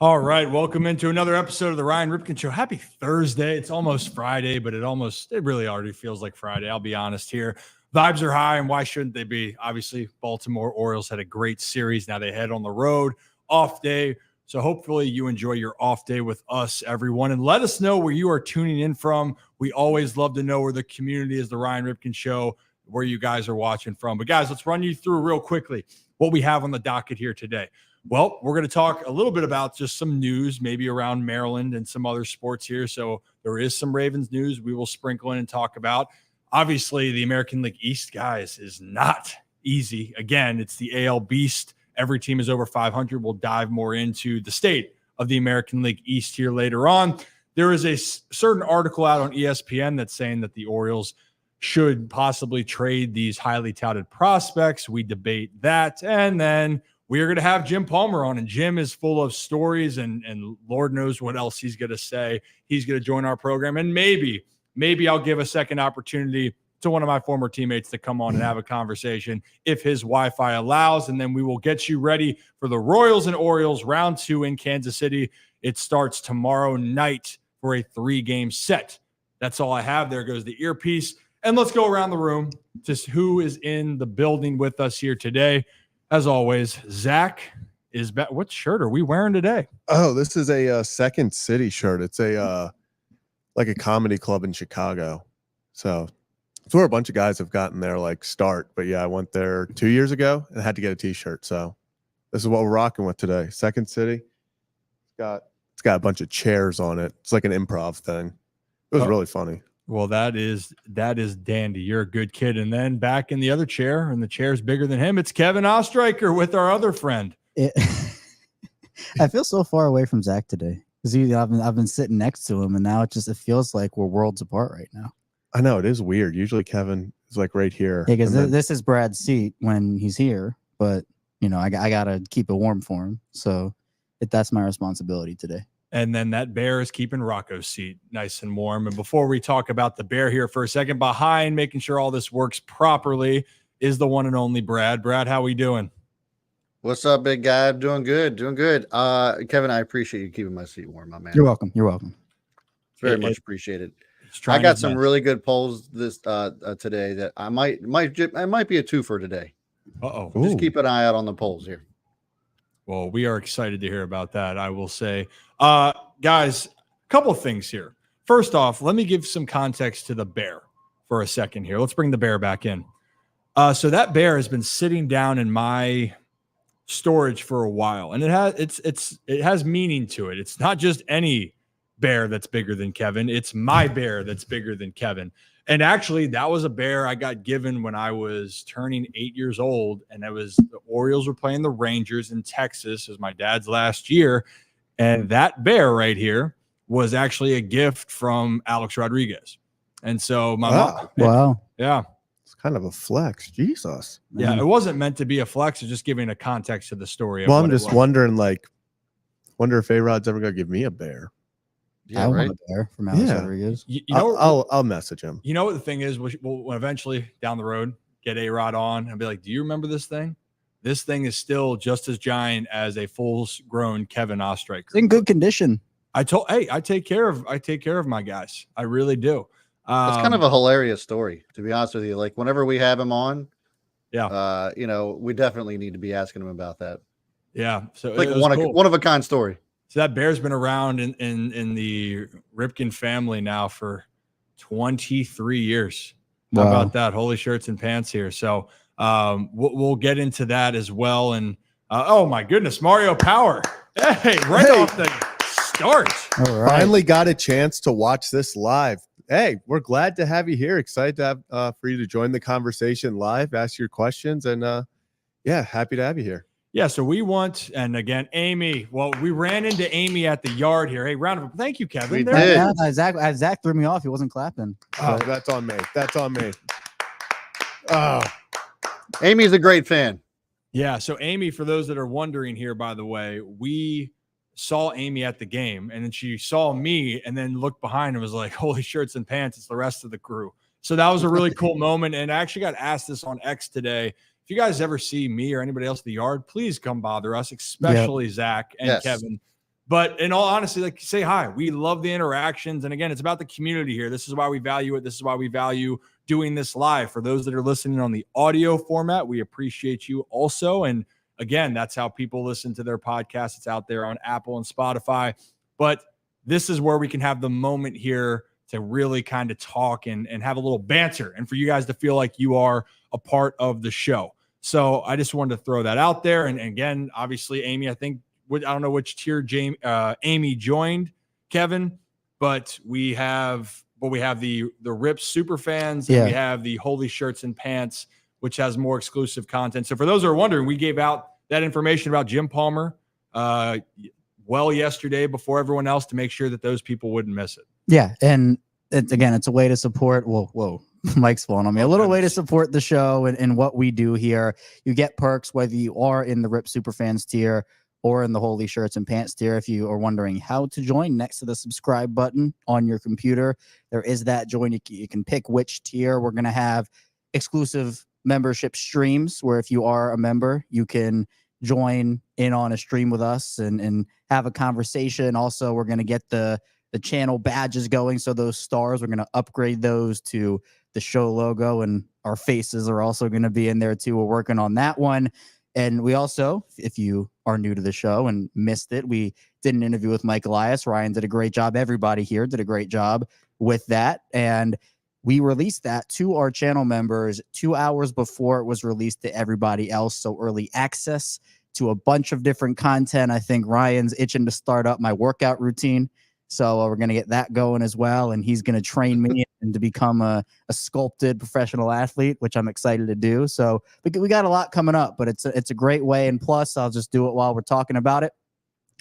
All right, welcome into another episode of the Ryan Ripken Show. Happy Thursday. It's almost Friday, but it really already feels like Friday. I'll be honest here. Vibes are high, and why shouldn't they be? Obviously, Baltimore Orioles had a great series. Now they head on the road, off day. So hopefully you enjoy your off day with us, everyone. And let us know where you are tuning in from. We always love to know where the community is, the Ryan Ripken Show, where you guys are watching from. But guys, let's run you through real quickly what we have on the docket here today. Well, we're going to talk a little bit about just some news, maybe around Maryland and some other sports here. So there is some Ravens news we will sprinkle in and talk about. Obviously, the American League East, guys, is not easy. Again, it's the AL Beast. Every team is over 500. We'll dive more into the state of the American League East here later on. There is a certain article out on ESPN that's saying that the Orioles should possibly trade these highly touted prospects. We debate that. And then we are going to have Jim Palmer on, and Jim is full of stories and Lord knows what else he's going to say. He's going to join our program, and maybe I'll give a second opportunity to one of my former teammates to come on and have a conversation if his Wi-Fi allows, and then we will get you ready for the Royals and Orioles round 2 in Kansas City. It starts tomorrow night for a 3-game set. That's all I have. There goes the earpiece, and let's go around the room to who is in the building with us here today. As always, Zach is back. What shirt are we wearing today? Oh, this is a Second City shirt. It's a like a comedy club in Chicago. So it's where a bunch of guys have gotten their start. But yeah, I went there 2 years ago and had to get a T-shirt. So this is what we're rocking with today. Second City. It's got a bunch of chairs on it. It's like an improv thing. It was really funny. Well, that is dandy. You're a good kid. And then back in the other chair, and the chair's bigger than him, it's Kevin Ostreicher with our other friend. I feel so far away from Zach today because I've been sitting next to him, and now it feels like we're worlds apart right now. I know, it is weird. Usually Kevin is right here. Yeah, because this is Brad's seat when he's here, but I gotta keep it warm for him, so that's my responsibility today. And then that bear is keeping Rocco's seat nice and warm. And before we talk about the bear here for a second, behind making sure all this works properly is the one and only Brad. Brad, how we doing? What's up, big guy? Doing good. Kevin, I appreciate you keeping my seat warm, my man. You're welcome. It's very much appreciated. I got some really good polls this today that I might be a 2 for today. Uh-oh. Just keep an eye out on the polls here. Well, we are excited to hear about that, I will say. Guys, a couple of things here. First off, let me give some context to the bear for a second here. Let's bring the bear back in. So that bear has been sitting down in my storage for a while, and it has meaning to it. It's not just any bear that's bigger than Kevin. It's my bear that's bigger than Kevin. And actually, that was a bear I got given when I was turning 8 years old, and the Orioles were playing the Rangers in Texas. It was my dad's last year, and that bear right here was actually a gift from Alex Rodriguez. And so my mom, wow, yeah, it's kind of a flex. Jesus, yeah, it wasn't meant to be a flex. It's just giving a context to the story. Well, I'm just wondering, wonder if A-Rod's ever gonna give me a bear. Yeah, I want a bear from Alex Rodriguez. I'll message him. You know what the thing is? We'll eventually down the road get A-Rod on and be like, "Do you remember this thing? This thing is still just as giant as a full-grown Kevin Ostreicher. It's in good condition." I take care of my guys. I really do. It's kind of a hilarious story, to be honest with you. Like whenever we have him on, yeah, we definitely need to be asking him about that. Yeah, so it's like one of a kind story. So that bear's been around in the Ripken family now for 23 years. Wow. How about that? Holy shirts and pants here. So we'll get into that as well. And oh my goodness, Mario Power. Hey, off the start. All right. Finally got a chance to watch this live. Hey, we're glad to have you here. Excited to have for you to join the conversation live, ask your questions, and happy to have you here. Yeah, so we want, and again, Amy. Well, we ran into Amy at the yard here. Hey, round of applause. Thank you, Kevin. We did. Yeah, Zach threw me off. He wasn't clapping. Oh, that's on me. That's on me. Oh, Amy's a great fan. Yeah, so Amy, for those that are wondering here, by the way, we saw Amy at the game, and then she saw me, and then looked behind and was like, "Holy shirts and pants! It's the rest of the crew." So that was a really cool moment. And I actually got asked this on X today. If you guys ever see me or anybody else in the yard, please come bother us, especially Zach and Kevin. But in all honesty, like, say hi. We love the interactions. And again, it's about the community here. This is why we value it. This is why we value doing this live. For those that are listening on the audio format, we appreciate you also. And again, that's how people listen to their podcast. It's out there on Apple and Spotify. But this is where we can have the moment here to really kind of talk and have a little banter, and for you guys to feel like you are a part of the show. So I just wanted to throw that out there. And again, obviously, Amy, I don't know which tier Amy joined, Kevin, but we have the Rips super fans, and we have the Holy Shirts and Pants, which has more exclusive content. So for those who are wondering, we gave out that information about Jim Palmer yesterday before everyone else to make sure that those people wouldn't miss it. Yeah, and it's a way to support. Whoa. Mike's falling on me. A little way to support the show and what we do here. You get perks whether you are in the Rip Superfans tier or in the Holy Shirts and Pants tier. If you are wondering how to join, next to the subscribe button on your computer, there is that join. You can pick which tier. We're going to have exclusive membership streams where if you are a member, you can join in on a stream with us and have a conversation. Also, we're going to get the channel badges going. So those stars, we're going to upgrade those to the show logo, and our faces are also going to be in there too. We're working on that one. And we also, if you are new to the show and missed it, we did an interview with Mike Elias. Ryan did a great job. Everybody here did a great job with that. And we released that to our channel members 2 hours before it was released to everybody else. So early access to a bunch of different content. I think Ryan's itching to start up my workout routine. So we're going to get that going as well. And he's going to train me and to become a sculpted professional athlete, which I'm excited to do. So we got a lot coming up, but it's a great way. And plus, I'll just do it while we're talking about it.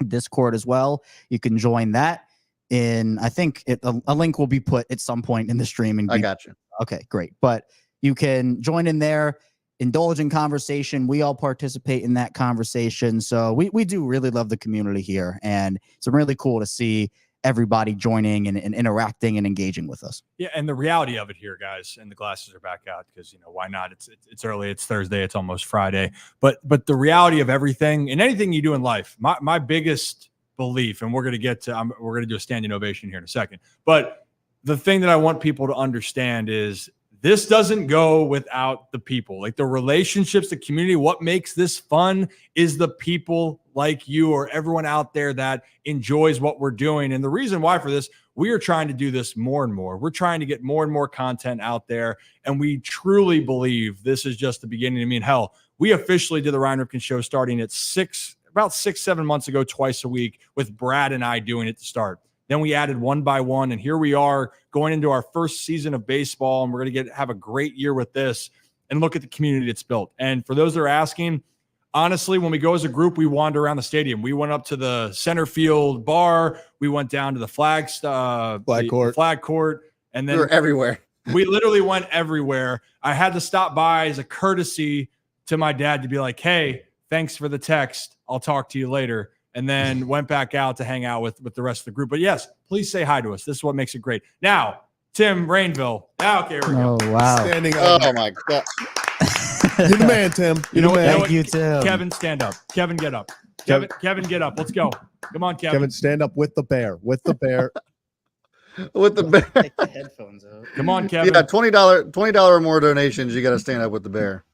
Discord as well. You can join that. I think a link will be put at some point in the stream. And I got you. Okay, great. But you can join in there, indulge in conversation. We all participate in that conversation. So we do really love the community here. And it's really cool to see everybody joining and interacting and engaging with us. Yeah, and the reality of it here, guys, and the glasses are back out because, why not? It's early, it's Thursday, it's almost Friday. But the reality of everything and anything you do in life, my biggest belief, and we're going to do a standing ovation here in a second. But the thing that I want people to understand is this doesn't go without the people, like the relationships, the community. What makes this fun is the people like you or everyone out there that enjoys what we're doing. And the reason why for this, we are trying to do this more and more. We're trying to get more and more content out there. And we truly believe this is just the beginning. I mean, hell, we officially did the Ryan Ripken Show starting at about 6-7 months ago, twice a week, with Brad and I doing it to start. Then we added one by one, and here we are going into our first season of baseball, and we're going to have a great year with this. And look at the community it's built. And for those that are asking, honestly, when we go as a group, we wander around the stadium. We went up to the center field bar. We went down to the flag court, and then we were everywhere. We literally went everywhere. I had to stop by as a courtesy to my dad to be like, "Hey, thanks for the text. I'll talk to you later." And then went back out to hang out with the rest of the group. But yes, please say hi to us. This is what makes it great. Now, Tim Rainville. Okay, here we go. Oh, wow. Standing up. Oh, my God. You're the man, Tim. Thank you, Tim. Kevin, stand up. Kevin, get up. Kevin, get up. Let's go. Come on, Kevin. Kevin, stand up with the bear. With the bear. With the bear. Take the headphones out. Come on, Kevin. Yeah, $20 or more donations. You got to stand up with the bear.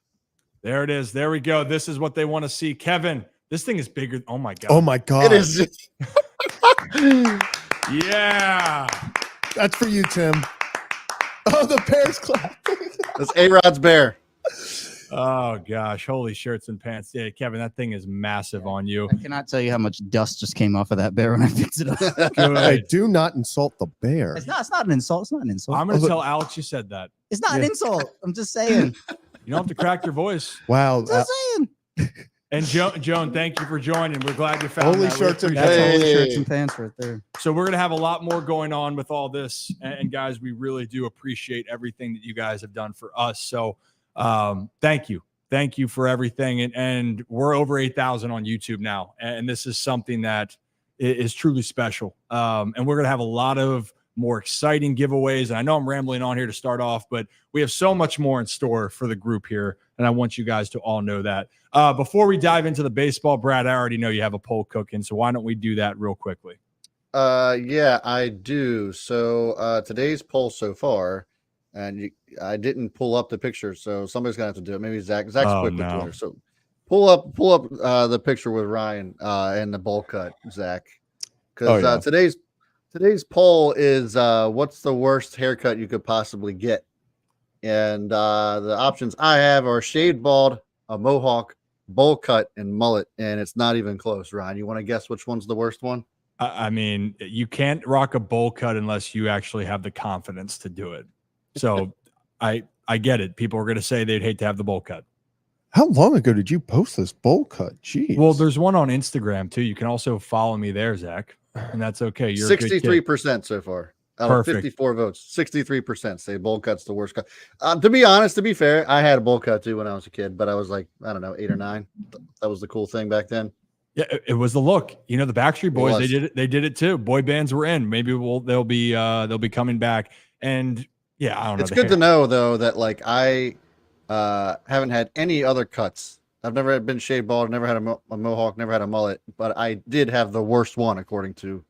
There it is. There we go. This is what they want to see. Kevin, this thing is bigger. Oh, my God. Oh, my God. It is. Yeah. That's for you, Tim. Oh, the bear's clapping. That's A-Rod's bear. Oh, gosh. Holy shirts and pants. Yeah, Kevin, that thing is massive on you. I cannot tell you how much dust just came off of that bear when I picked it up. Hey, do not insult the bear. It's not an insult. It's not an insult. I'm going to tell Alex you said that. It's not an insult. I'm just saying. You don't have to crack your voice. Wow. Just saying. And Joan, thank you for joining. We're glad you found Holy that. shirts and That's pants. all shirts and pants right there. So we're going to have a lot more going on with all this. And guys, we really do appreciate everything that you guys have done for us. So thank you. Thank you for everything. And we're over 8,000 on YouTube now. And this is something that is truly special. And we're going to have a lot of more exciting giveaways. And I know I'm rambling on here to start off, but we have so much more in store for the group here. And I want you guys to all know that. Before we dive into the baseball, Brad, I already know you have a poll cooking. So why don't we do that real quickly? Yeah, I do. So today's poll so far, and I didn't pull up the picture, so somebody's gonna have to do it. Maybe Zach. Zach's quick with Twitter, so pull up the picture with Ryan and the bowl cut, Zach, because today's poll is what's the worst haircut you could possibly get, and the options I have are shaved bald, a mohawk, bowl cut, and mullet, and it's not even close. Ryan, you want to guess which one's the worst one? I mean, you can't rock a bowl cut unless you actually have the confidence to do it. So I get it. People are going to say they'd hate to have the bowl cut. How long ago did you post this bowl cut? Jeez. Well, there's one on Instagram too. You can also follow me there, Zach, and that's okay. You're 63% so far. Out of 54 votes, 63% say bowl cut's the worst cut. To be honest, to be fair, I had a bowl cut too when I was a kid, but I was like, I don't know, 8 or 9. That was the cool thing back then. Yeah, it was the look. You know, the Backstreet Boys, they did it too. Boy bands were in. Maybe they'll be coming back. And yeah, I don't know. It's good to know though that like I haven't had any other cuts. I've never been shaved bald, never had a mohawk, never had a mullet, but I did have the worst one according to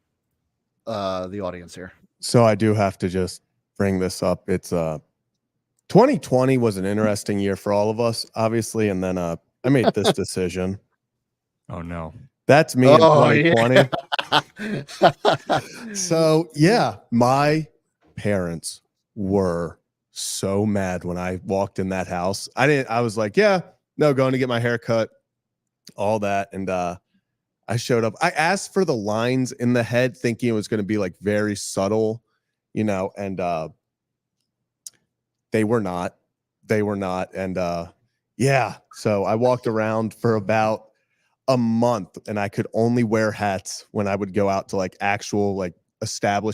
the audience here. So I do have to just bring this up. It's 2020 was an interesting year for all of us, obviously, and then I made this decision. Oh no. That's me in 2020. Yeah. So yeah, my parents were so mad when I walked in that house. I was like, yeah, no, going to get my hair cut, all that. And I showed up. I asked for the lines in the head thinking it was going to be like very subtle, you know, and they were not. And yeah, so I walked around for about a month and I could only wear hats when I would go out to like actual like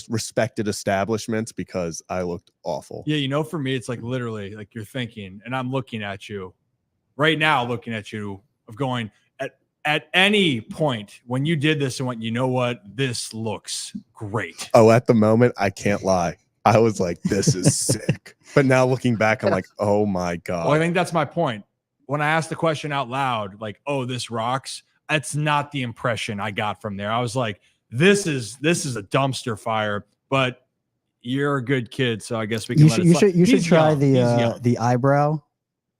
respected establishments because I looked awful. Yeah, you know, for me, it's like literally like you're thinking, and I'm looking at you right now, of going at any point when you did this and went, you know what, this looks great. Oh, at the moment, I can't lie. I was like, this is sick. But now looking back, I'm like, oh my God. Well, I think that's my point. When I asked the question out loud, like, oh, this rocks, that's not the impression I got from there. I was like, this is a dumpster fire, but you're a good kid, so I guess we can you should try the eyebrow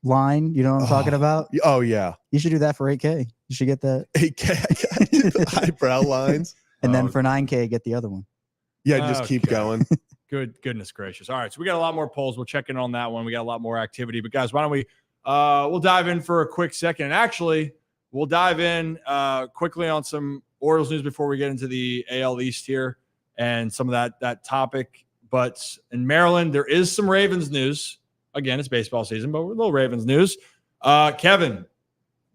line. You know what I'm talking about? Oh yeah. You should do that for 8K. You should get that 8K eyebrow lines. And then for 9K, get the other one. Yeah, just keep going. Goodness gracious. All right, so we got a lot more polls. We'll check in on that one. We got a lot more activity. But guys, why don't we we'll dive in for a quick second. And actually, we'll dive in quickly on some Orioles news before we get into the AL East here and some of that topic. But in Maryland, there is some Ravens news. Again, it's baseball season, but we're a little Ravens news. Kevin,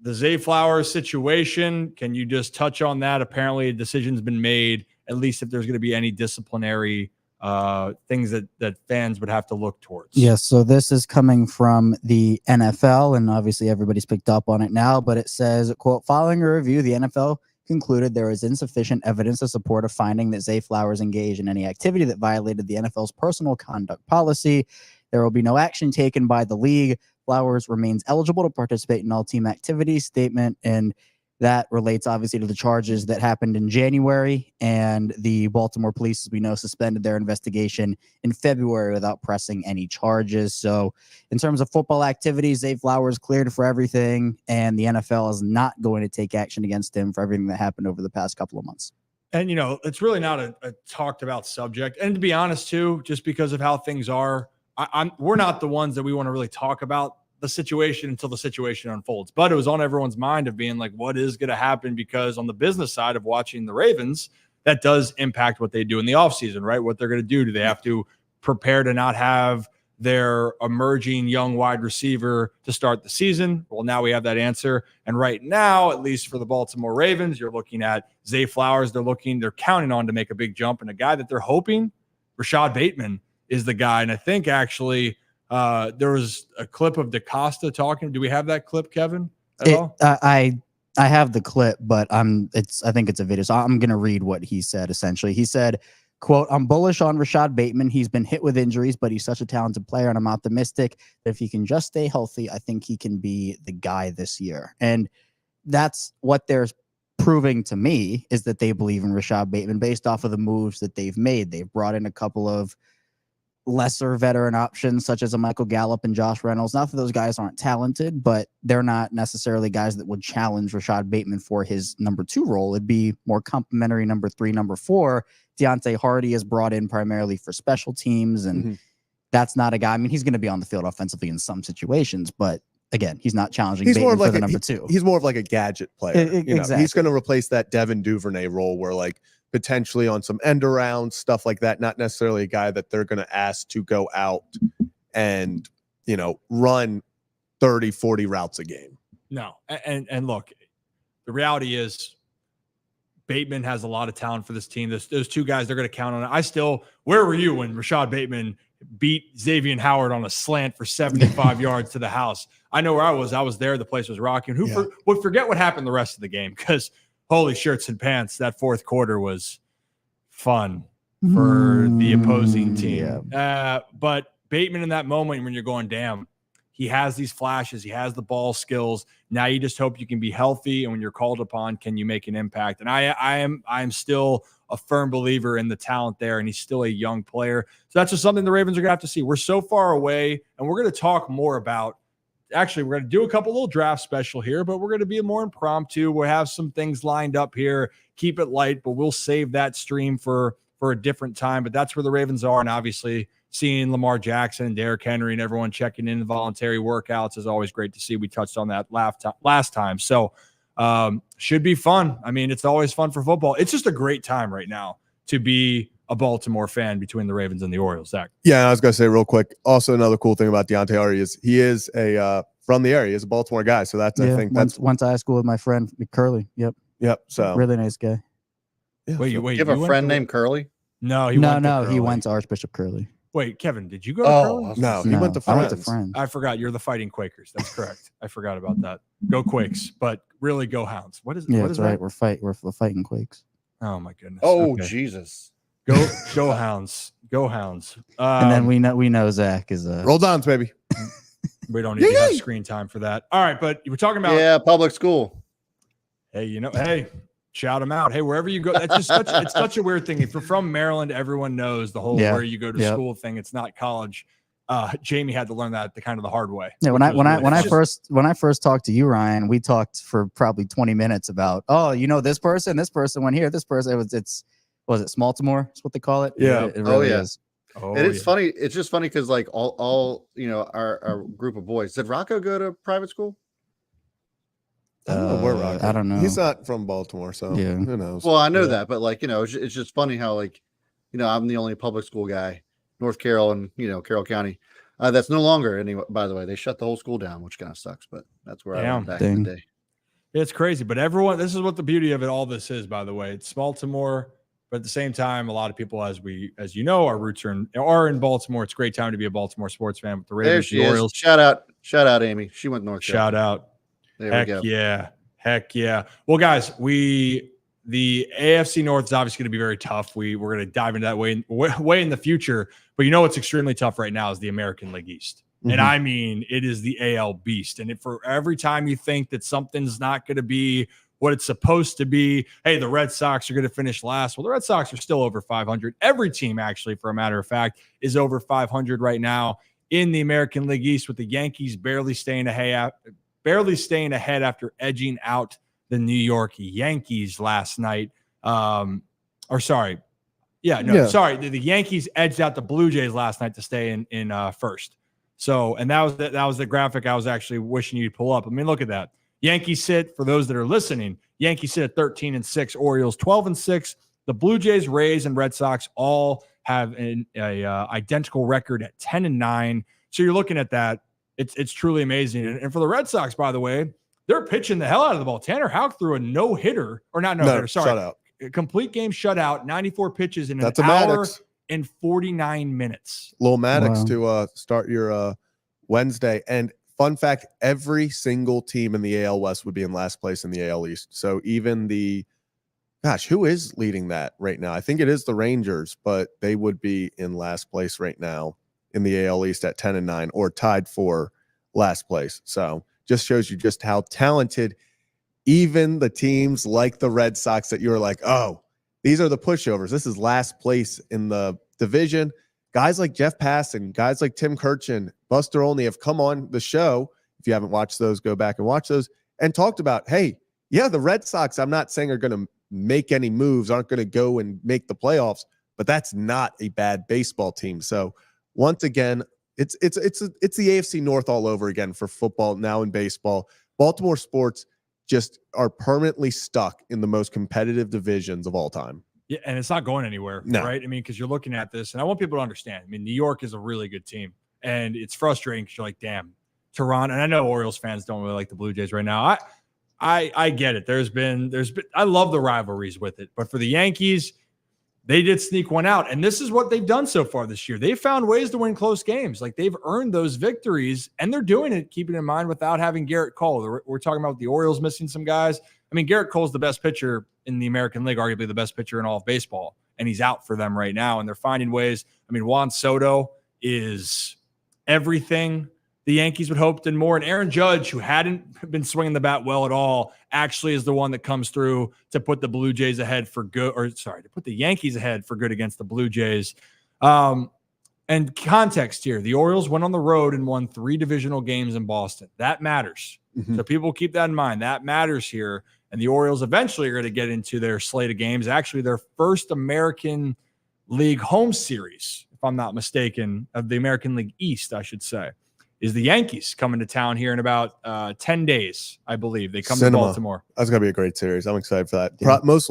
the Zay Flowers situation, can you just touch on that? Apparently, a decision's been made, at least if there's going to be any disciplinary things that fans would have to look towards. Yes, so this is coming from the NFL, and obviously everybody's picked up on it now, but it says, quote, following a review, the NFL concluded there is insufficient evidence to support a finding that Zay Flowers engaged in any activity that violated the NFL's personal conduct policy. There will be no action taken by the league. Flowers remains eligible to participate in all team activities. Statement, and that relates obviously to the charges that happened in January, and the Baltimore police, as we know, suspended their investigation in February without pressing any charges. So in terms of football activities, Zay Flowers cleared for everything, and the NFL is not going to take action against him for everything that happened over the past couple of months. And, you know, it's really not a talked about subject. And to be honest, too, just because of how things are, we're not the ones that we want to really talk about the situation until the situation unfolds. But it was on everyone's mind of being like, what is going to happen? Because on the business side of watching the Ravens, that does impact what they do in the offseason, right? What they're going to do. Do they have to prepare to not have their emerging young wide receiver to start the season? Well, now we have that answer. And right now, at least for the Baltimore Ravens, you're looking at Zay Flowers. They're counting on to make a big jump. And a guy that they're hoping, Rashad Bateman, is the guy. And I think actually there was a clip of DaCosta talking. Do we have that clip, Kevin, at all? I have the clip, but I think it's a video. So I'm going to read what he said. Essentially, he said, quote, I'm bullish on Rashad Bateman. He's been hit with injuries, but he's such a talented player, and I'm optimistic that if he can just stay healthy, I think he can be the guy this year. And that's what they're proving to me, is that they believe in Rashad Bateman based off of the moves that they've made. They've brought in a couple of lesser veteran options, such as a Michael Gallup and Josh Reynolds. Not that those guys aren't talented, but they're not necessarily guys that would challenge Rashad Bateman for his number 2 role. It'd be more complimentary number 3, number 4. Deontay Hardy is brought in primarily for special teams, and that's not a guy. I mean, he's going to be on the field offensively in some situations, but again, he's not challenging Bateman for the number 2. He's more of like a gadget player. Exactly. He's going to replace that Devin Duvernay role where like potentially on some end around stuff like that, not necessarily a guy that they're going to ask to go out and, run 30, 40 routes a game. No. And look, the reality is Bateman has a lot of talent for this team. Those 2 guys, they're going to count on it. Where were you when Rashad Bateman beat Xavier Howard on a slant for 75 yards to the house? I know where I was. I was there. The place was rocking. Would forget what happened the rest of the game, because holy shirts and pants, that fourth quarter was fun for the opposing team. Yeah. But Bateman in that moment, when you're going, damn, he has these flashes, he has the ball skills. Now you just hope you can be healthy, and when you're called upon, can you make an impact? And I am still a firm believer in the talent there, and he's still a young player. So that's just something the Ravens are going to have to see. We're so far away, and we're going to talk more about. Actually, we're going to do a couple little draft special here, but we're going to be more impromptu. We'll have some things lined up here. Keep it light, but we'll save that stream for a different time. But that's where the Ravens are, and obviously seeing Lamar Jackson and Derrick Henry and everyone checking in voluntary workouts is always great to see. We touched on that last time. So should be fun. I mean, it's always fun for football. It's just a great time right now to be a Baltimore fan between the Ravens and the Orioles. Zach. Yeah, I was going to say real quick. Also, another cool thing about Deontay Hardy is he is from the area. He's a Baltimore guy. So that's, I think went to high school with my friend Curly. Yep. So really nice guy. Yeah, wait, you have a friend named Curly? No, he went to Archbishop Curly. Wait, Kevin, did you go to Curly? No, he went to Friends. I went to Friends. I forgot. You're the Fighting Quakers. That's correct. I forgot about that. Go Quakes, but really go Hounds. What is? Yeah, what is right. that? We're fighting Quakes. Oh my goodness. Oh okay. Jesus. Go Hounds. Go Hounds. And then we know Zach is a Roll Downs, baby. We don't need to have screen time for that. All right, but you were talking about public school. Hey, shout them out. Hey, wherever you go, that's just it's such a weird thing. If you're from Maryland, everyone knows the whole where you go to school thing. It's not college. Jamie had to learn that the hard way. Yeah, when I first talked to you, Ryan, we talked for probably 20 minutes about this person went here, this person. Was it Smaltimore? That's what they call it. Yeah. It really is. And it's funny. It's just funny because like all our group of boys. Did Rocco go to private school? I don't know where Rocco. I don't know. He's not from Baltimore, so who knows? Well, I know that, but like it's just funny how I'm the only public school guy, North Carroll and Carroll County. That's no longer anyway. By the way, they shut the whole school down, which kind of sucks. But that's where I went back in the day. It's crazy, but everyone. This is what the beauty of it. All this is, by the way, it's Baltimore. But at the same time, a lot of people, as you know, our roots are in Baltimore. It's a great time to be a Baltimore sports fan with the Ravens, there she the Orioles. Is. Shout out, Amy. She went North Carolina. Shout out. There we go. Heck yeah. Well, guys, the AFC North is obviously going to be very tough. We're going to dive into that way in the future. But what's extremely tough right now is the American League East. Mm-hmm. And I mean, it is the AL beast. And for every time you think that something's not going to be what it's supposed to be, hey, the Red Sox are going to finish last. Well, the Red Sox are still over 500. Every team, actually, for a matter of fact, is over 500 right now in the American League East, with the Yankees barely staying ahead after edging out the New York Yankees last night. The Yankees edged out the Blue Jays last night to stay in first. So, and that was the graphic I was actually wishing you'd pull up. I mean, look at that. Yankees sit, for those that are listening, Yankees sit at 13-6, Orioles 12-6. The Blue Jays, Rays, and Red Sox all have an identical record at 10-9. So you're looking at that. It's truly amazing. And for the Red Sox, by the way, they're pitching the hell out of the ball. Tanner Houck threw a shutout. A complete game shutout, 94 pitches in an hour and 49 minutes. Little Maddox to start your Wednesday. And fun fact, every single team in the AL West would be in last place in the AL East. So even the Gosh, who is leading that right now? I think it is the Rangers, but they would be in last place right now in the AL East at 10-9 or tied for last place. So just shows you just how talented even the teams like the Red Sox that you're like, oh, these are the pushovers. This is last place in the division. Guys like Jeff Passan, guys like Tim Kirchin, Buster Olney have come on the show. If you haven't watched those, go back and watch those and talked about, hey, yeah, the Red Sox, I'm not saying are going to make any moves, aren't going to go and make the playoffs, but that's not a bad baseball team. So once again, it's the AFC North all over again for football now in baseball. Baltimore sports just are permanently stuck in the most competitive divisions of all time. Yeah, and it's not going anywhere, right? I mean, because you're looking at this, and I want people to understand. I mean, New York is a really good team, and it's frustrating because you're like, damn, Toronto. And I know Orioles fans don't really like the Blue Jays right now. I get it. There's been I love the rivalries with it, but for the Yankees, they did sneak one out, and this is what they've done so far this year. They've found ways to win close games. Like, they've earned those victories, and they're doing it, keeping in mind, without having Garrett Cole. We're talking about the Orioles missing some guys. I mean, Garrett Cole's the best pitcher in the American League, arguably the best pitcher in all of baseball, and he's out for them right now, and they're finding ways. I mean, Juan Soto is everything the Yankees would hope and more. And Aaron Judge, who hadn't been swinging the bat well at all, actually is the one that comes through to put the Blue Jays ahead for good, to put the Yankees ahead for good against the Blue Jays. And context here, the Orioles went on the road and won 3 divisional games in Boston. That matters. So people keep that in mind. That matters here. And the Orioles eventually are going to get into their slate of games, actually their first American League home series, if I'm not mistaken, of the American League East, I should say, is the Yankees coming to town here in about 10 days, I believe. They come to Baltimore. That's going to be a great series. I'm excited for that. Yeah. Most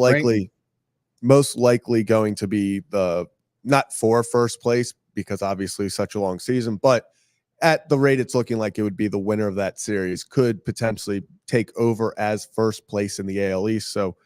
likely going to be not for first place, because obviously such a long season, but at the rate it's looking like, it would be the winner of that series could potentially take over as first place in the AL East. So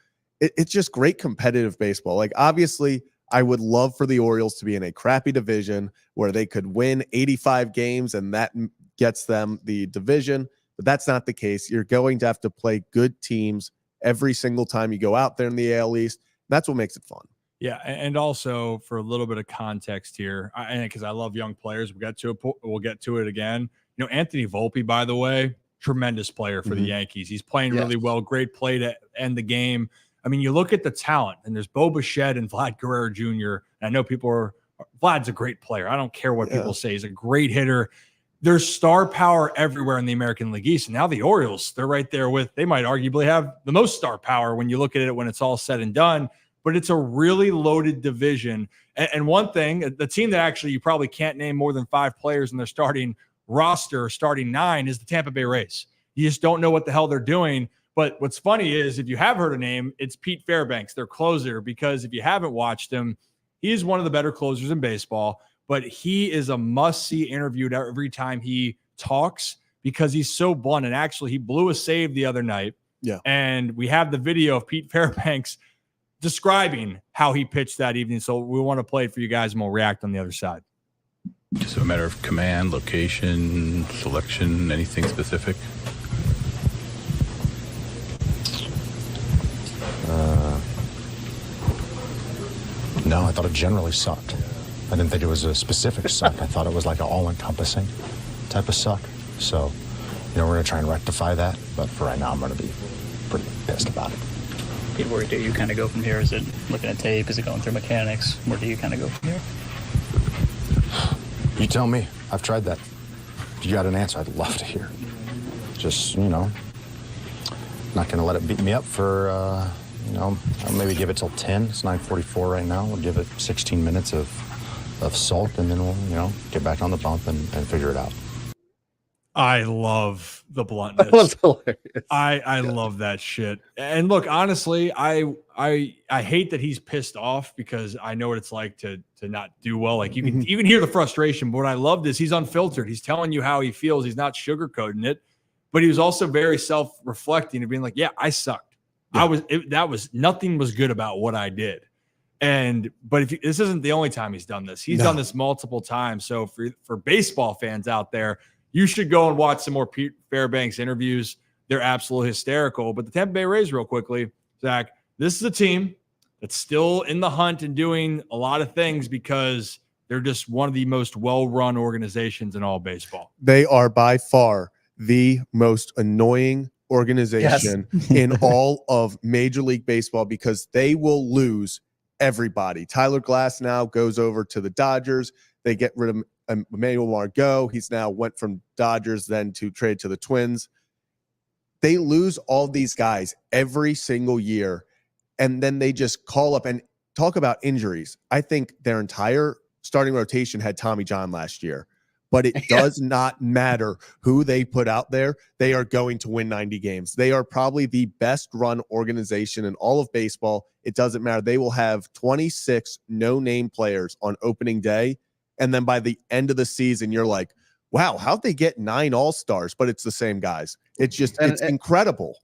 it's just great competitive baseball. Like, obviously, I would love for the Orioles to be in a crappy division where they could win 85 games and that gets them the division, but that's not the case. You're going to have to play good teams every single time you go out there in the AL East. That's what makes it fun. Yeah, and also for a little bit of context here, because I love young players, we'll get to it again. You know, Anthony Volpe, by the way, tremendous player for the Yankees. He's playing really well. Great play to end the game. I mean, you look at the talent, and there's Bo Bichette and Vlad Guerrero Jr. And I know Vlad's a great player. I don't care what people say. He's a great hitter. There's star power everywhere in the American League East. And now the Orioles, they're right there they might arguably have the most star power when you look at it when it's all said and done. But it's a really loaded division. And one thing, the team that actually you probably can't name more than 5 players in their starting roster, starting 9, is the Tampa Bay Rays. You just don't know what the hell they're doing. But what's funny is, if you have heard a name, it's Pete Fairbanks, their closer, because if you haven't watched him, he is one of the better closers in baseball, but he is a must-see interviewed every time he talks because he's so blunt. And actually, he blew a save the other night. Yeah. And we have the video of Pete Fairbanks describing how he pitched that evening. So we want to play it for you guys, and we'll react on the other side. Just a matter of command, location, selection, anything specific? No, I thought it generally sucked. I didn't think it was a specific suck. I thought it was like an all-encompassing type of suck. So, we're going to try and rectify that. But for right now, I'm going to be pretty pissed about it. Where do you kind of go from here? Is it looking at tape? Is it going through mechanics? Where do you kind of go from here? You tell me. I've tried that. If you got an answer, I'd love to hear. Just, not going to let it beat me up for, I'll maybe give it till 10. It's 9:44 right now. We'll give it 16 minutes of salt, and then we'll, get back on the bump and figure it out. I love the bluntness. That was hilarious. I love that shit. And look, honestly, I hate that he's pissed off, because I know what it's like to not do well. Like, you can hear the frustration, but what I loved is he's unfiltered. He's telling you how he feels. He's not sugarcoating it, but he was also very self-reflecting and being like, yeah, I sucked. Yeah. Nothing was good about what I did. But this isn't the only time he's done this. He's done this multiple times. So for baseball fans out there, you should go and watch some more Pete Fairbanks interviews. They're absolutely hysterical. But the Tampa Bay Rays, real quickly, Zach, this is a team that's still in the hunt and doing a lot of things because they're just one of the most well-run organizations in all baseball. They are by far the most annoying organization in all of Major League Baseball because they will lose everybody. Tyler Glass now goes over to the Dodgers. They get rid of Emmanuel Margot. He's now went from Dodgers then to trade to the Twins. They lose all these guys every single year, and then they just call up and talk about injuries. I think their entire starting rotation had Tommy John last year, but it does not matter who they put out there. They are going to win 90 games. They are probably the best run organization in all of baseball. It doesn't matter. They will have 26 no-name players on opening day, and then by the end of the season, you're like, wow, how'd they get 9 all-stars? But it's the same guys. It's just, it's incredible.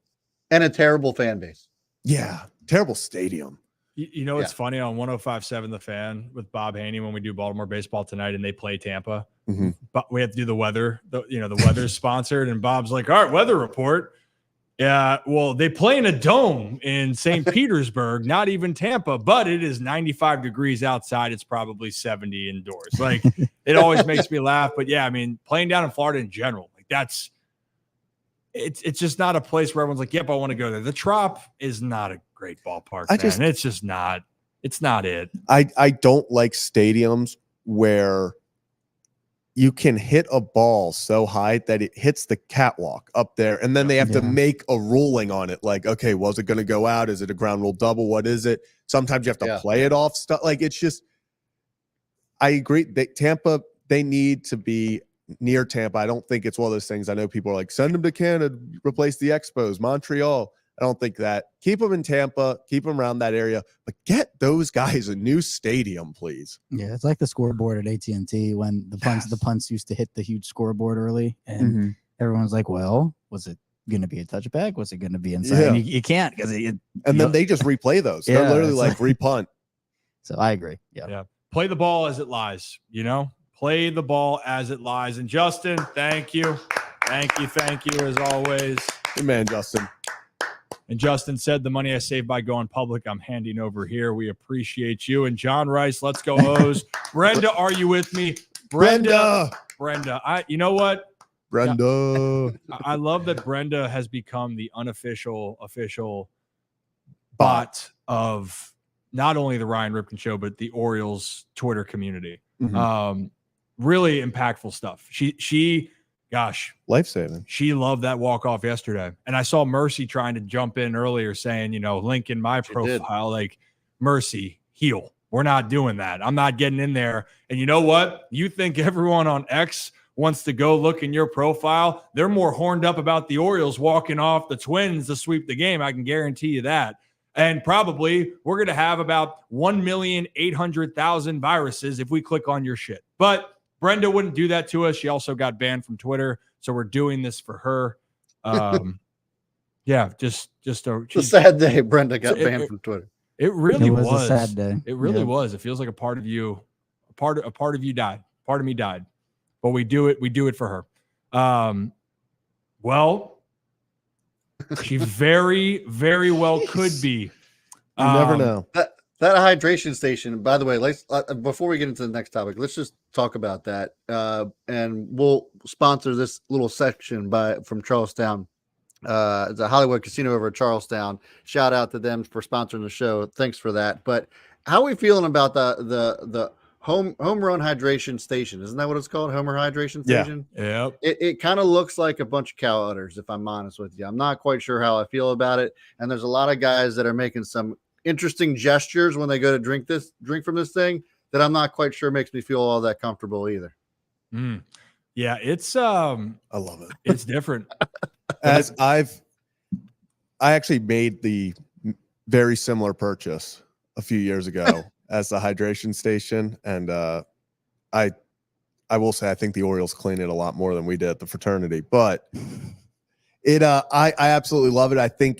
And a terrible fan base. Yeah, terrible stadium. You know, it's funny on 105.7 The Fan with Bob Haney when we do Baltimore baseball tonight and they play Tampa. But we have to do the weather. The weather's sponsored, and Bob's like, all right, weather report. Yeah, well, they play in a dome in St. Petersburg, not even Tampa, but it is 95 degrees outside. It's probably 70 indoors. Like, it always makes me laugh. But yeah, I mean, playing down in Florida in general, like it's just not a place where everyone's like, yep, I want to go there. The Trop is not a great ballpark, man. It's just not. It's not it. I don't like stadiums where you can hit a ball so high that it hits the catwalk up there, and then they have to make a ruling on it. Like, okay, was it going to go out? Is it a ground rule double? What is it? Sometimes you have to play it off stuff. Like, it's just, I agree. Tampa, they need to be near Tampa. I don't think it's one of those things. I know people are like, send them to Canada, replace the Expos, Montreal. I don't think that. Keep them in Tampa, keep them around that area, but get those guys a new stadium, please. Yeah, it's like the scoreboard at AT&T when the punts used to hit the huge scoreboard early, and everyone's like, well, was it going to be a touchback? Was it going to be inside? Yeah. And you can't because and then they just replay those. They're literally like repunt. So I agree. Yeah. Play the ball as it lies, play the ball as it lies. And Justin, thank you as always. Good man, Justin. And Justin said, the money I saved by going public, I'm handing over here. We appreciate you. And John Rice, let's go O's. Brenda, are you with me? Brenda. You know what? Brenda. I love that Brenda has become the official bot of not only the Ryan Ripken Show, but the Orioles Twitter community. Really impactful stuff. She life-saving. She loved that walk-off yesterday. And I saw Mercy trying to jump in earlier saying, link in my profile, like, Mercy, heel. We're not doing that. I'm not getting in there. And you know what? You think everyone on X wants to go look in your profile? They're more horned up about the Orioles walking off the Twins to sweep the game. I can guarantee you that. And probably we're going to have about 1,800,000 viruses if we click on your shit. But Brenda wouldn't do that to us. She also got banned from Twitter, so we're doing this for her. Just a sad day. Brenda got banned from Twitter. It really was a sad day. It really was. It feels like a part of you, a part of you died. Part of me died, but we do it. We do it for her. Well, she very, very well could be. You never know. That hydration station, by the way, let's before we get into the next topic, let's just talk about that. And we'll sponsor this little section from Charlestown. The Hollywood Casino over at Charlestown. Shout out to them for sponsoring the show. Thanks for that. But how are we feeling about the home run hydration station? Isn't that what it's called? Homer hydration station? Yeah. Yep. It kind of looks like a bunch of cow udders, if I'm honest with you. I'm not quite sure how I feel about it. And there's a lot of guys that are making some interesting gestures when they go to drink from this thing that I'm not quite sure makes me feel all that comfortable either. Yeah, it's I love it. It's different. As I actually made the very similar purchase a few years ago as the hydration station, and I will say I think the Orioles clean it a lot more than we did at the fraternity, but I absolutely love it. I think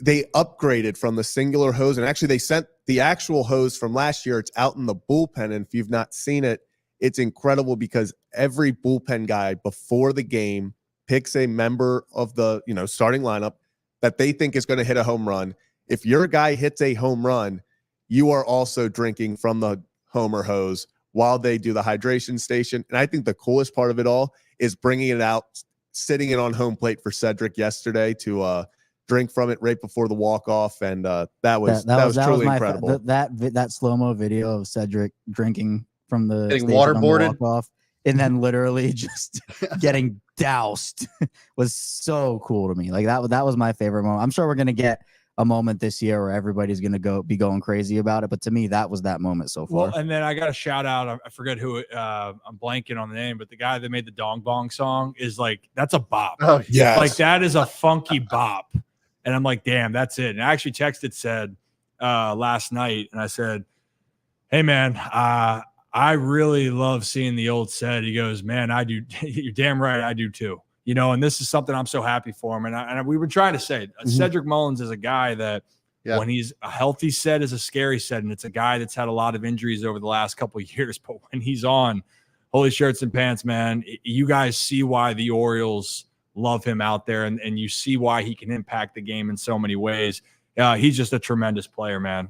they upgraded from the singular hose, and actually they sent the actual hose from last year. It's out in the bullpen, and if you've not seen it, it's incredible because every bullpen guy before the game picks a member of the starting lineup that they think is going to hit a home run, if your guy hits a home run, you are also drinking from the homer hose while they do the hydration station. And I think the coolest part of it all is bringing it out, sitting it on home plate for Cedric yesterday to drink from it right before the walk-off. And that was truly incredible. That slow-mo video of Cedric drinking from the getting waterboarded walk-off and then literally just getting doused was so cool to me. Like that was my favorite moment. I'm sure we're going to get a moment this year where everybody's going to be going crazy about it. But to me, that was that moment so far. Well, and then I got a shout out. I forget who I'm blanking on the name, but the guy that made the Dong Bong song is like, that's a bop. Oh, yeah. Like that is a funky bop. And I'm like, damn, that's it. And I actually said last night, and I said, hey man, I really love seeing the old Ced. He goes, man, I do. You're damn right. I do too. You know, and this is something I'm so happy for him. And we were trying to say Cedric Mullins is a guy that when he's a healthy Ced is a scary Ced. And it's a guy that's had a lot of injuries over the last couple of years. But when he's on, holy shirts and pants, man, you guys see why the Orioles love him out there. And you see why he can impact the game in so many ways. He's just a tremendous player, man.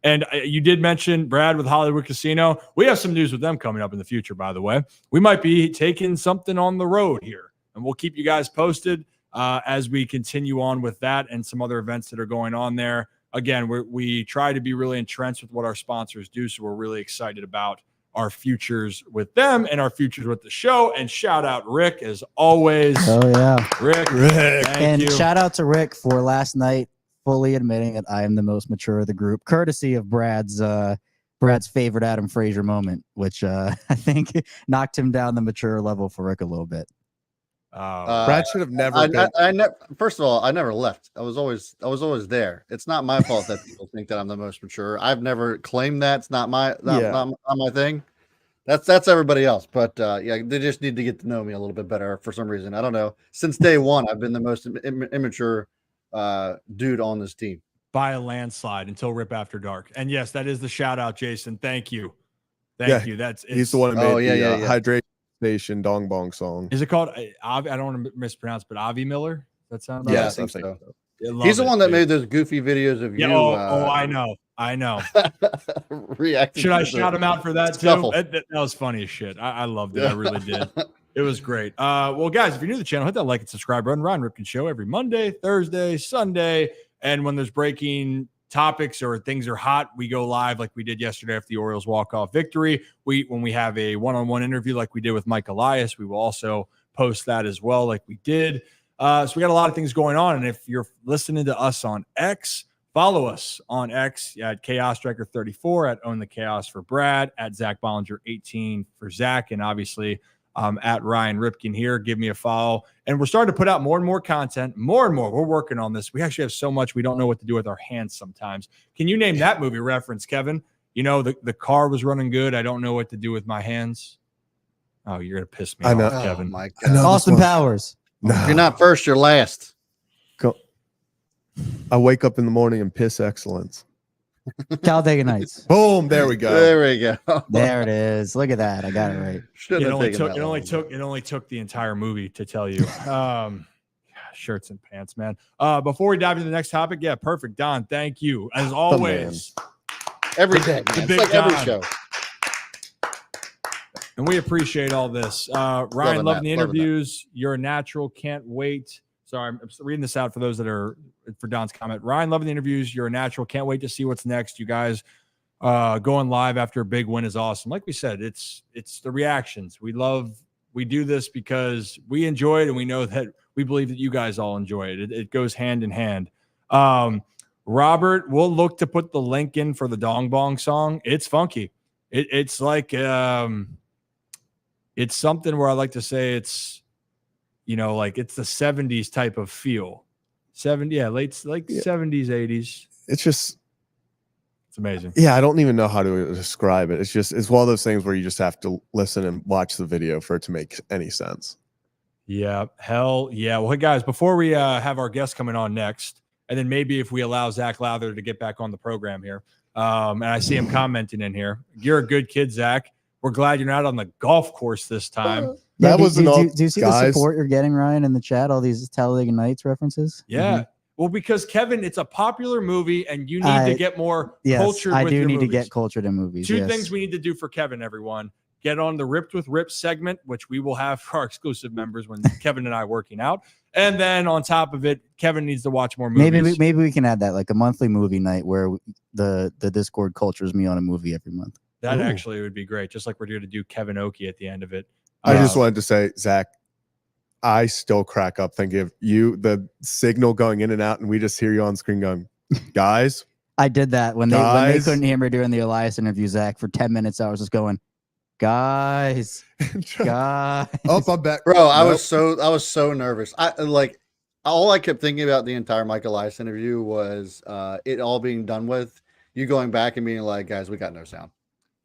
And you did mention Brad with Hollywood Casino. We have some news with them coming up in the future, by the way. We might be taking something on the road here, and we'll keep you guys posted as we continue on with that and some other events that are going on there. Again, we try to be really entrenched with what our sponsors do, so we're really excited about our futures with them and our futures with the show. And shout out Rick, as always. Oh, yeah. Rick. And shout out to Rick for last night fully admitting that I am the most mature of the group, courtesy of Brad's favorite Adam Frazier moment, which I think knocked him down the mature level for Rick a little bit. Brad should have never been. First of all, I never left. I was always there. It's not my fault that people think that I'm the most mature. I've never claimed that. It's not my not my thing. That's everybody else. But yeah, they just need to get to know me a little bit better for some reason. I don't know. Since day one, I've been the most immature dude on this team by a landslide until Rip After Dark. And yes, that is the shout out, Jason. Thank you. Thank you. He's the one who made the hydration station Dong Bong song. Is it called I don't want to mispronounce, but Avi Miller? That sounds I think so. He's the one that made those goofy videos of you. I know. Reacting. Should I shout him out for that too? That was funny as shit. I loved it. I really did. It was great. Well, guys, if you're new to the channel, hit that like and subscribe button. Ryan Ripken Show every Monday, Thursday, Sunday. And when there's breaking topics or things are hot, we go live like we did yesterday after the Orioles walk-off victory. When we have a one-on-one interview like we did with Mike Elias, we will also post that as well like we did. So we got a lot of things going on. And if you're listening to us on X, follow us on X at Chaos Striker 34, at Own the Chaos for Brad, at Zach Bollinger 18 for Zach, and obviously at Ryan Ripken here. Give me a follow. And we're starting to put out more and more content, more and more. We're working on this. We actually have so much we don't know what to do with our hands sometimes. Can you name that movie reference, Kevin? You know, the car was running good. I don't know what to do with my hands. Oh, you're going to piss me off, Kevin. My God. Austin Powers. No. If you're not first, you're last. I wake up in the morning and piss excellence. Talladega Nights. Boom! There we go. There we go. There it is. Look at that. I got it right. It only took the entire movie to tell you. Shirts and pants, man. Before we dive into the next topic, yeah, perfect. Don, thank you as always. Every day, man. It's like every show. And we appreciate all this. Ryan, loving the interviews. You're a natural. Can't wait. Sorry, I'm reading this out for those that are for Don's comment. Ryan, loving the interviews. You're a natural. Can't wait to see what's next. You guys going live after a big win is awesome. Like we said, it's the reactions. We do this because we enjoy it, and we know that we believe that you guys all enjoy it. It goes hand in hand. Robert, we'll look to put the link in for the Dong Bong song. It's funky. It's like it's something where I like to say it's, you know, like it's the 70s type of feel. 70s, 80s. It's amazing. Yeah, I don't even know how to describe it. It's one of those things where you just have to listen and watch the video for it to make any sense. Yeah, hell yeah. Well, hey guys, before we have our guest coming on next, and then maybe if we allow Zach Lowther to get back on the program here, and I see him commenting in here. You're a good kid, Zach. We're glad you're not on the golf course this time. Yeah, do you see the support you're getting, Ryan, in the chat? All these Talladega Nights references? Yeah. Well, because Kevin, it's a popular movie, and you need to get more cultured. I with do your need movies. to get cultured in movies. Two things we need to do for Kevin, everyone. Get on the Ripped with Rip segment, which we will have for our exclusive members when Kevin and I are working out. And then on top of it, Kevin needs to watch more movies. Maybe we can add that, like a monthly movie night where the Discord cultures me on a movie every month. That actually would be great. Just like we're going to do Kevin Oki at the end of it. I just wanted to say, Zach, I still crack up thinking of you, the signal going in and out, and we just hear you on screen going, guys. I did that when they couldn't hear me during the Elias interview, Zach, for 10 minutes. I was just going, guys. Oh, I'm back. Bro, I was so nervous. All I kept thinking about the entire Mike Elias interview was it all being done with, you going back and being like, guys, we got no sound.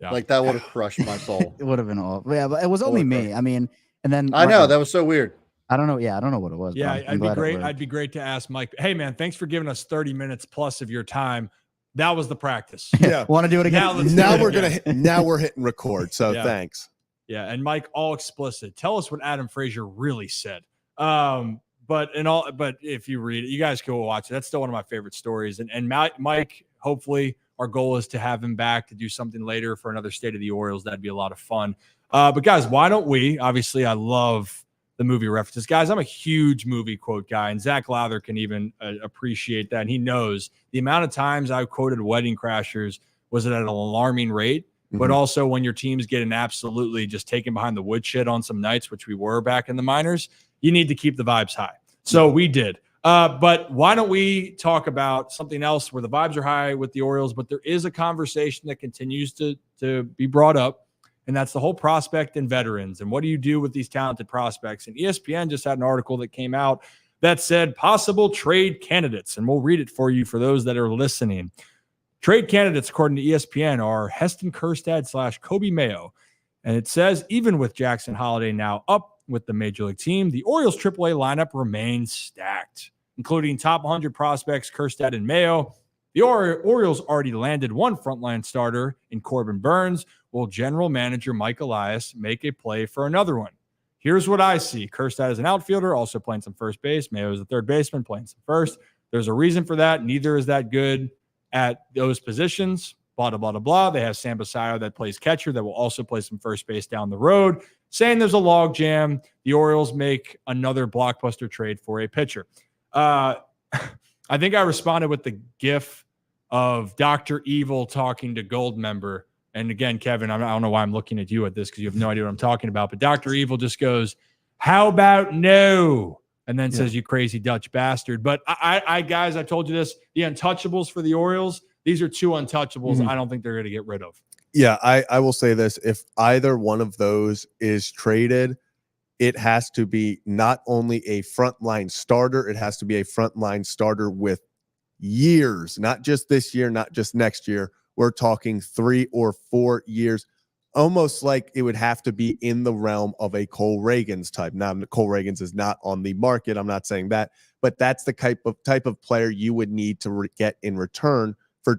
Yeah. Like that would have crushed my soul. It would have been all. Yeah, but it was only me. I mean, and then I know that was so weird. I don't know. Yeah, I don't know what it was. Yeah, I'd be great to ask Mike. Hey, man, thanks for giving us 30 minutes plus of your time. That was the practice. Yeah. Want to do it again? Now we're hitting record. So thanks. Yeah. And Mike, all explicit. Tell us what Adam Frazier really said. But if you read it, you guys go watch it. That's still one of my favorite stories. And Mike, hopefully our goal is to have him back to do something later for another State of the Orioles. That'd be a lot of fun. But guys, why don't we? Obviously, I love the movie references. Guys, I'm a huge movie quote guy, and Zach Lowther can even appreciate that. And he knows the amount of times I quoted Wedding Crashers was at an alarming rate, but also when your team's getting absolutely just taken behind the woodshed on some nights, which we were back in the minors, you need to keep the vibes high. So we did. But why don't we talk about something else where the vibes are high with the Orioles, but there is a conversation that continues to be brought up, and that's the whole prospect and veterans. And what do you do with these talented prospects? And ESPN just had an article that came out that said possible trade candidates, and we'll read it for you for those that are listening. Trade candidates, according to ESPN, are Heston Kjerstad / Kobe Mayo. And it says, even with Jackson Holiday now up with the Major League team, the Orioles AAA lineup remains stacked, including top 100 prospects Kjerstad and Mayo. The Orioles already landed one frontline starter in Corbin Burns. Will general manager Mike Elias make a play for another one? Here's what I see. Kjerstad is an outfielder, also playing some first base. Mayo is a third baseman, playing some first. There's a reason for that. Neither is that good at those positions. Blah, blah, blah, blah. They have Sam Basayo that plays catcher that will also play some first base down the road. Saying there's a log jam. The Orioles make another blockbuster trade for a pitcher. I think I responded with the GIF of Dr. Evil talking to Goldmember. And again, Kevin, I don't know why I'm looking at you at this because you have no idea what I'm talking about. But Dr. Evil just goes, "How about no?" And then says, "You crazy Dutch bastard." But I guys, I told you this, the untouchables for the Orioles, these are two untouchables I don't think they're going to get rid of. Yeah, I will say this. If either one of those is traded, it has to be not only a frontline starter, it has to be a frontline starter with years, not just this year, not just next year. We're talking 3 or 4 years, almost like it would have to be in the realm of a Cole Reagans type. Now, Cole Reagans is not on the market. I'm not saying that, but that's the type of player you would need to get in return for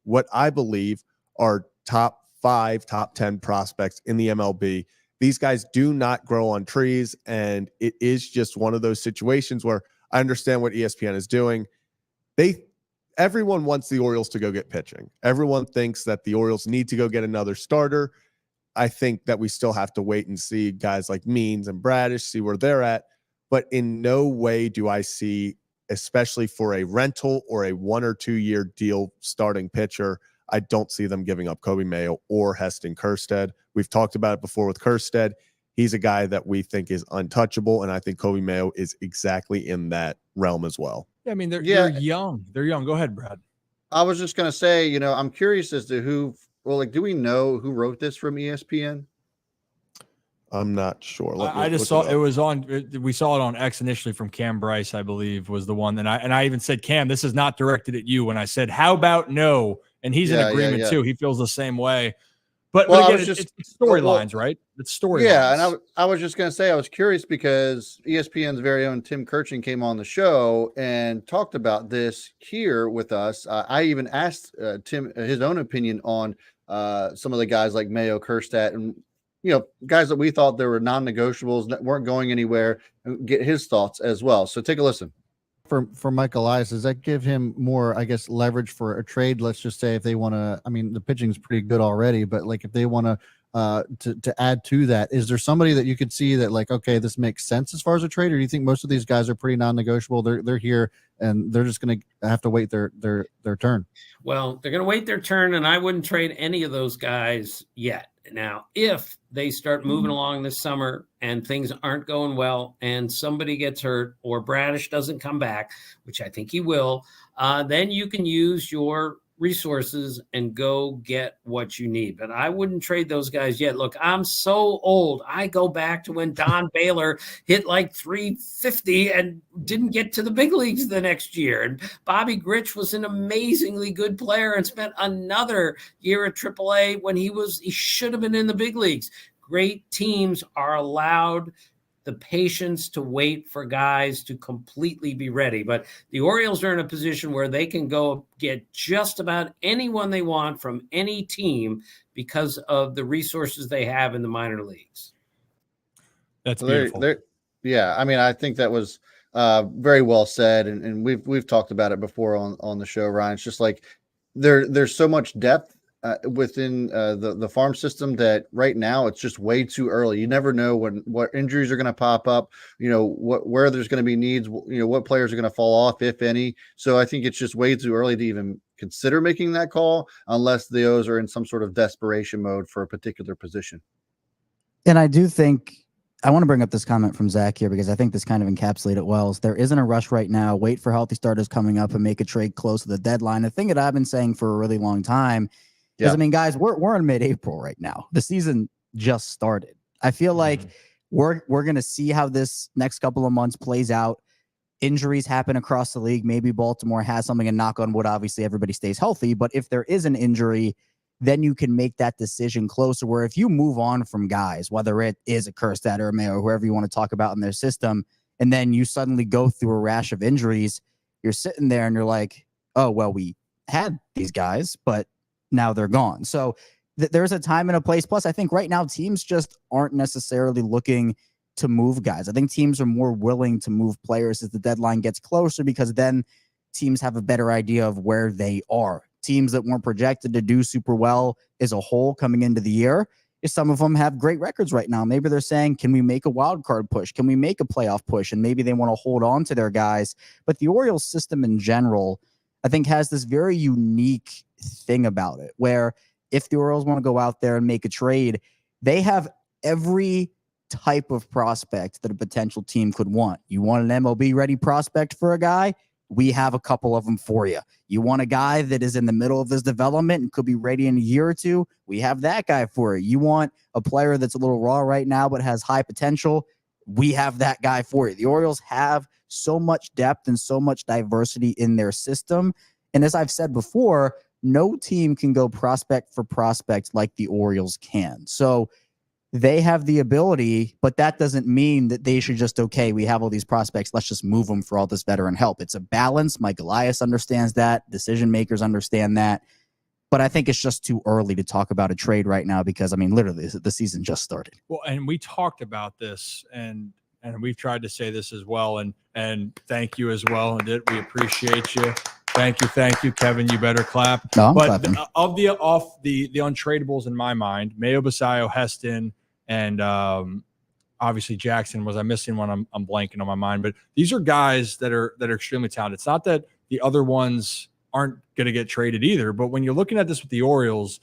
what I believe are top 5, top 10 prospects in the MLB. These guys do not grow on trees, and it is just one of those situations where I understand what ESPN is doing. Everyone wants the Orioles to go get pitching. Everyone thinks that the Orioles need to go get another starter. I think that we still have to wait and see guys like Means and Bradish, see where they're at. But in no way do I see, especially for a rental or a 1 or 2 year deal starting pitcher, I don't see them giving up Kobe Mayo or Heston Kjerstad. We've talked about it before with Kjerstad. He's a guy that we think is untouchable, and I think Kobe Mayo is exactly in that realm as well. Yeah, I mean, they're young. They're young. Go ahead, Brad. I was just going to say, I'm curious as to do we know who wrote this from ESPN? I'm not sure. I just saw it was on. We saw it on X initially from Cam Bryce, I believe, was the one. And I even said, Cam, this is not directed at you. When I said, how about no? And he's in agreement too. He feels the same way. But again, it's storylines, right? It's storylines. Yeah, and I was just going to say, I was curious because ESPN's very own Tim Kirchin came on the show and talked about this here with us. I even asked Tim his own opinion on some of the guys like Mayo, Kjerstad, and guys that we thought there were non-negotiables that weren't going anywhere, and get his thoughts as well. So take a listen. for Mike Elias, does that give him more, I guess, leverage for a trade? Let's just say if they want to, I mean, the pitching's pretty good already, but like if they want to add to that, is there somebody that you could see that like, okay, this makes sense as far as a trade, or do you think most of these guys are pretty non-negotiable? They're here and they're just going to have to wait their turn. Well, they're going to wait their turn, and I wouldn't trade any of those guys yet. Now, if they start moving along this summer and things aren't going well and somebody gets hurt or Bradish doesn't come back, which I think he will, then you can use your resources and go get what you need. But I wouldn't trade those guys yet. Look, I'm so old. I go back to when Don Baylor hit like 350 and didn't get to the big leagues the next year. And Bobby Grich was an amazingly good player and spent another year at AAA when he should have been in the big leagues. Great teams are allowed the patience to wait for guys to completely be ready. But the Orioles are in a position where they can go get just about anyone they want from any team because of the resources they have in the minor leagues. That's beautiful. Yeah, I mean, I think that was very well said, and we've talked about it before on the show, Ryan. It's just like there's so much depth within the farm system that right now it's just way too early. You never know what injuries are going to pop up, where there's going to be needs, what players are going to fall off, if any. So I think it's just way too early to even consider making that call unless the O's are in some sort of desperation mode for a particular position. And I do think I want to bring up this comment from Zach here because I think this kind of encapsulates it well. There isn't a rush right now. Wait for healthy starters coming up and make a trade close to the deadline. The thing that I've been saying for a really long time, because I mean, guys, we're in mid-April right now. The season just started. I feel like we're going to see how this next couple of months plays out. Injuries happen across the league. Maybe Baltimore has something, and knock on wood, obviously everybody stays healthy. But if there is an injury, then you can make that decision closer. Where if you move on from guys, whether it is a Kjerstad or a Mayo or whoever you want to talk about in their system, and then you suddenly go through a rash of injuries, you're sitting there and you're like, oh, well, we had these guys, but now they're gone. So there's a time and a place. Plus, I think right now teams just aren't necessarily looking to move guys. I think teams are more willing to move players as the deadline gets closer because then teams have a better idea of where they are. Teams that weren't projected to do super well as a whole coming into the year, some of them have great records right now. Maybe they're saying, can we make a wild card push? Can we make a playoff push? And maybe they want to hold on to their guys. But the Orioles system in general, I think, has this very unique thing about it where if the Orioles want to go out there and make a trade, they have every type of prospect that a potential team could want. You want an MLB ready prospect for a guy? We have a couple of them for you. You want a guy that is in the middle of his development and could be ready in a year or two? We have that guy for you. You want a player that's a little raw right now but has high potential? We have that guy for you. The Orioles have so much depth and so much diversity in their system. And as I've said before, no team can go prospect for prospect like the Orioles can. So they have the ability, but that doesn't mean that they should just, okay, we have all these prospects, let's just move them for all this veteran help. It's a balance. Mike Elias understands that. Decision makers understand that. But I think it's just too early to talk about a trade right now because, I mean, literally, the season just started. Well, and we talked about this, and we've tried to say this as well, and thank you as well. And we appreciate you. Thank you, Kevin. You better clap. No, but of the untradables in my mind, Mayo, Basayo, Heston, and obviously Jackson. Was I missing one? I'm blanking on my mind. But these are guys that are extremely talented. It's not that the other ones aren't going to get traded either. But when you're looking at this with the Orioles,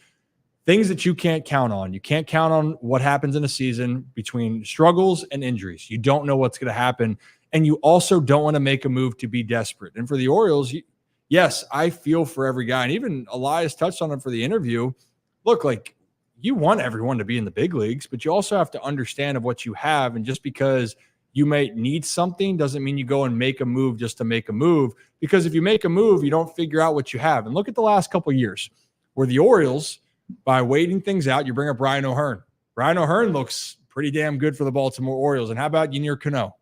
things that you can't count on. You can't count on what happens in a season between struggles and injuries. You don't know what's going to happen. And you also don't want to make a move to be desperate. And for the Orioles, yes, I feel for every guy. And even Elias touched on it for the interview. Look, like, you want everyone to be in the big leagues, but you also have to understand of what you have. And just because you may need something doesn't mean you go and make a move just to make a move. Because if you make a move, you don't figure out what you have. And look at the last couple of years where the Orioles, by waiting things out, you bring up Ryan O'Hearn. Ryan O'Hearn looks pretty damn good for the Baltimore Orioles. And how about Yennier Cano?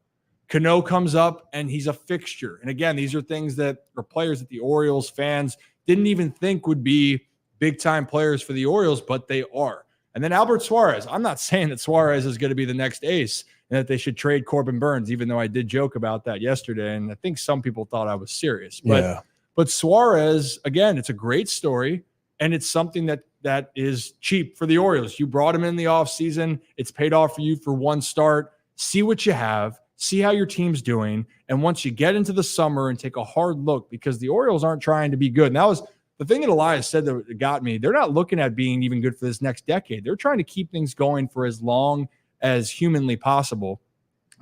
Cano comes up and he's a fixture. And again, these are things that are players that the Orioles fans didn't even think would be big-time players for the Orioles, but they are. And then Albert Suarez. I'm not saying that Suarez is going to be the next ace. and that they should trade Corbin Burns, even though I did joke about that yesterday. And I think some people thought I was serious. But Suarez, again, it's a great story, and it's something that is cheap for the Orioles. You brought him in the offseason. It's paid off for you for one start. See what you have. See how your team's doing. And once you get into the summer and take a hard look, because the Orioles aren't trying to be good. And that was the thing that Elias said that got me. They're not looking at being even good for this next decade. They're trying to keep things going for as long as humanly possible.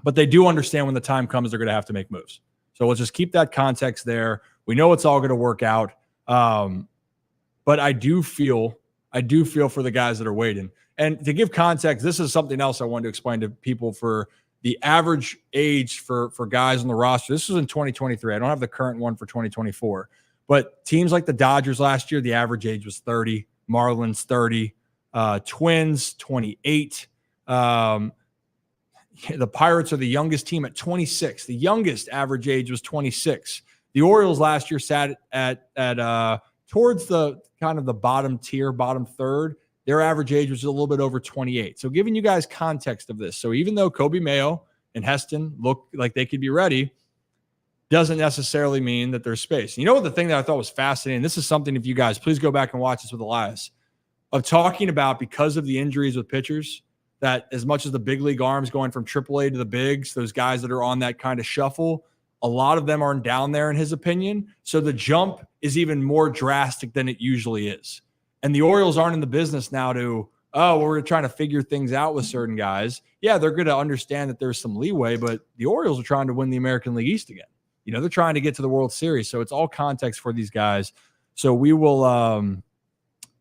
But they do understand when the time comes, they're going to have to make moves. So let's just keep that context there. We know it's all going to work out. But I do feel for the guys that are waiting. And to give context, this is something else I wanted to explain to people for the average age for guys on the roster. This was in 2023. I don't have the current one for 2024. But teams like the Dodgers last year, the average age was 30. Marlins, 30. Twins, 28. The Pirates are the youngest team at 26. The youngest average age was 26. The Orioles last year sat at towards the kind of the bottom tier, bottom third. Their average age was a little bit over 28. So giving you guys context of this. So even though Kobe Mayo and Heston look like they could be ready, doesn't necessarily mean that there's space. You know what the thing that I thought was fascinating? This is something, if you guys, please go back and watch this with Elias, of talking about because of the injuries with pitchers, that as much as the big league arms going from AAA to the bigs, those guys that are on that kind of shuffle, a lot of them aren't down there in his opinion. So the jump is even more drastic than it usually is. And the Orioles aren't in the business now to, we're trying to figure things out with certain guys. Yeah, they're going to understand that there's some leeway, but the Orioles are trying to win the American League East again. You know, they're trying to get to the World Series. So it's all context for these guys. So we will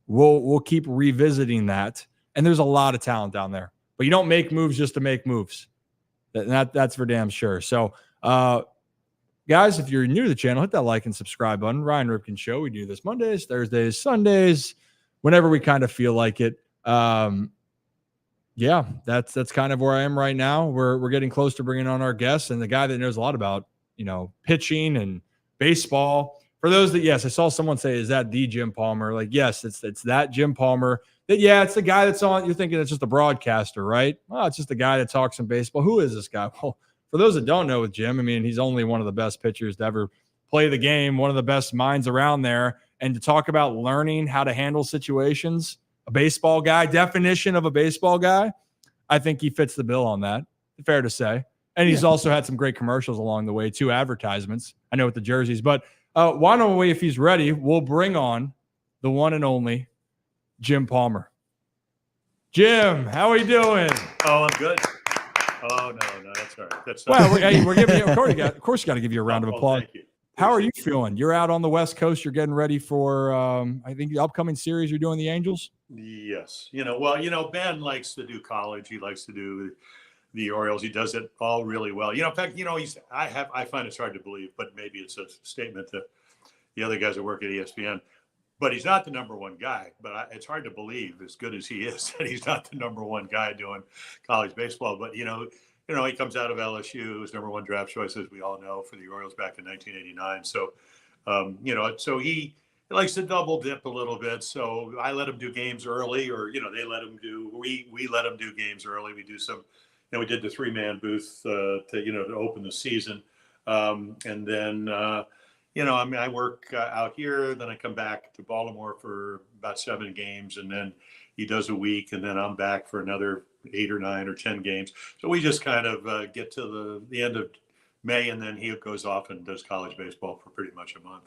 we'll keep revisiting that. And there's a lot of talent down there. But you don't make moves just to make moves. That's for damn sure. So guys, if you're new to the channel, hit that like and subscribe button. Ryan Ripken Show. We do this Mondays, Thursdays, Sundays, whenever we kind of feel like it. Yeah, that's kind of where I am right now. We're getting close to bringing on our guests and the guy that knows a lot about, pitching and baseball. For those that, yes, I saw someone say, is that the Jim Palmer? Like, yes, it's that Jim Palmer. It's the guy that's on. You're thinking it's just a broadcaster, right? Well, it's just the guy that talks some baseball. Who is this guy? Well, for those that don't know with Jim, I mean, he's only one of the best pitchers to ever play the game, one of the best minds around there. And to talk about learning how to handle situations, a baseball guy, definition of a baseball guy, I think he fits the bill on that. Fair to say. And he's also had some great commercials along the way, 2 advertisements. I know with the jerseys. But why don't we, if he's ready, we'll bring on the one and only Jim Palmer. Jim, how are you doing? Oh, I'm good. Oh, no, that's all right. That's well, we're giving you, of course, you got to give you a round of applause. Thank you. How are you feeling? You're out on the West Coast. You're getting ready for, I think, the upcoming series you're doing the Angels. Yes. Ben likes to do college. He likes to do the Orioles. He does it all really well. In fact, I find it's hard to believe, but maybe it's a statement to the other guys that work at ESPN. But he's not the number one guy. But it's hard to believe, as good as he is, that he's not the number one guy doing college baseball. But, he comes out of LSU, his number one draft choice, as we all know, for the Orioles back in 1989. So, so he likes to double dip a little bit. So I let him do games early, or, they let him do, we let him do games early. We do some, we did the 3-man booth to open the season. And then, I work out here, then I come back to Baltimore for about 7 games, and then he does a week, and then I'm back for another 8 or 9 or 10 games. So we just kind of get to the end of May, and then he goes off and does college baseball for pretty much a month.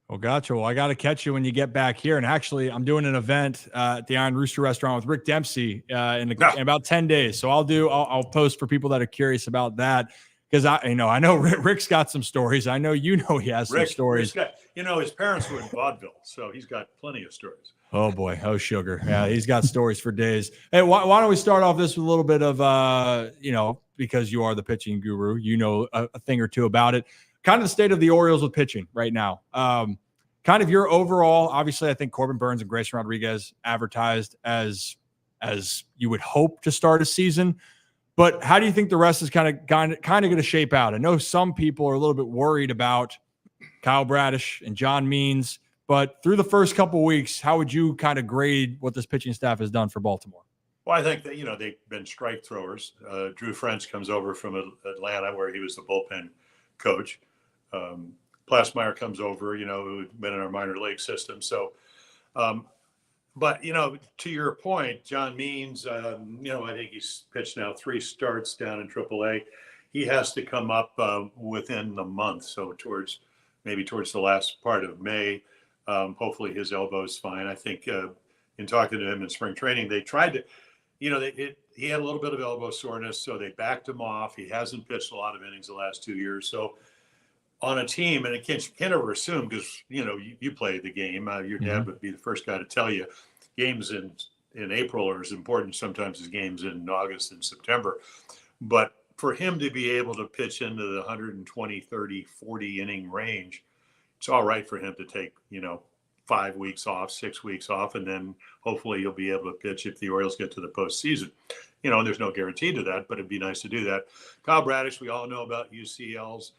Well, gotcha. Well, I got to catch you when you get back here. And actually, I'm doing an event at the Iron Rooster restaurant with Rick Dempsey in about 10 days. So I'll post for people that are curious about that. Because I know Rick's got some stories. I know he has some stories. His parents were in vaudeville, so he's got plenty of stories. Oh boy, oh sugar. Yeah, he's got stories for days. Hey, why don't we start off this with a little bit of because you are the pitching guru, a thing or two about it. Kind of the state of the Orioles with pitching right now. Kind of your overall. Obviously, I think Corbin Burns and Grayson Rodriguez advertised as you would hope to start a season. But how do you think the rest is kind of going to shape out? I know some people are a little bit worried about Kyle Bradish and John Means, but through the first couple of weeks, how would you kind of grade what this pitching staff has done for Baltimore? Well, I think that, they've been strike throwers. Drew French comes over from Atlanta, where he was the bullpen coach. Plasmeyer comes over, who'd been in our minor league system. So, but, to your point, John Means, I think he's pitched now 3 starts down in AAA. He has to come up within the month. So maybe towards the last part of May. Hopefully his elbow's fine. I think in talking to him in spring training, they tried to, he had a little bit of elbow soreness, so they backed him off. He hasn't pitched a lot of innings the last 2 years. So on a team, and you can't ever assume, because, you play the game. Your dad would be the first guy to tell you games in April are as important sometimes as games in August and September. But for him to be able to pitch into the 120, 30, 40 inning range, it's all right for him to take, 5 weeks off, 6 weeks off, and then hopefully you'll be able to pitch if the Orioles get to the postseason. There's no guarantee to that, but it'd be nice to do that. Kyle Bradish, we all know about UCLs.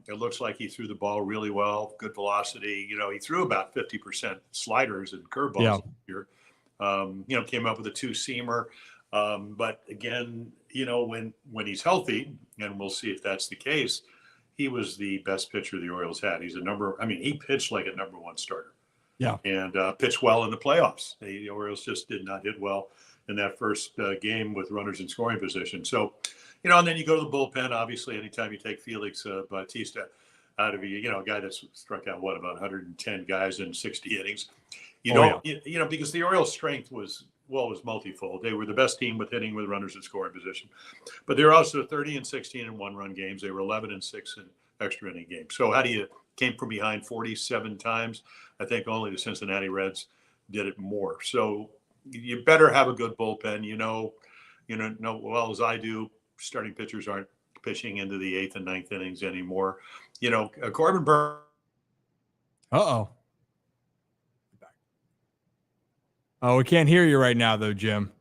It looks like he threw the ball really well, good velocity. He threw about 50% sliders and curveballs here. Came up with a 2-seamer. But again, when he's healthy, and we'll see if that's the case, he was the best pitcher the Orioles had. He pitched like a number 1 starter. Yeah. And pitched well in the playoffs. The Orioles just did not hit well in that first game with runners in scoring position. So, and then you go to the bullpen. Obviously, anytime you take Felix Bautista out of a guy that's struck out, about 110 guys in 60 innings, because the Orioles' strength was multifold. They were the best team with hitting with runners in scoring position, but they were also 30 and 16 in 1-run games. They were 11 and 6 in extra inning games. So how do you came from behind 47 times? I think only the Cincinnati Reds did it more. So you better have a good bullpen. Well as I do, starting pitchers aren't pitching into the 8th and 9th innings anymore. Corbin Burns. Oh, we can't hear you right now, though, Jim.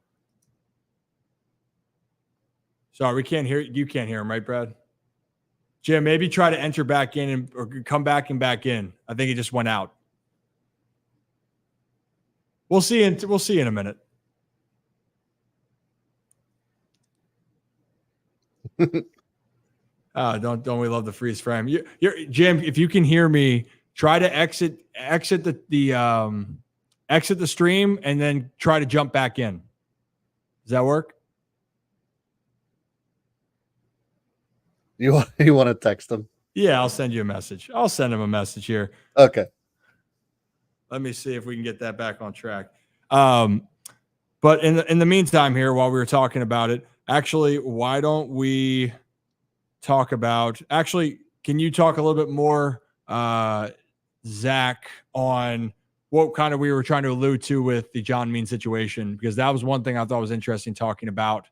Sorry, we can't hear you. Can't hear him, right, Brad? Jim, maybe try to enter back in or come back and back in. I think he just went out. We'll see in a minute. Don't we love the freeze frame? You're Jim. If you can hear me, try to exit the stream and then try to jump back in. Does that work? You want to text him? Yeah, I'll send you a message. I'll send him a message here. Okay. Let me see if we can get that back on track. But in the meantime here, while we were talking about it, actually, why don't we talk about, can you talk a little bit more, Zach, on what kind of we were trying to allude to with the John Means situation? Because that was one thing I thought was interesting talking about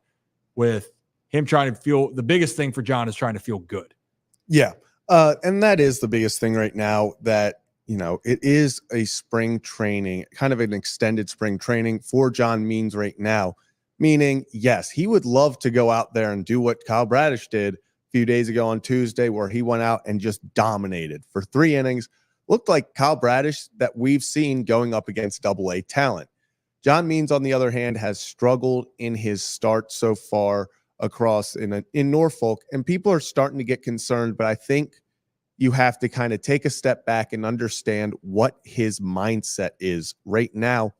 with him trying to feel, the biggest thing for John is trying to feel good. Yeah. And that is the biggest thing right now, that, it is a spring training, kind of an extended spring training for John Means right now. Meaning, yes, he would love to go out there and do what Kyle Bradish did a few days ago on Tuesday, where he went out and just dominated for 3 innings. Looked like Kyle Bradish that we've seen going up against AA talent. John Means, on the other hand, has struggled in his start so far across in Norfolk, and people are starting to get concerned, but I think you have to kind of take a step back and understand what his mindset is right now.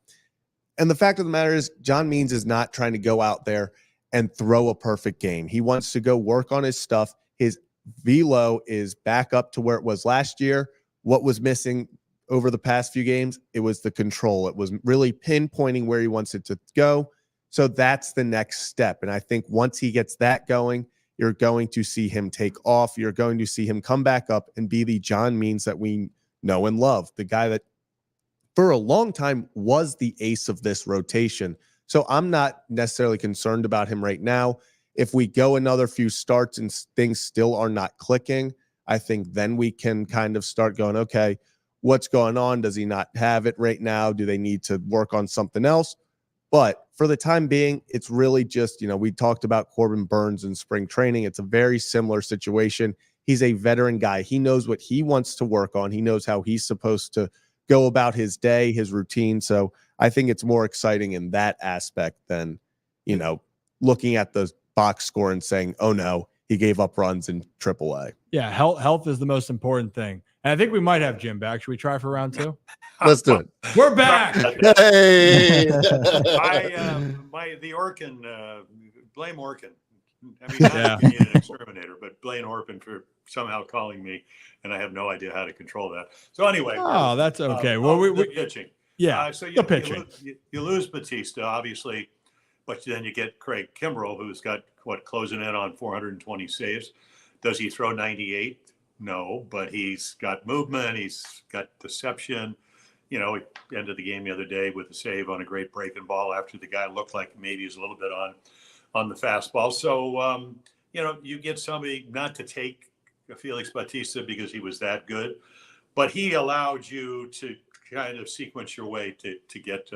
And the fact of the matter is, John Means is not trying to go out there and throw a perfect game. He wants to go work on his stuff. His velo is back up to where it was last year. What was missing over the past few games, it was the control. It was really pinpointing where he wants it to go. So that's the next step. And I think once he gets that going, you're going to see him take off. You're going to see him come back up and be the John Means that we know and love, the guy that for a long time was the ace of this rotation. So I'm not necessarily concerned about him right now. If we go another few starts and things still are not clicking, I think then we can kind of start going, okay, what's going on? Does he not have it right now? Do they need to work on something else? But for the time being, it's really just, we talked about Corbin Burns in spring training. It's a very similar situation. He's a veteran guy. He knows what he wants to work on. He knows how he's supposed to go about his day, his routine. So I think it's more exciting in that aspect than, looking at the box score and saying, oh no, he gave up runs in AAA. Yeah, health is the most important thing. And I think we might have Jim back. Should we try for round 2? Let's do it. We're back. Hey. The Orkin, blame Orkin. I mean, not being an exterminator, but blame Orkin for somehow calling me, and I have no idea how to control that. So anyway. Oh, that's okay. We pitching. Yeah, so the pitching. You lose Batista, obviously, but then you get Craig Kimbrell, who's got, closing in on 420 saves. Does he throw 98? No, but he's got movement. He's got deception. He ended the game the other day with a save on a great breaking ball after the guy looked like maybe he's a little bit on the fastball. So, you get somebody not to take Felix Bautista because he was that good, but he allowed you to kind of sequence your way to get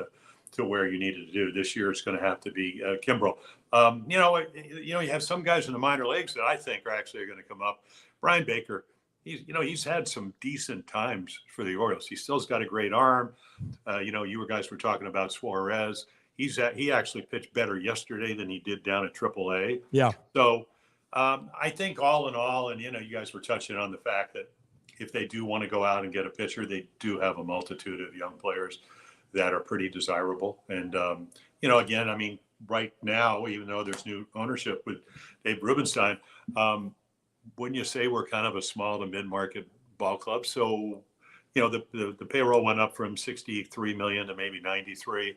to where you needed to do. This year, it's going to have to be Kimbrell. You have some guys in the minor leagues that I think are actually going to come up. Brian Baker, he's had some decent times for the Orioles. He still's got a great arm. You guys were talking about Suarez. He actually pitched better yesterday than he did down at AAA. Yeah. So I think all in all, and you guys were touching on the fact that if they do want to go out and get a pitcher, they do have a multitude of young players that are pretty desirable. And again, I mean, right now, even though there's new ownership with Dave Rubenstein, wouldn't you say we're kind of a small to mid-market ball club? So, the payroll went up from 63 million to maybe 93.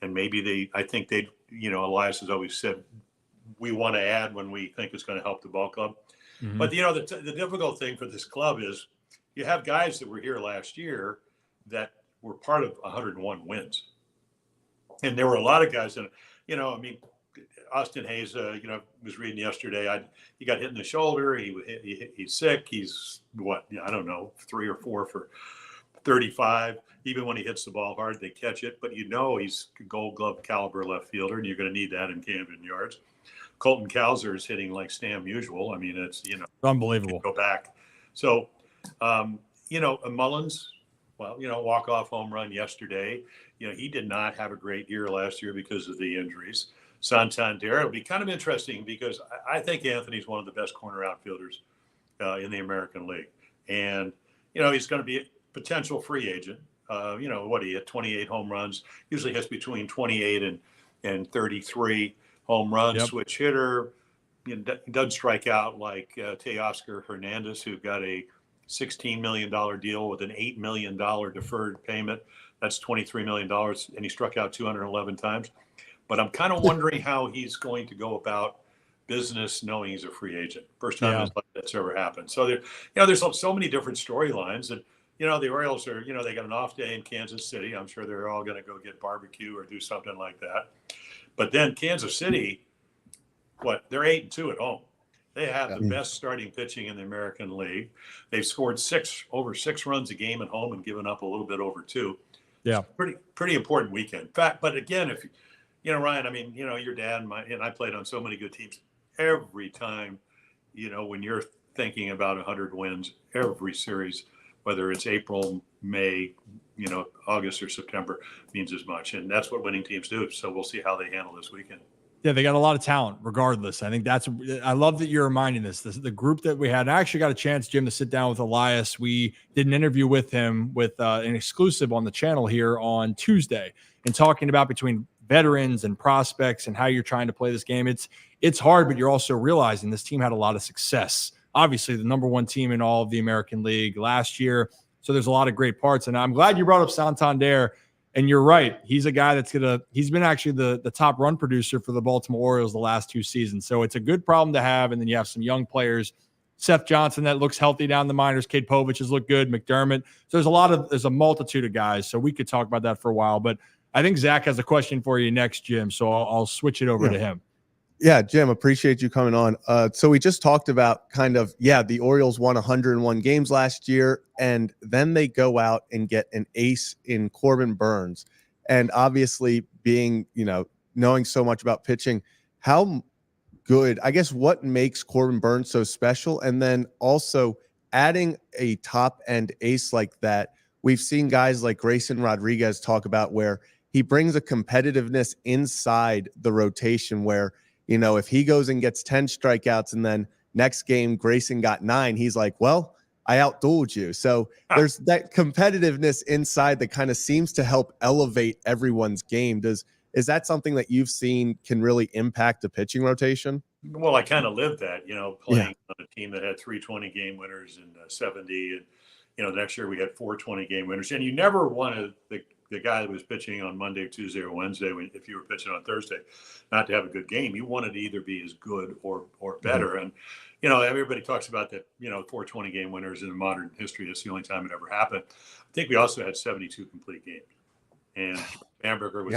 And maybe Elias has always said, we want to add when we think it's going to help the ball club. Mm-hmm. But, the difficult thing for this club is you have guys that were here last year that were part of 101 wins. And there were a lot of guys that, Austin Hayes, was reading yesterday, he got hit in the shoulder. He's sick. He's 3 or 4 for 35. Even when he hits the ball hard, they catch it. But he's a Gold Glove caliber left fielder, and you're going to need that in Camden Yards. Colton Cowser is hitting like Stam usual. I mean, it's unbelievable. Go back. So, Mullins, walk-off home run yesterday. He did not have a great year last year because of the injuries. Santander, it'll be kind of interesting because I think Anthony's one of the best corner outfielders in the American League. And, he's going to be a potential free agent. He hit 28 home runs, usually hits between 28 and 33 home runs. Yep. Switch hitter, doesn't strike out like Teoscar Hernandez, who got a $16 million deal with an $8 million deferred payment. That's $23 million, and he struck out 211 times. But I'm kind of wondering how he's going to go about business knowing he's a free agent. First time in his life that's ever happened. So there's so many different storylines that, the Orioles are, they got an off day in Kansas City. I'm sure they're all going to go get barbecue or do something like that. But then Kansas City, they're 8-2 at home. They have the best starting pitching in the American League. They've scored over 6 runs a game at home and given up a little bit over 2. Yeah. Pretty important weekend. In fact, but again, if Ryan, I mean, your dad and I played on so many good teams. Every time, when you're thinking about 100 wins, every series, whether it's April, May, August or September, means as much. And that's what winning teams do. So we'll see how they handle this weekend. Yeah, they got a lot of talent regardless. I think I love that you're reminding us. This is the group that we had. And I actually got a chance, Jim, to sit down with Elias. We did an interview with him with an exclusive on the channel here on Tuesday and talking about between veterans and prospects and how you're trying to play this game. It's hard, but you're also realizing this team had a lot of success. Obviously, the number 1 team in all of the American League last year. So there's a lot of great parts. And I'm glad you brought up Santander. And you're right. He's a guy he's been actually the top run producer for the Baltimore Orioles the last 2 seasons. So it's a good problem to have. And then you have some young players, Seth Johnson, that looks healthy down the minors. Cade Povich has looked good. McDermott. So there's a multitude of guys. So we could talk about that for a while, but I think Zach has a question for you next, Jim. So I'll switch it over to him. Yeah, Jim, appreciate you coming on. So we just talked about the Orioles won 101 games last year, and then they go out and get an ace in Corbin Burnes. And obviously being, knowing so much about pitching, how good, I guess, what makes Corbin Burnes so special? And then also adding a top end ace like that, we've seen guys like Grayson Rodriguez talk about where he brings a competitiveness inside the rotation where, if he goes and gets 10 strikeouts and then next game Grayson got 9, he's like, well, I outdueled you. So there's that competitiveness inside that kind of seems to help elevate everyone's game. Is that something that you've seen can really impact the pitching rotation? Well, I kind of lived that, playing on a team that had 320 game winners in 70. And, next year we had 420 game winners. And you never wanted the guy that was pitching on Monday, Tuesday, or Wednesday, if you were pitching on Thursday, not to have a good game. You wanted to either be as good or better. And, everybody talks about that, 420 game winners in modern history. That's the only time it ever happened. I think we also had 72 complete games. And Bamberger was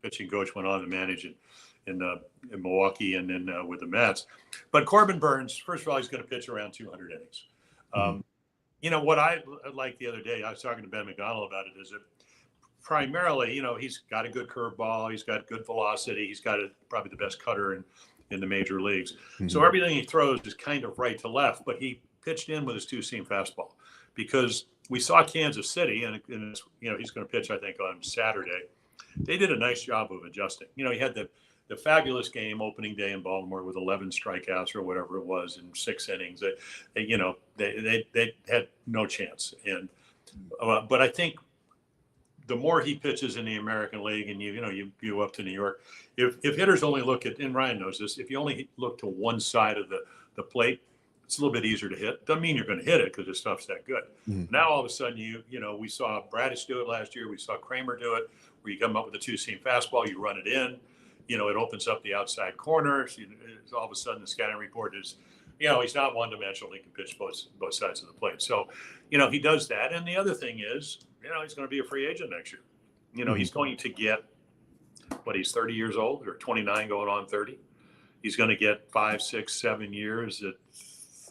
pitching coach, went on to manage in Milwaukee and then with the Mets. But Corbin Burns, first of all, he's going to pitch around 200 innings. What I liked the other day, I was talking to Ben McDonald about it, is that primarily, he's got a good curveball. He's got good velocity. He's got probably the best cutter in the major leagues. So everything he throws is kind of right to left, but he pitched in with his 2-seam fastball because we saw Kansas City, and he's going to pitch, I think, on Saturday. They did a nice job of adjusting. He had the fabulous game opening day in Baltimore with 11 strikeouts or whatever it was in 6 innings. They had no chance. And but I think the more he pitches in the American League, and you go up to New York, if hitters only look at, and Ryan knows this, if you only look to one side of the plate, it's a little bit easier to hit. Doesn't mean you're going to hit it because the stuff's that good. Now all of a sudden we saw Bradish do it last year. We saw Kramer do it, where you come up with a 2-seam fastball, you run it in. It opens up the outside corner. So all of a sudden the scouting report is, he's not one-dimensional. He can pitch both sides of the plate. So, he does that. And the other thing is, he's going to be a free agent next year. He's going to get, he's 30 years old or 29 going on 30. He's going to get 5, 6, 7 years at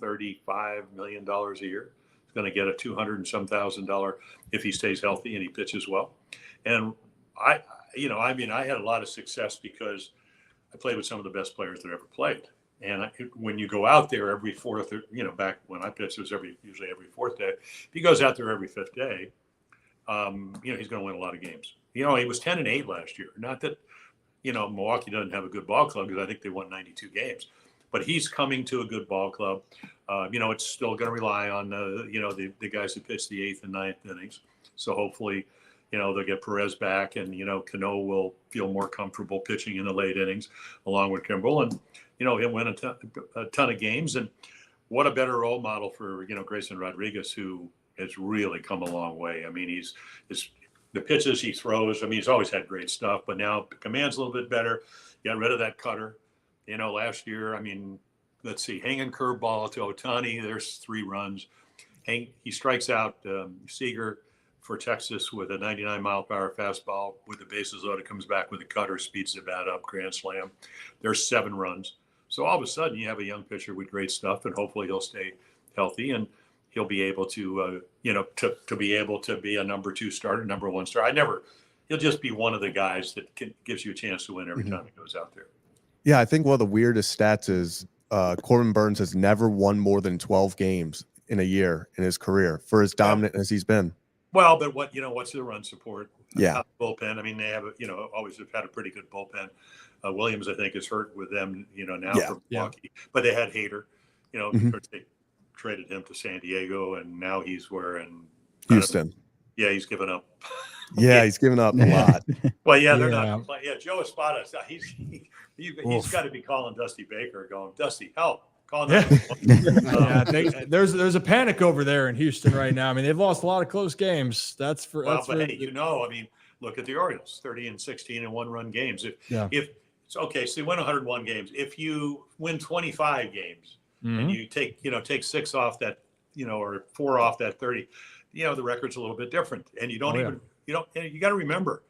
$35 million a year. He's going to get a $200 and some $1,000 if he stays healthy and he pitches well. And I had a lot of success because I played with some of the best players that ever played. And when you go out there every fourth, back when I pitched, it was usually every fourth day. If he goes out there every fifth day, he's going to win a lot of games. He was 10-8 last year. Not that, Milwaukee doesn't have a good ball club because I think they won 92 games. But he's coming to a good ball club. It's still going to rely on, the guys who pitch the 8th and 9th innings. So hopefully, they'll get Perez back, and, Cano will feel more comfortable pitching in the late innings along with Kimbrel. And, he'll win a ton of games. And what a better role model for, Grayson Rodriguez, who has really come a long way. I mean, the pitches he throws, he's always had great stuff, but now the command's a little bit better. Got rid of that cutter. Last year, let's see, hanging curveball to Ohtani, there's 3 runs. He strikes out Seager for Texas with a 99-mile-per-hour fastball with the bases loaded, comes back with a cutter, speeds the bat up, grand slam. There's 7 runs. So all of a sudden you have a young pitcher with great stuff, and hopefully he'll stay healthy and he'll be able to, to be able to be a number 2 starter, number 1 starter. He'll just be one of the guys that gives you a chance to win every time he goes out there. Yeah, I think one of the weirdest stats is Corbin Burns has never won more than 12 games in a year in his career for as dominant as he's been. Well, but what's the run support? Yeah. Bullpen. They have, always have had a pretty good bullpen. Williams, I think, is hurt with them, now from Milwaukee. But they had Hader, they traded him to San Diego, and now he's in Houston. He's given up. He's given up a lot. Well, they're not playing. Yeah, Joe Espada, he's got to be calling Dusty Baker, going, Dusty, help. There's a panic over there in Houston right now. They've lost a lot of close games. Look at the Orioles, 30-16 in 1-run games. If it's okay, so you win 101 games. If you win 25 games and you take 6 off that, or 4 off that 30, the record's a little bit different. And you got to remember,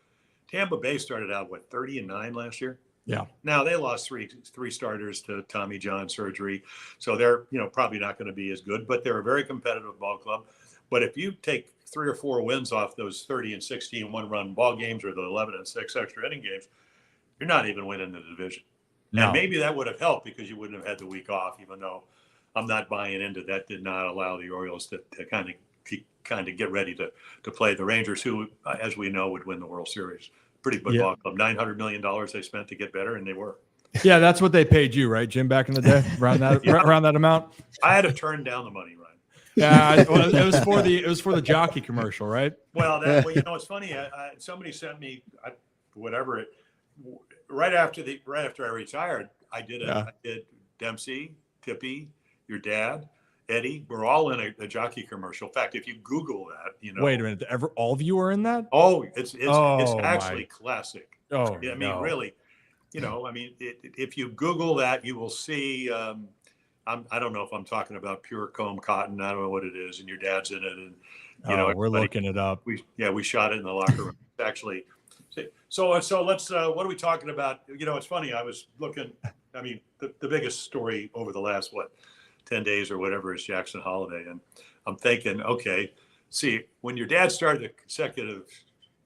Tampa Bay started out 30-9 last year. Yeah. Now they lost three starters to Tommy John surgery, so they're probably not going to be as good. But they're a very competitive ball club. But if you take 3 or 4 wins off those 30-16 1-run ball games or the 11-6 extra inning games, you're not even winning the division. No. And maybe that would have helped because you wouldn't have had the week off. Even though I'm not buying into that, did not allow the Orioles to kind of get ready to play the Rangers, who, as we know, would win the World Series Pretty good ball club. $900 million they spent to get better, and they were. Yeah, that's what they paid you, right, Jim, back in the day, around that around that amount. I had to turn down the money, Ryan. Yeah, well, it was for the jockey commercial, right? Well, it's funny. Somebody sent me right after I retired. I did Dempsey, Tippy, your dad, Eddie. We're all in a jockey commercial. In fact, if you Google that, Wait a minute, all of you are in that? Oh, it's actually classic. Oh, I mean, really, if you Google that, you will see. I don't know if I'm talking about pure comb cotton. I don't know what it is, and your dad's in it, and we're looking it up. We shot it in the locker room. Actually, so let's. What are we talking about? It's funny. I was looking. I mean, the biggest story over the last 10 days or whatever is Jackson Holiday, and I'm thinking, okay, see, when your dad started the consecutive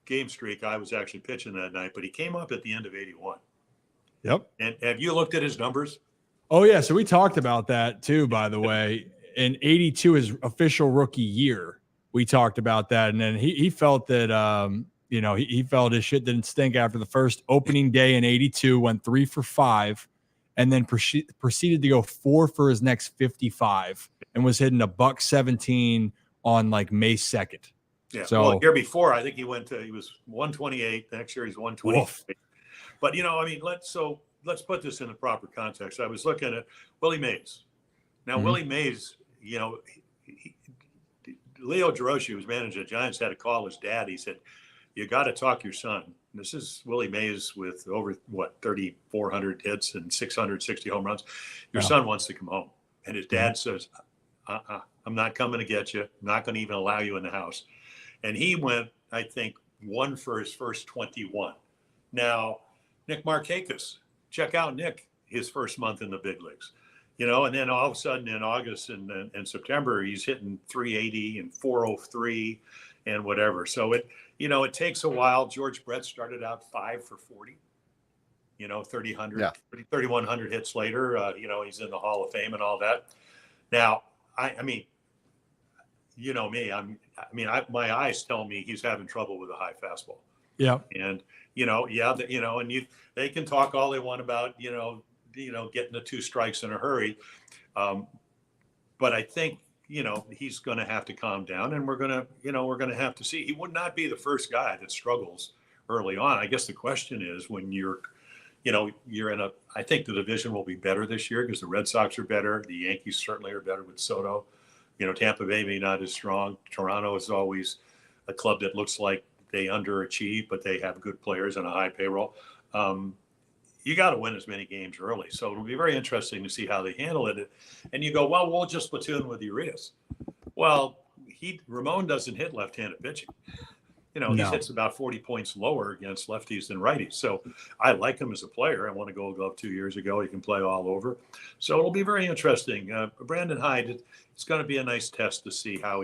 game streak, I was actually pitching that night, but he came up at the end of 81. Yep. And have you looked at his numbers? Oh, yeah. So we talked about that too, by the way. In 82, his official rookie year, we talked about that. And then he felt that, he felt his shit didn't stink after the first opening day in 82, went 3 for 5, and then proceeded to go 4 for his next 55 and was hitting $117 on like May 2nd. Yeah. So well, the year before, I think he was 128. The next year he's 128. But, let's put this in the proper context. I was looking at Willie Mays. Now, Willie Mays, Leo Giroshi, who was managing the Giants, had to call his dad. He said, you got to talk your son. This is Willie Mays with over 3,400 hits and 660 home runs. Your son wants to come home. And his dad says, I'm not coming to get you. I'm not going to even allow you in the house. And he went, I think, 1 for his first 21. Now, Nick Markakis, check out Nick, his first month in the big leagues. And then all of a sudden in August and September, he's hitting 380 and 403 and whatever. So it takes a while. George Brett started out 5 for 40, 3,100 hits later. He's in the Hall of Fame and all that. Now, I mean, me, my eyes tell me he's having trouble with a high fastball. Yeah. And, they can talk all they want about, getting the 2 strikes in a hurry. But I think, he's going to have to calm down, and we're going to have to see. He would not be the first guy that struggles early on. I guess the question is when you're in I think the division will be better this year because the Red Sox are better. The Yankees certainly are better with Soto. Tampa Bay may not as strong. Toronto is always a club that looks like they underachieve, but they have good players and a high payroll. You got to win as many games early. So it'll be very interesting to see how they handle it. And you go, well, we'll just platoon with Urias. Well, Ramon doesn't hit left-handed pitching. He hits about 40 points lower against lefties than righties. So I like him as a player. I won a Gold Glove 2 years ago. He can play all over. So it'll be very interesting. Brandon Hyde, it's going to be a nice test to see how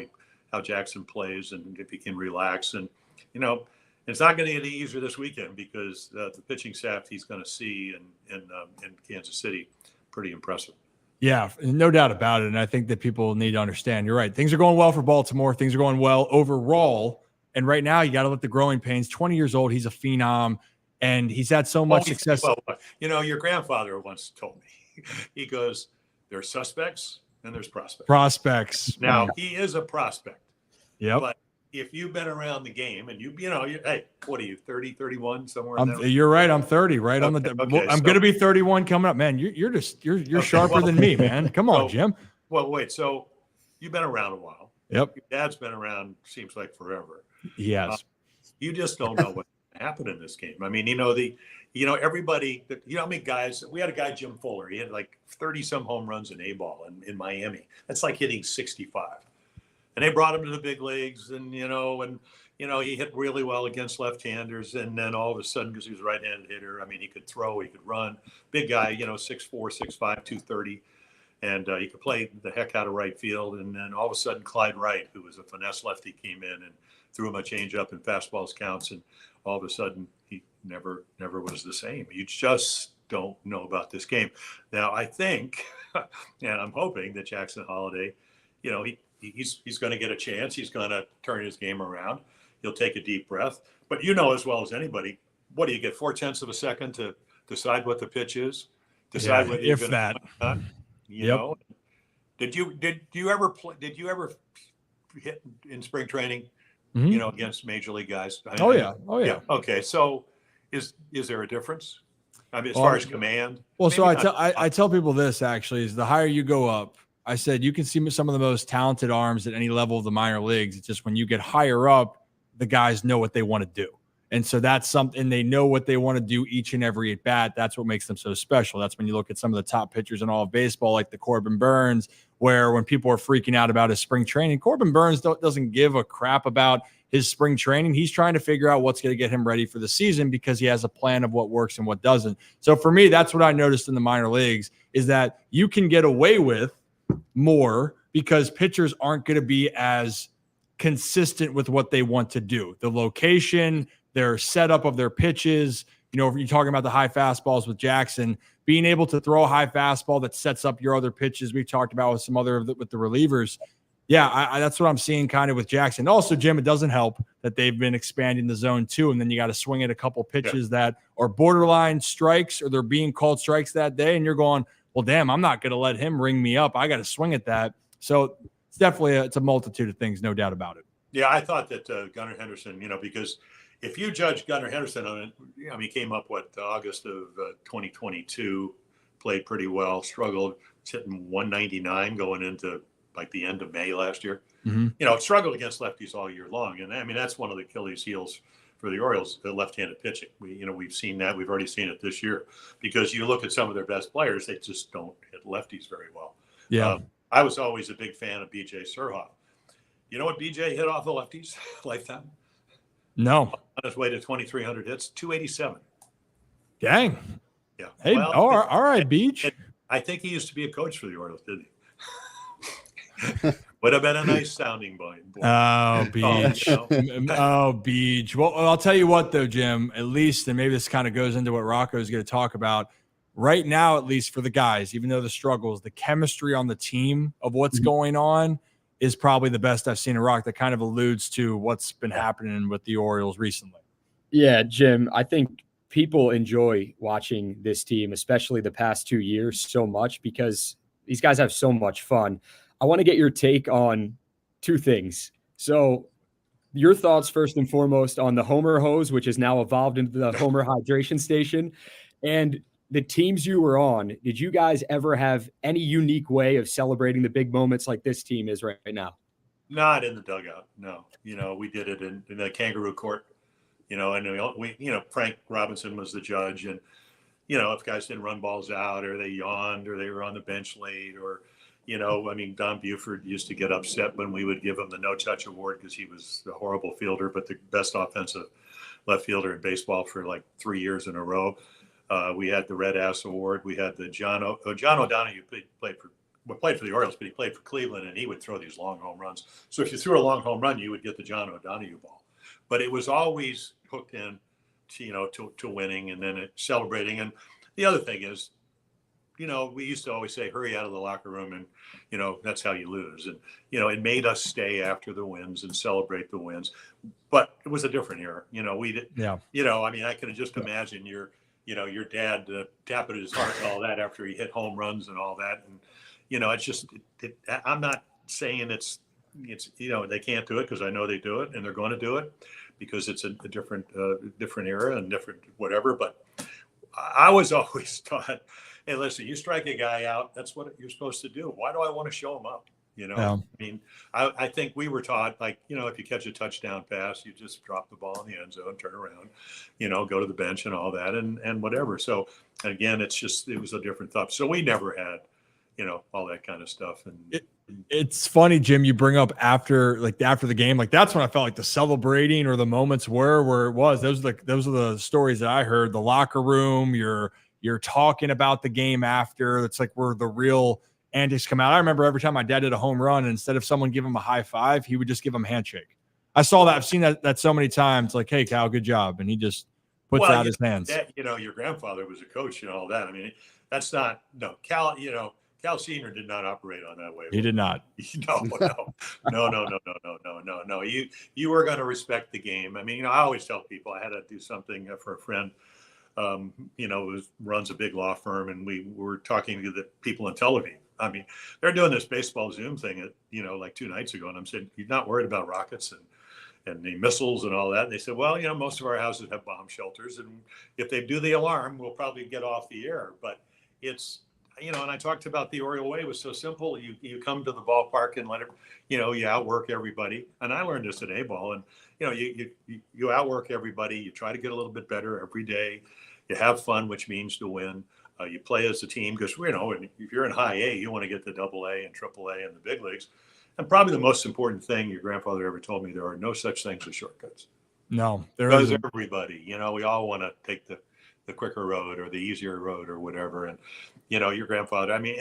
Jackson plays and if he can relax. And, it's not going to get any easier this weekend because the pitching staff he's going to see in Kansas City, pretty impressive. Yeah, no doubt about it. And I think that people need to understand, you're right. Things are going well for Baltimore. Things are going well overall. And right now you got to let the growing pains. 20 years old. He's a phenom and he's had so much success. Well, your grandfather once told me, he goes, there's suspects and there's prospects. Now he is a prospect. Yep. But if you've been around the game and hey, what are you, 30, 31, somewhere? You're right. I'm 30, right on the. Okay, I'm going to be 31 coming up, man. You're sharper than me, man. Come on, Jim. Well, wait. So you've been around a while. Yep. Your dad's been around. Seems like forever. Yes. You just don't know what happened in this game. I mean, everybody. How many guys? We had a guy, Jim Fuller. He had like 30 some home runs in A-ball in Miami. That's like hitting 65. And they brought him to the big leagues, and he hit really well against left-handers. And then all of a sudden, because he was a right-handed hitter, I mean, he could throw, he could run. Big guy, 6'4", 6'5", 230, and he could play the heck out of right field. And then all of a sudden, Clyde Wright, who was a finesse lefty, came in and threw him a changeup and fastballs counts, and all of a sudden, he never was the same. You just don't know about this game. Now, I think, and I'm hoping that Jackson Holiday, he's going to get a chance. He's going to turn his game around. He'll take a deep breath. But as well as anybody, what do you get? 0.4 of a second to decide what the pitch is, decide whether you're going to, you know. Did you ever hit in spring training, you know, against major league guys? Oh yeah. Okay. So is there a difference? I mean, as far as command? Well, so I tell people this actually is the higher you go up, I said, you can see some of the most talented arms at any level of the minor leagues. It's just when you get higher up, the guys know what they want to do. And so that's something, they know what they want to do each and every at bat. That's what makes them so special. That's when you look at some of the top pitchers in all of baseball, like the Corbin Burns, where when people are freaking out about his spring training, Corbin Burns doesn't give a crap about his spring training. He's trying to figure out what's going to get him ready for the season because he has a plan of what works and what doesn't. So for me, that's what I noticed in the minor leagues is that you can get away with more because pitchers aren't going to be as consistent with what they want to do. The location, their setup of their pitches, you know, if you're talking about the high fastballs with Jackson, being able to throw a high fastball that sets up your other pitches. We've talked about with some other with the relievers. Yeah, that's what I'm seeing kind of with Jackson. Also, Jim, it doesn't help that they've been expanding the zone too, and then you got to swing at a couple pitches that are borderline strikes or they're being called strikes that day, and you're going, well, damn, I'm not going to let him ring me up. I got to swing at that. So it's definitely it's a multitude of things, no doubt about it. Yeah, I thought that Gunnar Henderson, you know, because if you judge Gunnar Henderson on it, I mean, he came up August of 2022, played pretty well, struggled, hitting 199 going into like the end of May last year. You know, struggled against lefties all year long, and I mean that's one of the Achilles heels for the Orioles, the left-handed pitching. We've seen that. We've already seen it this year because you look at some of their best players, they just don't hit lefties very well. Yeah, I was always a big fan of BJ Surhoff. You know what BJ hit off the lefties lifetime? No. On his way to 2,300 hits, 287. Dang. Yeah. Hey, well, all right, Beach. I think he used to be a coach for the Orioles, didn't he? Would have been a nice sounding board. Oh, Beach. Oh, Beach. Well, I'll tell you what, though, Jim, at least, and maybe this kind of goes into what Rocco is going to talk about. Right now, at least for the guys, even though the struggles, the chemistry on the team of what's going on is probably the best I've seen in Rock. That kind of alludes to what's been happening with the Orioles recently. Yeah, Jim, I think people enjoy watching this team, especially the past 2 years, so much because these guys have so much fun. I want to get your take on two things. So your thoughts first and foremost on the Homer hose, which has now evolved into the Homer hydration station, and the teams you were on. Did you guys ever have any unique way of celebrating the big moments like this team is right now? Not in the dugout. No, you know, we did it in the kangaroo court, you know, and we, you know, Frank Robinson was the judge, and, you know, if guys didn't run balls out or they yawned or they were on the bench late or, you know, I mean, Don Buford used to get upset when we would give him the no-touch award because he was a horrible fielder, but the best offensive left fielder in baseball for like 3 years in a row. We had the Red Ass Award. We had the John O'Donohue played for the Orioles, but he played for Cleveland, and he would throw these long home runs. So if you threw a long home run, you would get the John O'Donohue ball. But it was always hooked in to, you know, to winning and then celebrating. And the other thing is, you know, we used to always say, hurry out of the locker room, and, you know, that's how you lose. And, you know, it made us stay after the wins and celebrate the wins. But it was a different era. You know, we did, you know, I mean, I can just imagine your dad tapping his heart and all that after he hit home runs and all that. And, you know, it's just, I'm not saying it's, you know, they can't do it because I know they do it and they're going to do it because it's a different era and different whatever. But I was always taught, hey, listen, you strike a guy out, that's what you're supposed to do. Why do I want to show him up? You know, I mean, I think we were taught, like, you know, if you catch a touchdown pass, you just drop the ball in the end zone, turn around, you know, go to the bench and all that and whatever. So, again, it was a different thought. So we never had, you know, all that kind of stuff. And it's funny, Jim, you bring up after the game, like that's when I felt like the celebrating or the moments were where it was. Those are the stories that I heard. The locker room, you're talking about the game after. It's like where the real antics come out. I remember every time my dad did a home run, and instead of someone giving him a high five, he would just give him a handshake. I saw that. I've seen that so many times. Like, hey, Cal, good job. And he just puts out his hands. You know, your grandfather was a coach and all that. I mean, that's not, no, Cal, you know, Cal Sr. did not operate on that way. He did not. No. no. You were going to respect the game. I mean, I always tell people I had to do something for a friend, who runs a big law firm, and we were talking to the people in Tel Aviv. I mean, they're doing this baseball Zoom thing like 2 nights ago, and I'm saying, you're not worried about rockets and the missiles and all that. And they said, well, most of our houses have bomb shelters, and if they do the alarm, we'll probably get off the air. But it's, and I talked about the Oriole way. It was so simple. You come to the ballpark and let it, you outwork everybody. And I learned this at A-ball. And, you outwork everybody. You try to get a little bit better every day. You have fun, which means to win. You play as a team because, if you're in high A, you want to get to double A and triple A and the big leagues. And probably the most important thing your grandfather ever told me, there are no such things as shortcuts. No, there because isn't. Everybody, we all want to take the quicker road or the easier road or whatever. And, your grandfather, he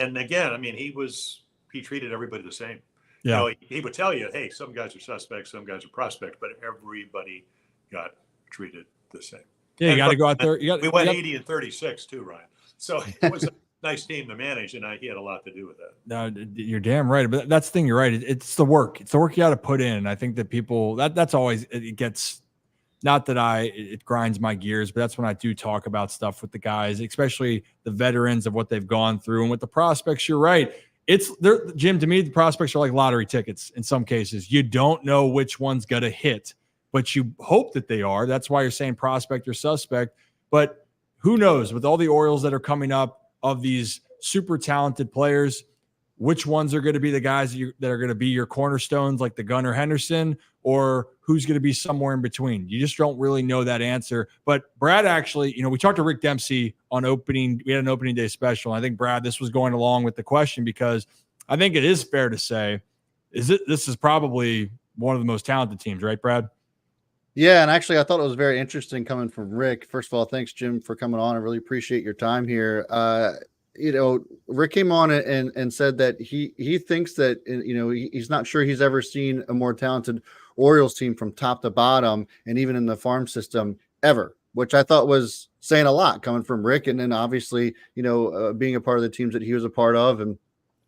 treated everybody the same. Yeah. He would tell you, hey, some guys are suspects, some guys are prospects, but everybody got treated the same. Yeah, you got to go out there. We went 80 and 36 too, Ryan. So it was a nice team to manage, and he had a lot to do with that. No, you're damn right. But that's the thing. You're right. It's the work. It's the work you got to put in. I think that people that's always it gets. Not that it grinds my gears, but that's when I do talk about stuff with the guys, especially the veterans of what they've gone through. And with the prospects, you're right. Jim, to me, the prospects are like lottery tickets in some cases. You don't know which one's going to hit, but you hope that they are. That's why you're saying prospect or suspect. But who knows, with all the Orioles that are coming up of these super talented players, which ones are going to be the guys that are going to be your cornerstones, like the Gunnar Henderson, or who's going to be somewhere in between? You just don't really know that answer. But Brad actually, we talked to Rick Dempsey on opening. We had an opening day special. I think, Brad, this was going along with the question because I think it is fair to say, this is probably one of the most talented teams, right, Brad? Yeah, and actually, I thought it was very interesting coming from Rick. First of all, thanks, Jim, for coming on. I really appreciate your time here. Rick came on and said that he thinks that, he's not sure he's ever seen a more talented Orioles team from top to bottom and even in the farm system ever, which I thought was saying a lot coming from Rick. And then obviously, being a part of the teams that he was a part of. And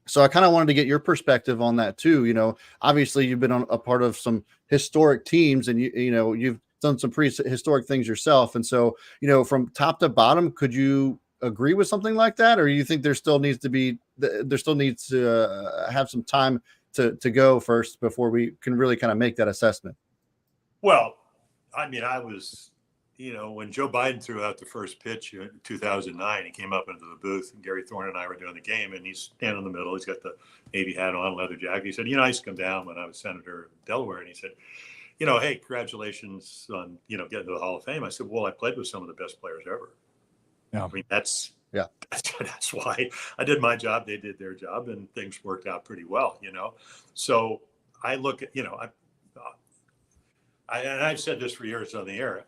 so I kind of wanted to get your perspective on that too. Obviously you've been a part of some historic teams and you've done some pretty historic things yourself. And so, from top to bottom, could you agree with something like that, or you think there still needs to have some time to go first before we can really kind of make that assessment? Well, I was, when Joe Biden threw out the first pitch in 2009, he came up into the booth, and Gary Thorne and I were doing the game, and he's standing in the middle. He's got the Navy hat on, leather jacket. He said, I used to come down when I was senator of Delaware, and he said, hey, congratulations on getting to the Hall of Fame. I said, well, I played with some of the best players ever. Yeah. That's why I did my job. They did their job, and things worked out pretty well, So I look at, and I've said this for years on the air.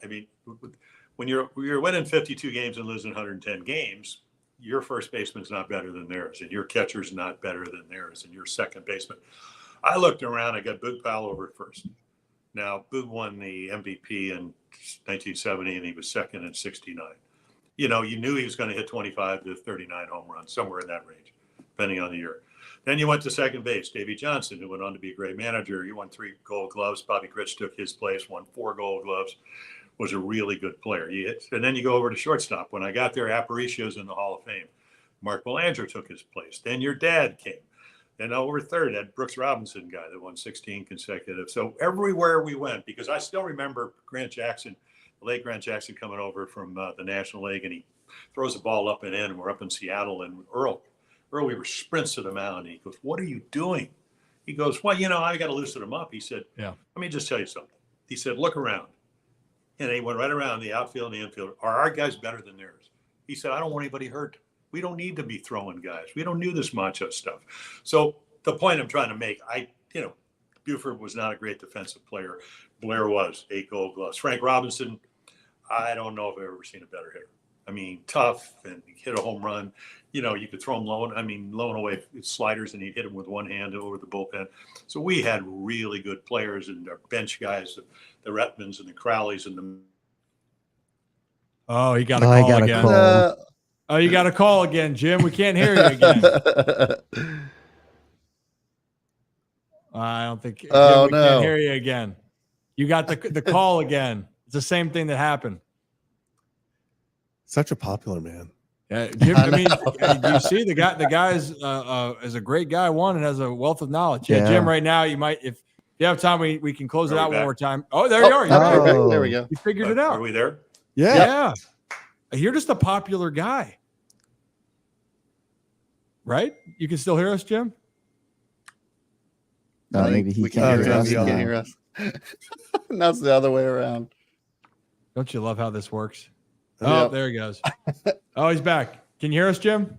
When you're winning 52 games and losing 110 games, your first baseman's not better than theirs, and your catcher's not better than theirs, and your second baseman. I looked around. I got Boog Powell over at first. Now, Boog won the MVP in 1970, and he was second in 69. You knew he was going to hit 25 to 39 home runs, somewhere in that range, depending on the year. Then you went to second base, Davey Johnson, who went on to be a great manager. He won 3 Gold Gloves. Bobby Grich took his place, won 4 Gold Gloves, was a really good player. And then you go over to shortstop. When I got there, Aparicio's in the Hall of Fame. Mark Belanger took his place. Then your dad came. And over third, that Brooks Robinson guy that won 16 consecutive. So everywhere we went, because I still remember Grant Jackson, late Grant Jackson, coming over from the National League, and he throws the ball up and in, and we're up in Seattle, and Earl, we were sprints to the mound, and he goes, what are you doing? He goes, well, I got to loosen him up. He said, let me just tell you something. He said, look around. And he went right around the outfield and the infield. Are our guys better than theirs? He said, I don't want anybody hurt. We don't need to be throwing guys. We don't do this macho stuff. So the point I'm trying to make, Buford was not a great defensive player. Blair was, 8 Gold Gloves. Frank Robinson, I don't know if I've ever seen a better hitter. Tough, and hit a home run. You could throw him low away sliders, and he'd hit him with one hand over the bullpen. So we had really good players, and our bench guys, the Retmans and the Crowleys and the. Oh, he got a call again. Oh, you got a call again, Jim. We can't hear you again. I don't think. Oh, Jim, we can't hear you again. You got the call again. It's the same thing that happened. Such a popular man. Yeah, Jim. I mean, you see the guy is a great guy. One and has a wealth of knowledge. Yeah, Jim. Right now, you might if you have time, we can close it out one more time. Oh, there you are. There we go. You figured it out. Are we there? Yeah. You're just a popular guy, right? You can still hear us, Jim? Maybe he can't hear us. He can't hear us. That's the other way around. Don't you love how this works? Oh, there he goes. Oh, he's back. Can you hear us, Jim?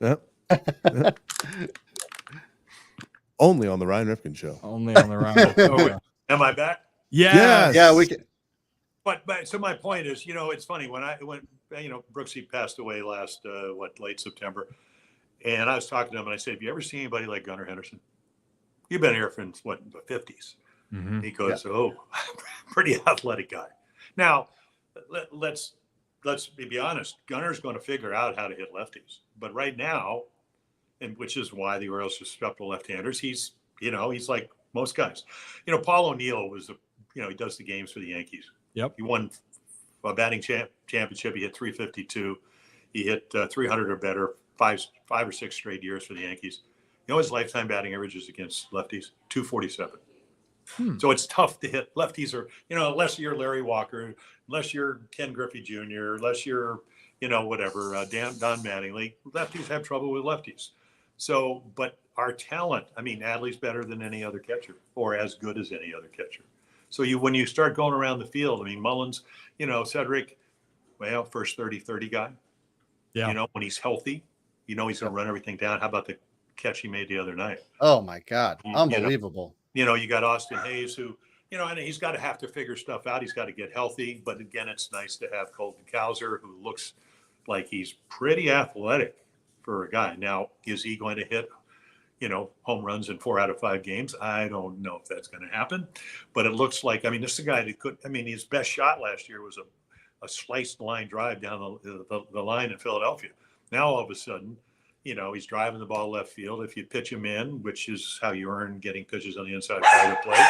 Yep. Only on the Ryan Ripken Show. Only on the Ryan. Am I back? Yes. Yeah, we can. But so my point is, it's funny when Brooksy passed away last late September, and I was talking to him and I said, "Have you ever seen anybody like Gunnar Henderson? You've been here since the 50s." Mm-hmm. He goes, "Oh, pretty athletic guy." Now, let's be honest. Gunnar's going to figure out how to hit lefties, but right now, and which is why the Orioles are susceptible to left-handers. He's like most guys. Paul O'Neill was he does the games for the Yankees. Yep. He won a batting championship. He hit 352. He hit 300 or better 5 or 6 straight years for the Yankees. His lifetime batting average is against lefties 247. So it's tough to hit lefties, or unless you're Larry Walker, unless you're Ken Griffey Jr., unless you're whatever Don Mattingly. Lefties have trouble with lefties. So, but our talent, Adley's better than any other catcher, or as good as any other catcher. So when you start going around the field, Mullins, Cedric, first 30 guy. Yeah. When he's healthy, he's going to run everything down. How about the catch he made the other night? Oh my God. Unbelievable. You got Austin Hayes who, and he's got to have to figure stuff out. He's got to get healthy. But again, it's nice to have Colton Cowser, who looks like he's pretty athletic for a guy. Now, is he going to hit, home runs in 4 out of 5 games? I don't know if that's going to happen. But it looks like, this is a guy that could, his best shot last year was a sliced line drive down the line in Philadelphia. Now, all of a sudden, he's driving the ball left field. If you pitch him in, which is how you earn getting pitches on the inside side of the plate,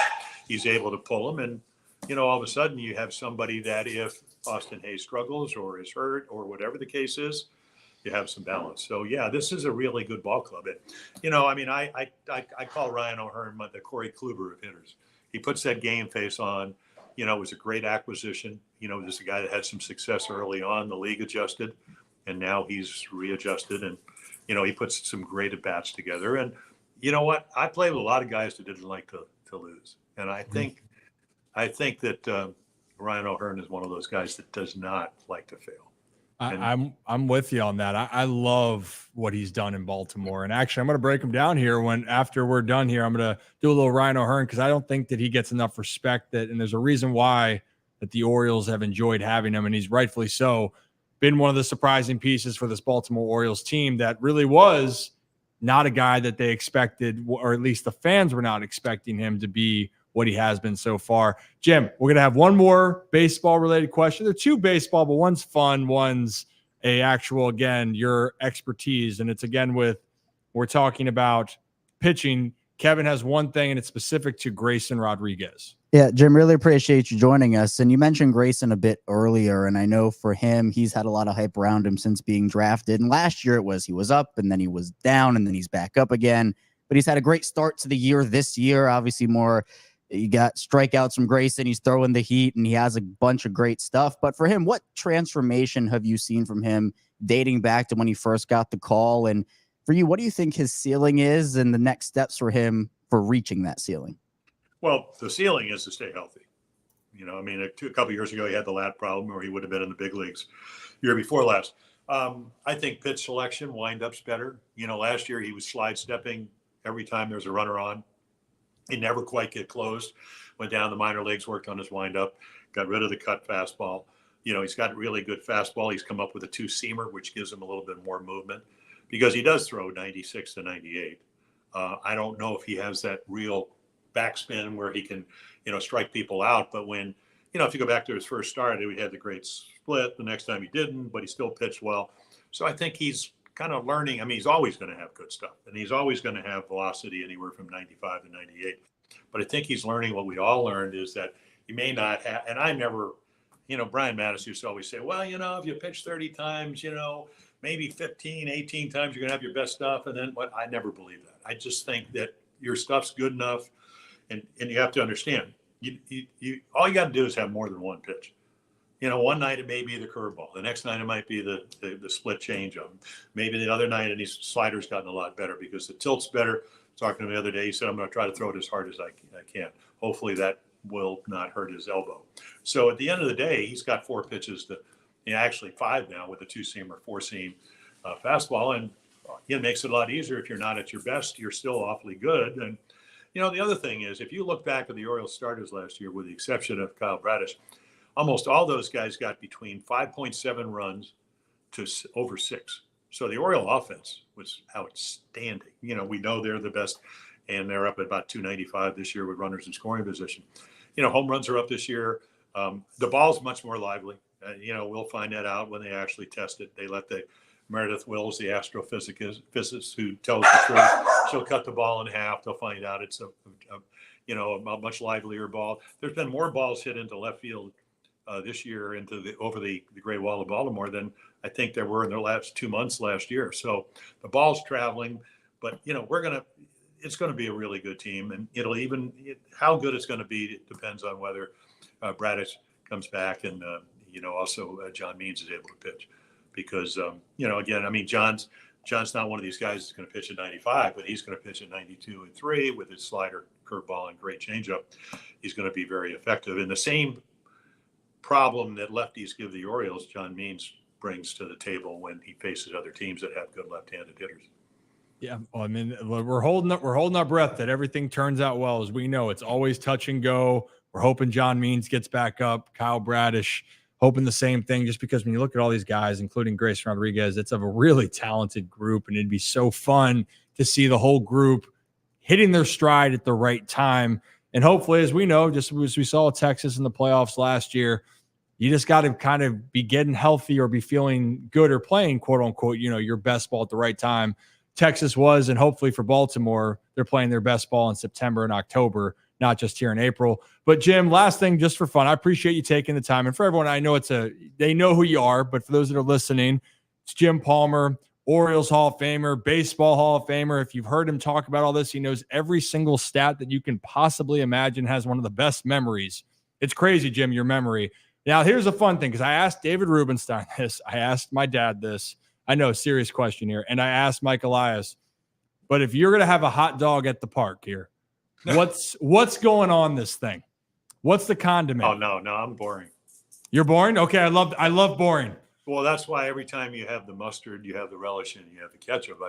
he's able to pull them. And, all of a sudden you have somebody that if Austin Hayes struggles or is hurt or whatever the case is, you have some balance. So, yeah, this is a really good ball club. I call Ryan O'Hearn the Corey Kluber of hitters. He puts that game face on. It was a great acquisition. This is a guy that had some success early on. The league adjusted, and now he's readjusted. And, he puts some great at-bats together. And you know what? I played with a lot of guys that didn't like to lose. And I think that Ryan O'Hearn is one of those guys that does not like to fail. I'm with you on that. I love what he's done in Baltimore. And actually, I'm going to break him down here after we're done here. I'm going to do a little Ryan O'Hearn because I don't think that he gets enough respect. And there's a reason why that the Orioles have enjoyed having him, and he's rightfully so. Been one of the surprising pieces for this Baltimore Orioles team that really was not a guy that they expected, or at least the fans were not expecting him to be what he has been so far. Jim, we're going to have one more baseball-related question. They're 2 baseball, but one's fun, one's a actual, again, your expertise. And it's, again, we're talking about pitching. Kevin has one thing, and it's specific to Grayson Rodriguez. Yeah, Jim, really appreciate you joining us. And you mentioned Grayson a bit earlier, and I know for him, he's had a lot of hype around him since being drafted. And last year he was up, and then he was down, and then he's back up again. But he's had a great start to the year this year. Obviously, you got strikeouts from Grayson. He's throwing the heat, and he has a bunch of great stuff. But for him, what transformation have you seen from him dating back to when he first got the call? And for you, what do you think his ceiling is and the next steps for him for reaching that ceiling? Well, the ceiling is to stay healthy. A couple of years ago, he had the lat problem, or he would have been in the big leagues year before last. I think pitch selection, windups better. Last year he was slide stepping every time there's a runner on. He never quite get closed. Went down the minor leagues, worked on his windup, got rid of the cut fastball. He's got really good fastball. He's come up with a 2-seamer, which gives him a little bit more movement because he does throw 96 to 98. I don't know if he has that real backspin where he can, strike people out. But when, if you go back to his first start, he had the great split. The next time he didn't, but he still pitched well. So I think he's kind of learning. I mean, he's always going to have good stuff, and he's always going to have velocity anywhere from 95 to 98. But I think he's learning what we all learned is that he may not have. And I never, Brian Mattis used to always say, well, if you pitch 30 times, maybe 15, 18 times, you're going to have your best stuff. And then I never believe that. I just think that your stuff's good enough. And you have to understand, all you got to do is have more than one pitch. One night it may be the curveball. The next night it might be the split changeup. Maybe the other night, and his slider's gotten a lot better because the tilt's better. Talking to him the other day, he said, I'm going to try to throw it as hard as I can. Hopefully that will not hurt his elbow. So at the end of the day, he's got 4 pitches to, actually 5 now with a 2-seam or 4-seam fastball. And it makes it a lot easier. If you're not at your best, you're still awfully good. And, the other thing is, if you look back at the Orioles starters last year, with the exception of Kyle Bradish, almost all those guys got between 5.7 runs to over 6. So the Oriole offense was outstanding. We know they're the best, and they're up at about 295 this year with runners in scoring position. Home runs are up this year. The ball's much more lively. We'll find that out when they actually test it. They let the Meredith Wills, the astrophysicist who tells the truth, she'll cut the ball in half. They'll find out it's a much livelier ball. There's been more balls hit into left field this year over the Great Wall of Baltimore than I think there were in their last 2 months last year. So the ball's traveling, but it's going to be a really good team, and how good it's going to be, it depends on whether Bradish comes back and also John Means is able to pitch, because again, I mean, John's not one of these guys that's going to pitch at 95, but he's going to pitch at 92 and 3 with his slider, curveball, and great changeup. He's going to be very effective. And the same problem that lefties give the Orioles, John Means brings to the table when he faces other teams that have good left-handed hitters. Yeah, well, I mean, we're holding our breath that everything turns out well. As we know, it's always touch and go. We're hoping John Means gets back up. Kyle Bradish, hoping the same thing, just because when you look at all these guys, including Grace Rodriguez, it's of a really talented group, and it'd be so fun to see the whole group hitting their stride at the right time. And hopefully, as we know, just as we saw Texas in the playoffs last year, you just got to kind of be getting healthy or be feeling good or playing, quote unquote, your best ball at the right time. Texas was, and hopefully for Baltimore, they're playing their best ball in September and October, not just here in April. But Jim, last thing, just for fun, I appreciate you taking the time. And for everyone, I know they know who you are, but for those that are listening, it's Jim Palmer, Orioles Hall of Famer, Baseball Hall of Famer. If you've heard him talk about all this, he knows every single stat that you can possibly imagine, has one of the best memories. It's crazy, Jim, your memory. Now, here's a fun thing, because I asked David Rubenstein this. I asked my dad this. I know, serious question here. And I asked Mike Elias, but if you're going to have a hot dog at the park here, what's going on this thing? What's the condiment? Oh, no, I'm boring. You're boring? Okay, I love boring. Well, that's why every time you have the mustard, you have the relish, and you have the ketchup.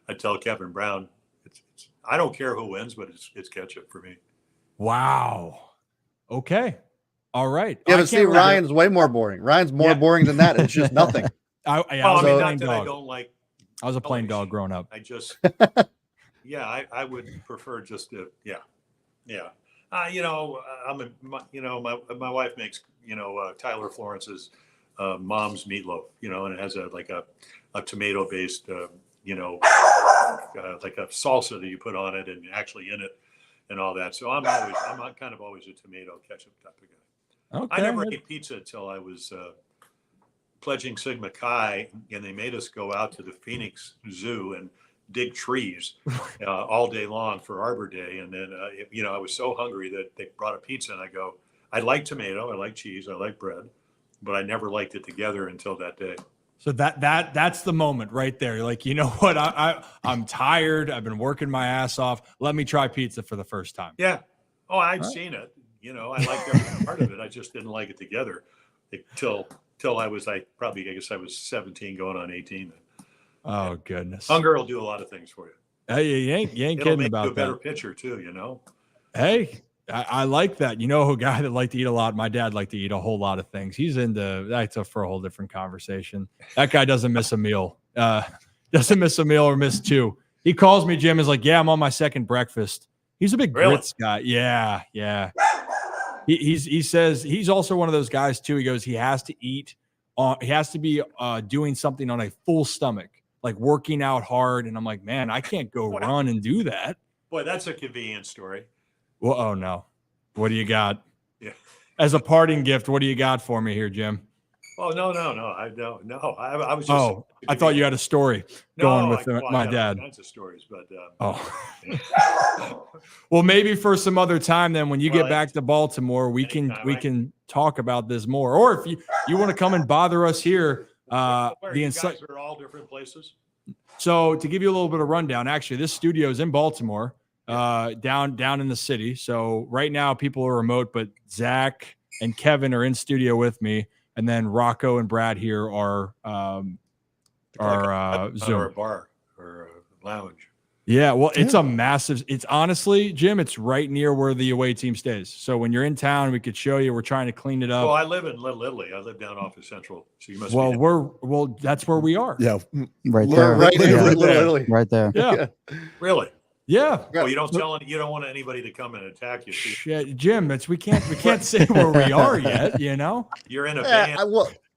I tell Kevin Brown, I don't care who wins, but it's ketchup for me. Wow. Okay. All right. Yeah, but see, Ryan's way more boring. Ryan's more boring than that. It's just nothing. I was a plain dog growing up. I would prefer just to, my wife makes, Tyler Florence's mom's meatloaf, and it has a tomato-based, like a salsa that you put on it and actually in it and all that. So I'm kind of always a tomato ketchup type of guy. Okay. I never ate pizza until I was pledging Sigma Chi, and they made us go out to the Phoenix Zoo and dig trees all day long for Arbor Day. And then, I was so hungry that they brought a pizza, and I go, I like tomato, I like cheese, I like bread, but I never liked it together until that day. So that's the moment right there. You're like, you know what? I'm tired. I've been working my ass off. Let me try pizza for the first time. Yeah. Oh, I've seen it. I liked every part of it. I just didn't like it together till I was I guess I was 17 going on 18. Oh, goodness. Hunger will do a lot of things for you. Hey, you ain't kidding about that. It'll make you a better pitcher too, Hey, I like that. A guy that liked to eat a lot. My dad liked to eat a whole lot of things. He's into that's for a whole different conversation. That guy doesn't miss a meal. Doesn't miss a meal or miss two. He calls me, Jim, is like, yeah, I'm on my second breakfast. He's a big grits guy. Yeah. He says he's also one of those guys too. He goes, he has to eat. He has to be doing something on a full stomach like working out hard. And I'm like, man, I can't go run and do that. Boy, that's a convenient story. Well, oh no. What do you got? Yeah. As a parting gift, what do you got for me here, Jim? Oh, no. I don't know. I was just. Oh, I thought you had a story going with my dad. All kinds of stories, but. Well, maybe for some other time, then when you get back to Baltimore, we can talk about this more. Or if you want to come and bother us here, you guys are all different places. So to give you a little bit of rundown, actually, this studio is in Baltimore, down in the city. So right now people are remote, but Zach and Kevin are in studio with me. And then Rocco and Brad here are Zoom. Or a bar or a lounge. Yeah, well, it's a massive. It's honestly, Jim, it's right near where the away team stays. So when you're in town, we could show you. We're trying to clean it up. Well, I live in Little Italy. I live down off of Central. So you must. Well, that's where we are. Yeah, right there. Right there. Yeah. Really? Yeah. Well, you don't want anybody to come and attack you. Shit, Jim, we can't say where we are yet. You know, you're in a van.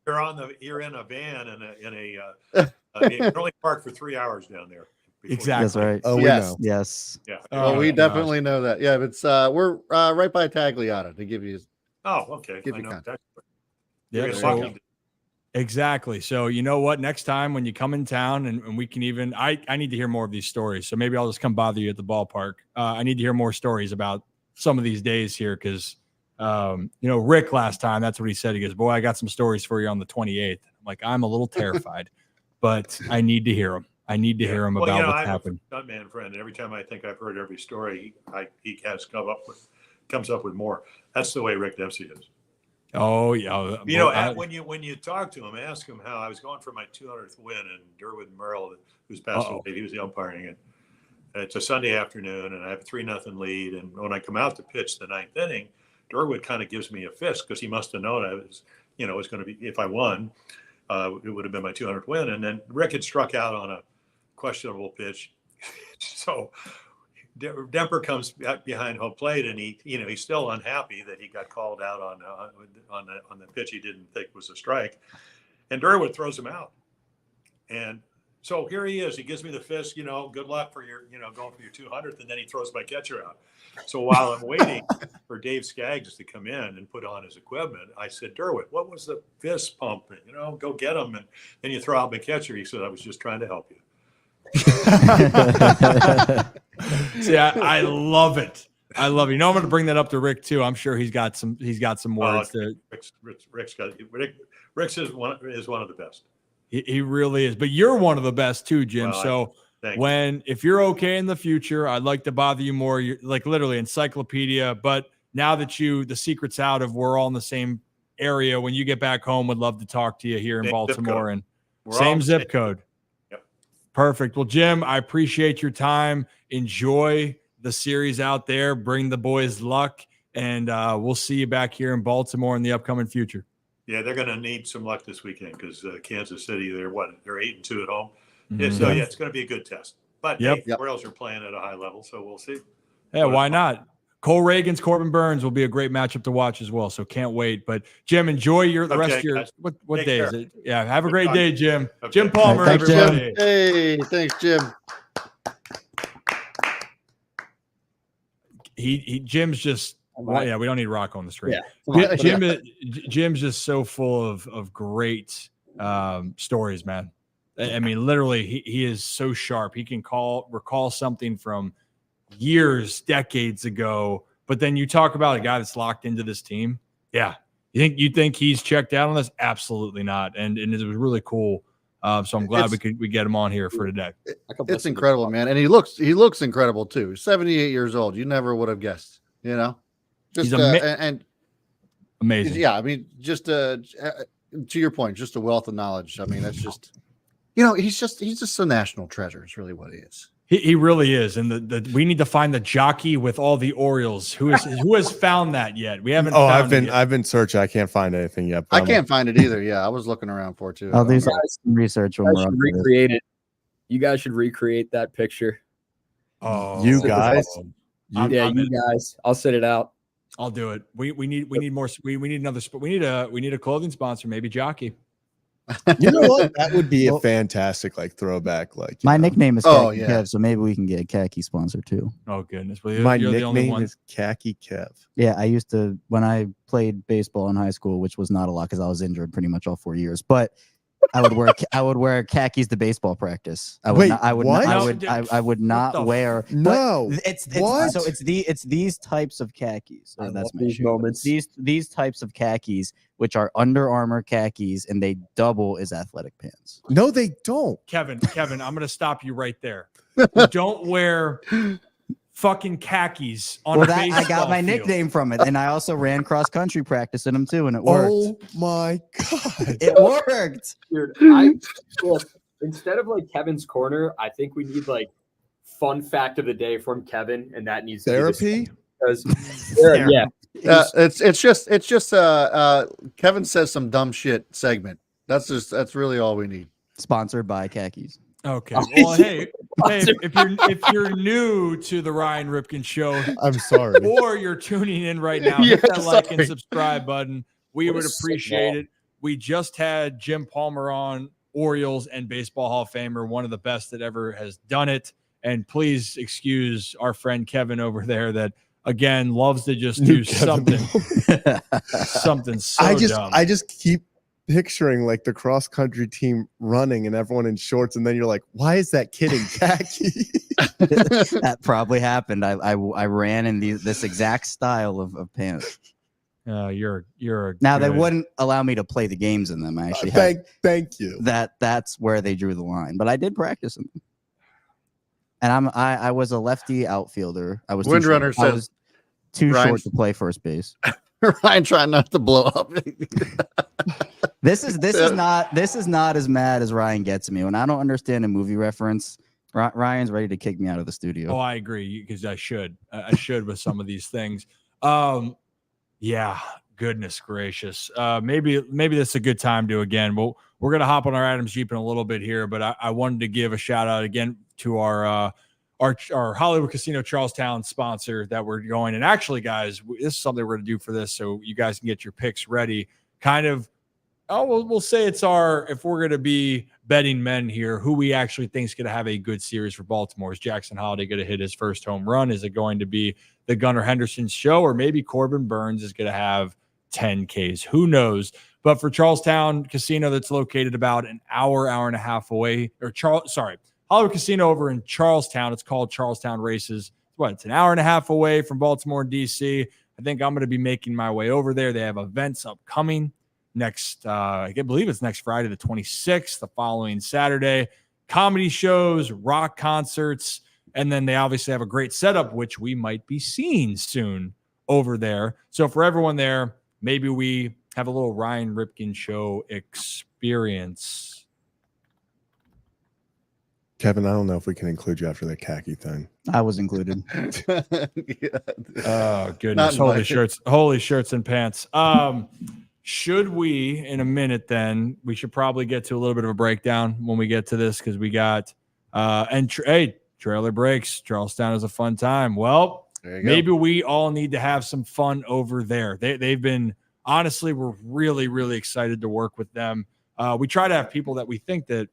You're in a van you can only park for 3 hours down there. Exactly. That's right. Oh, yes. we know. Yes. Yeah. Well, we definitely know that. Yeah, it's we're right by Tagliata to give you. Oh, okay. Give you context. Yeah. Exactly. So you know what? Next time when you come in town and we can even, I need to hear more of these stories. So maybe I'll just come bother you at the ballpark. I need to hear more stories about some of these days here because, Rick last time, that's what he said. He goes, boy, I got some stories for you on the 28th. I'm like, I'm a little terrified, but I need to hear them. I need to hear him about what's happened. I have a stuntman friend. Every time I think I've heard every story, he has comes up with more. That's the way Rick Dempsey is. Oh yeah. When you talk to him, ask him how I was going for my 200th win, and Derwin Merrill, who's passed away, he was the umpiring it. It's a Sunday afternoon, and I have a 3-0 lead. And when I come out to pitch the 9th inning, Derwin kind of gives me a fist because he must have known I was, it was going to be, if I won, it would have been my 200th win. And then Rick had struck out on a questionable pitch, so Demper comes behind home plate, and he's still unhappy that he got called out on the pitch he didn't think was a strike, and Derwood throws him out. And so here he is. He gives me the fist. Good luck for your going for your 200th, and then he throws my catcher out. So while I'm waiting for Dave Skaggs to come in and put on his equipment, I said, Derwood, what was the fist pumping? Go get him, and then you throw out my catcher. He said, I was just trying to help you. See, I love it. I love it. I'm going to bring that up to Rick too. I'm sure he's got some words there. Rick is one of the best. He really is. But you're one of the best too, Jim. So if you're okay in the future, I'd like to bother you more. You're like literally encyclopedia. But now that the secret's out of we're all in the same area, when you get back home, would love to talk to you here in Baltimore and same zip code. Perfect. Well, Jim, I appreciate your time. Enjoy the series out there. Bring the boys luck, and we'll see you back here in Baltimore in the upcoming future. Yeah, they're going to need some luck this weekend because Kansas City, they're 8-2 at home. Mm-hmm. So, it's going to be a good test. But the Orioles are playing at a high level, so we'll see. Yeah, why not? Cole Reagan's Corbin Burns will be a great matchup to watch as well. So can't wait. But Jim, enjoy the rest of your guys. What day is it? Yeah, have a great day, Jim. Okay. Jim Palmer, thanks, everybody. Jim. Hey, thanks, Jim. Jim's just we don't need Rock on the screen. Yeah. Jim's just so full of great stories, man. I mean, literally, he is so sharp. He can recall something from years, decades ago, but then you talk about a guy that's locked into this team. Yeah. You think he's checked out on this? Absolutely not. And it was really cool. So I'm glad we get him on here for today. It's incredible, man. And he looks incredible too. He's 78 years old. You never would have guessed, just he's and amazing. Yeah. I mean, just to your point, just a wealth of knowledge. I mean, that's just, he's just a national treasure. It's really what he is. He really is, and we need to find the jockey with all the Orioles. Who has found that yet? We haven't. I've been searching. I can't find anything yet. I can't find it either. Yeah, I was looking around for it too. I'll do some research when we're recreate it. You guys should recreate that picture. Oh, you guys. You guys. I'll set it out. I'll do it. We need more. We need another. We need a clothing sponsor. Maybe jockey. You know what? That would be a fantastic like throwback. Like my nickname is Khaki yeah. Kev, so maybe we can get a khaki sponsor too. Oh goodness! Well, my you're the only nickname one. is Khaki Kev. Yeah, I used to when I played baseball in high school, which was not a lot because I was injured pretty much all 4 years. But I would wear khakis to baseball practice. I would Wait, not, I would what? not, I would not wear. No, it's what? so it's these types of khakis. I That's love my these shoe. moments. These types of khakis, which are Under Armour khakis, and they double as athletic pants. No, they don't. Kevin, I'm going to stop you right there. You don't wear fucking khakis on a baseball I got my field. nickname from it, and I also ran cross country practice in them too, and it worked. Oh my god, it worked. Dude, instead of like Kevin's corner, I think we need like fun fact of the day from Kevin, and that needs therapy. Because yeah, It's just Kevin says some dumb shit segment. That's really all we need. Sponsored by khakis. Okay. Well, hey, if you're new to the Ryan Ripken Show, I'm sorry, or you're tuning in right now, hit that like and subscribe button. We would appreciate it. We just had Jim Palmer on, Orioles and Baseball Hall of Famer, one of the best that ever has done it. And please excuse our friend Kevin over there that again loves to just do something so dumb. I just keep picturing like the cross country team running and everyone in shorts, and then you're like, why is that kid in khaki? That probably happened. I ran in this exact style of pants. You're now they wouldn't allow me to play the games in them. I actually thank you. That's where they drew the line, but I did practice in them. And I was a lefty outfielder. I was Windrunner says I was too short to play first base. Ryan trying not to blow up. This is not as mad as Ryan gets me. When I don't understand a movie reference, Ryan's ready to kick me out of the studio. Oh, I agree, because I should with some of these things. Yeah, goodness gracious. Maybe this is a good time to again. We're gonna hop on our Adams Jeep in a little bit here, but I wanted to give a shout out again to our Hollywood Casino Charlestown sponsor that we're going. And actually, guys, this is something we're going to do for this, so you guys can get your picks ready. Kind of, we'll say it's if we're going to be betting men here, who we actually think is going to have a good series for Baltimore. Is Jackson Holliday going to hit his first home run? Is it going to be the Gunnar Henderson show? Or maybe Corbin Burns is going to have 10 Ks? Who knows? But for Charlestown Casino, that's located about an hour and a half away, Hollywood Casino over in Charlestown. It's called Charlestown Races. It's an hour and a half away from Baltimore and DC. I think I'm going to be making my way over there. They have events upcoming next, I believe it's next Friday, the 26th, the following Saturday, comedy shows, rock concerts, and then they obviously have a great setup, which we might be seeing soon over there. So for everyone there, maybe we have a little Ryan Ripken Show experience. Kevin, I don't know if we can include you after the khaki thing. I was included. Oh, goodness. Holy shirts and pants. Should we, in a minute, then we should probably get to a little bit of a breakdown when we get to this, because we got trailer breaks. Charlestown is a fun time. Well, maybe we all need to have some fun over there. They've been, honestly, we're really, really excited to work with them. We try to have people that we think that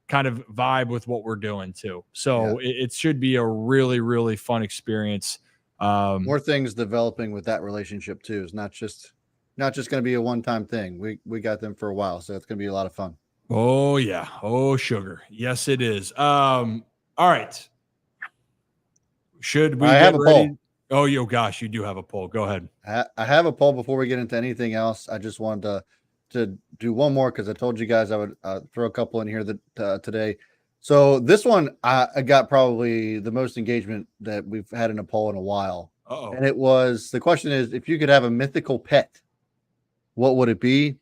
kind of vibe with what we're doing too. So it should be a really, really fun experience. More things developing with that relationship too. It's not just going to be a one-time thing. We got them for a while, so it's going to be a lot of fun. Oh yeah. Oh sugar. Yes, it is. All right. Should we have a poll? Oh, gosh, you do have a poll. Go ahead. I have a poll before we get into anything else. I just wanted to do one more, because I told you guys I would throw a couple in here today. So this one, I got probably the most engagement that we've had in a poll in a while. Uh-oh. And the question is, if you could have a mythical pet, what would it be?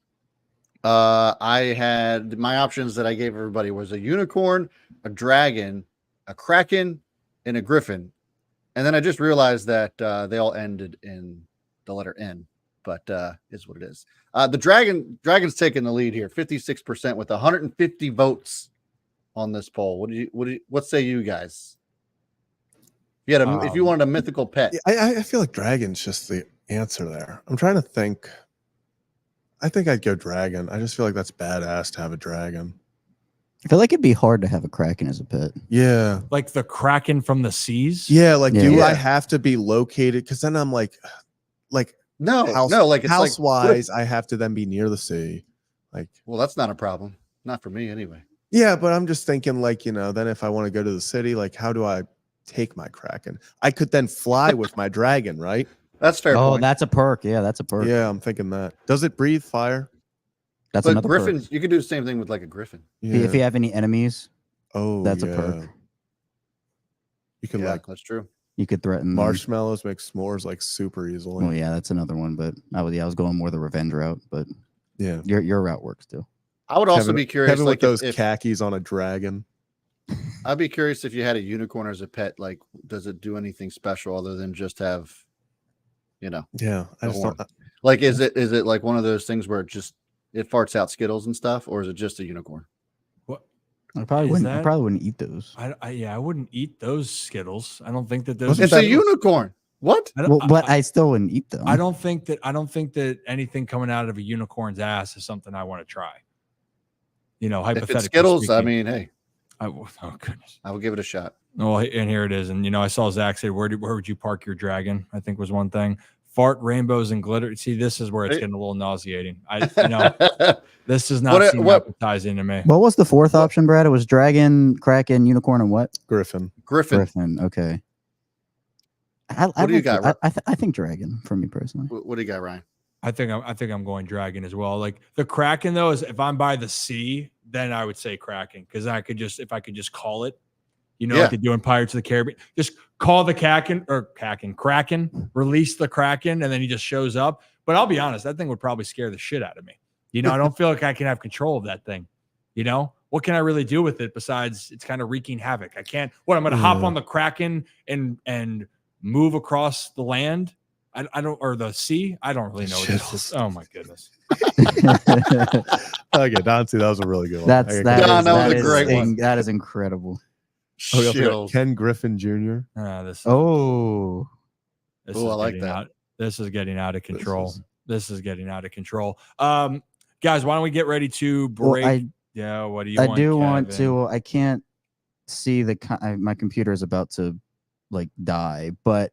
I had my options that I gave everybody was a unicorn, a dragon, a kraken, and a griffin. And then I just realized that they all ended in the letter N, but is what it is. The Dragon's taking the lead here, 56% with 150 votes on this poll. What say you guys? If you wanted a mythical pet, I feel like Dragon's just the answer there. I'm trying to think. I think I'd go dragon. I just feel like that's badass to have a dragon. I feel like it'd be hard to have a kraken as a pet. Yeah. Like the kraken from the seas. Yeah. Like, do Yeah. I have to be located? Because then I'm like No, like it's house like, wise, I have to then be near the sea. Like, well, that's not a problem. Not for me anyway. yeah, but I'm just thinking, like, then if I want to go to the city, like, how do I take my kraken? I could then fly with my dragon, right? That's fair. Oh, point. that's a perk. Yeah, that's a perk. Yeah, I'm thinking that. Does it breathe fire? That's But another griffins, perk. you could do the same thing with like a griffin. Yeah. If you have any enemies, that's a yeah. perk. You can Yeah, that's true. You could threaten them. marshmallows make s'mores like super easily. Well, yeah, that's another one. But I was going more the revenge route. But Yeah. your route works too. I would also Kevin- be curious, Kevin like with those if khakis on a dragon. I'd be curious if you had a unicorn as a pet. Like, does it do anything special other than just have, Yeah, I the just horn? don't. Like, is it like one of those things where it farts out Skittles and stuff, or is it just a unicorn? What? I probably Is wouldn't. I that- probably wouldn't eat those. I wouldn't eat those Skittles. I don't think that those. Wasn't It's a unicorn. What? I don't, Well, but I still wouldn't eat them. I don't think that anything coming out of a unicorn's ass is something I want to try. If Hypothetically. it's Skittles, I speaking. mean, hey, oh goodness. I will give it a shot. Well, and here it is. And I saw Zach say, where would you park your dragon? I think was one thing. Fart, rainbows, and glitter. See, this is where it's getting a little nauseating. This does not seem appetizing to me. What was the fourth option, Brad? It was dragon, kraken, unicorn, and what? Griffin. Griffin. Okay. What do you got? I think dragon for me personally. What do you got, Ryan? I think I'm going dragon as well. Like the kraken though, is if I'm by the sea, then I would say kraken because if I could just call it, like they do in Pirates of the Caribbean, just call the kraken, release the kraken, and then he just shows up. But I'll be honest, that thing would probably scare the shit out of me. I don't feel like I can have control of that thing. What can I really do with it besides it's kind of wreaking havoc? I can't. What, I'm going to hop on the kraken and move across the land? I don't, or the sea. I don't really know what this is. Oh my goodness. Okay, Dante, that was a really good one. That was a great one. That is incredible. Ken Griffin Jr. This I is like getting that. This is getting out of control. This is getting out of control. Guys, why don't we get ready to break? What do you want? I do want Kevin? to. I can't see my computer is about to die, but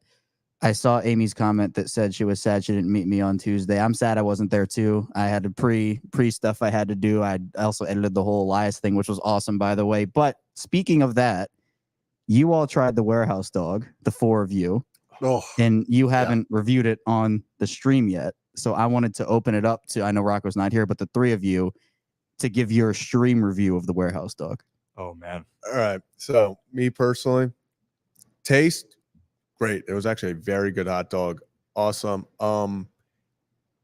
I saw Amy's comment that said she was sad she didn't meet me on Tuesday. I'm sad I wasn't there too. I had a pre stuff I had to do. I also edited the whole Elias thing, which was awesome, by the way. But speaking of that, you all tried the warehouse dog, the four of you, and you haven't reviewed it on the stream yet. So I wanted to open it up to, I know Rocco's not here, but the three of you to give your stream review of the warehouse dog. Oh man. All right. So me personally, taste great. It was actually a very good hot dog. Awesome.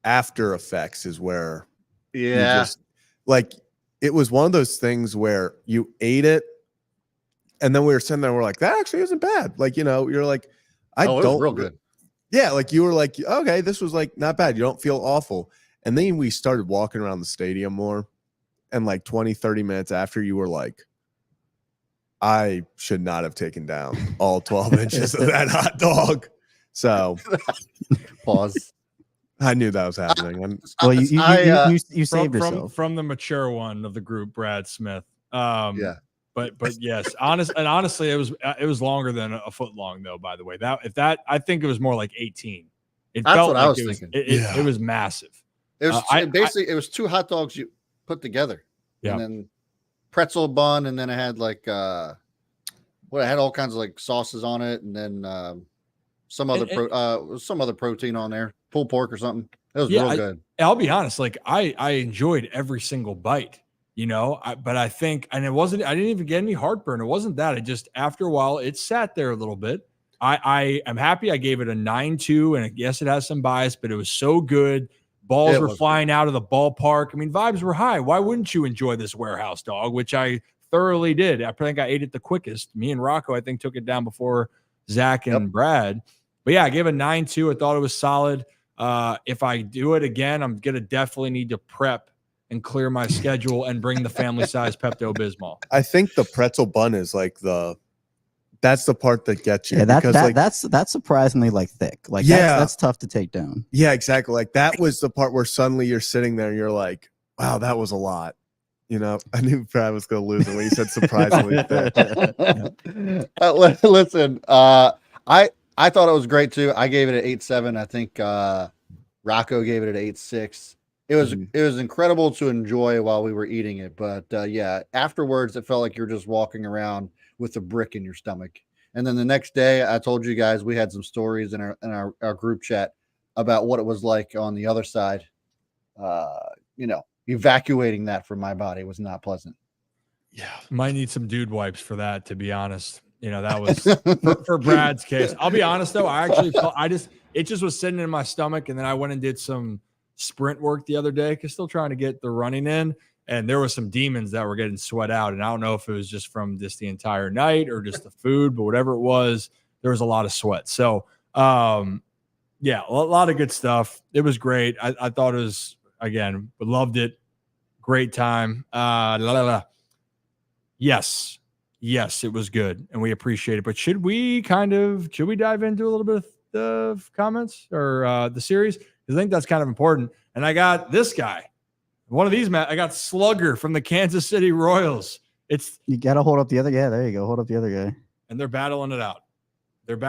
After effects is where it was one of those things where you ate it and then we were sitting there and we're like, that actually isn't bad. You're like, it was real good. Yeah, you were like, okay, this was not bad. You don't feel awful. And then we started walking around the stadium more. And 20, 30 minutes after, you were like, I should not have taken down all 12 inches of that hot dog. So pause. I knew that was happening. Well, you saved yourself from the mature one of the group, Brad Smith. But yes, honestly, it was longer than a foot long though. By the way, I think it was more like 18. That's what I was thinking. It was massive. It was it was two hot dogs you put together, and then pretzel bun, and then it had it had all kinds of sauces on it, and then some other protein on there, pulled pork or something. It was real good. I'll be honest, I enjoyed every single bite. But I think, and I didn't even get any heartburn. It wasn't that. It just, after a while, it sat there a little bit. I am happy I gave it a 9.2, and yes, it has some bias, but it was so good. Balls were flying out of the ballpark. I mean, vibes were high. Why wouldn't you enjoy this warehouse dog, which I thoroughly did? I think I ate it the quickest. Me and Rocco, I think, took it down before Zach and Brad. But yeah, I gave it a 9.2. I thought it was solid. If I do it again, I'm going to definitely need to prep and clear my schedule and bring the family size Pepto-Bismol. I think the pretzel bun is the that's the part that gets you. Yeah, because that's surprisingly like thick. Like Yeah. that's tough to take down. Yeah, exactly. Like that was the part where suddenly you're sitting there and you're like, wow, that was a lot. You know, I knew Brad was going to lose it when he said surprisingly thick. Listen, I thought it was great too. I gave it an 8.7. I think Rocco gave it an 8.6. It was incredible to enjoy while we were eating it, but yeah, afterwards it felt like you're just walking around with a brick in your stomach. And then the next day, I told you guys we had some stories in our group chat about what it was like on the other side. You know, evacuating that from my body was not pleasant. Yeah, might need some dude wipes for that, to be honest. You know, that was for Brad's case. I'll be honest though, I actually felt it just was sitting in my stomach, and then I went and did some sprint work the other day because still trying to get the running in, and there was some demons that were getting sweat out, and I don't know if it was just from just the entire night or just the food, but whatever it was, there was a lot of sweat. So yeah, a lot of good stuff. It was great. I thought it was, again, loved it. Great time. Yes, it was good, and we appreciate it. But should we dive into a little bit of comments or the series? I think that's kind of important. And I got this guy, one of these, Matt. I got Slugger from the Kansas City Royals. You got to hold up the other guy. There you go. Hold up the other guy. And they're battling it out. And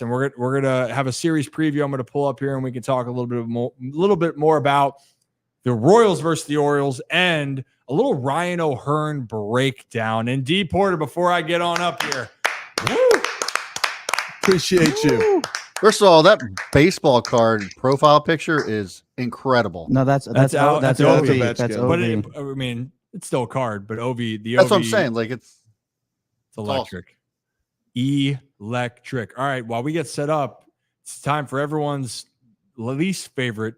we're gonna have a series preview. I'm gonna pull up here, and we can talk a little bit more about the Royals versus the Orioles and a little Ryan O'Hearn breakdown. And D Porter, before I get on up here, appreciate you. First of all, that baseball card profile picture is incredible. No, that's out. That's OV. That's OV. But I mean, it's still a card, but That's what I'm saying. Like it's electric. Awesome. Electric. All right. While we get set up, it's time for everyone's least favorite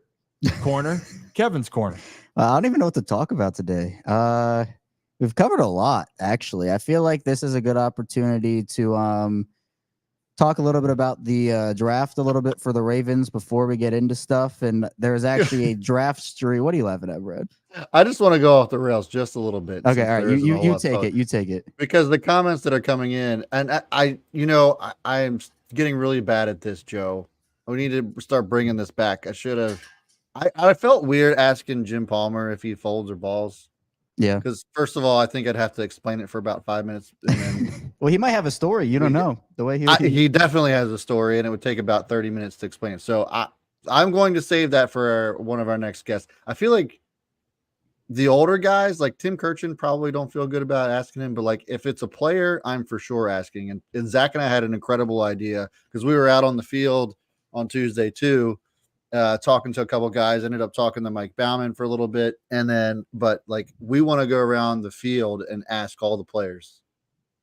corner, Kevin's corner. I don't even know what to talk about today. We've covered a lot, actually. I feel like this is a good opportunity to talk a little bit about the draft a little bit for the Ravens before we get into stuff. And there's actually a draft streak. What are you laughing at, Brad? I just want to go off the rails just a little bit. Okay, all right. You take it. You take it. Because the comments that are coming in, and I am getting really bad at this, Joe. We need to start bringing this back. I should have. I felt weird asking Jim Palmer if he folds or balls. Yeah. Because first of all, I think I'd have to explain it for about 5 minutes. And then well, he might have a story. You don't know the way he definitely has a story, and it would take about 30 minutes to explain it. So I'm going to save that for one of our next guests. I feel like the older guys, like Tim Kirchin, probably don't feel good about asking him. But like if it's a player, I'm for sure asking. And Zach and I had an incredible idea because we were out on the field on Tuesday too. Talking to a couple guys, ended up talking to Mike Bauman for a little bit, but like we want to go around the field and ask all the players.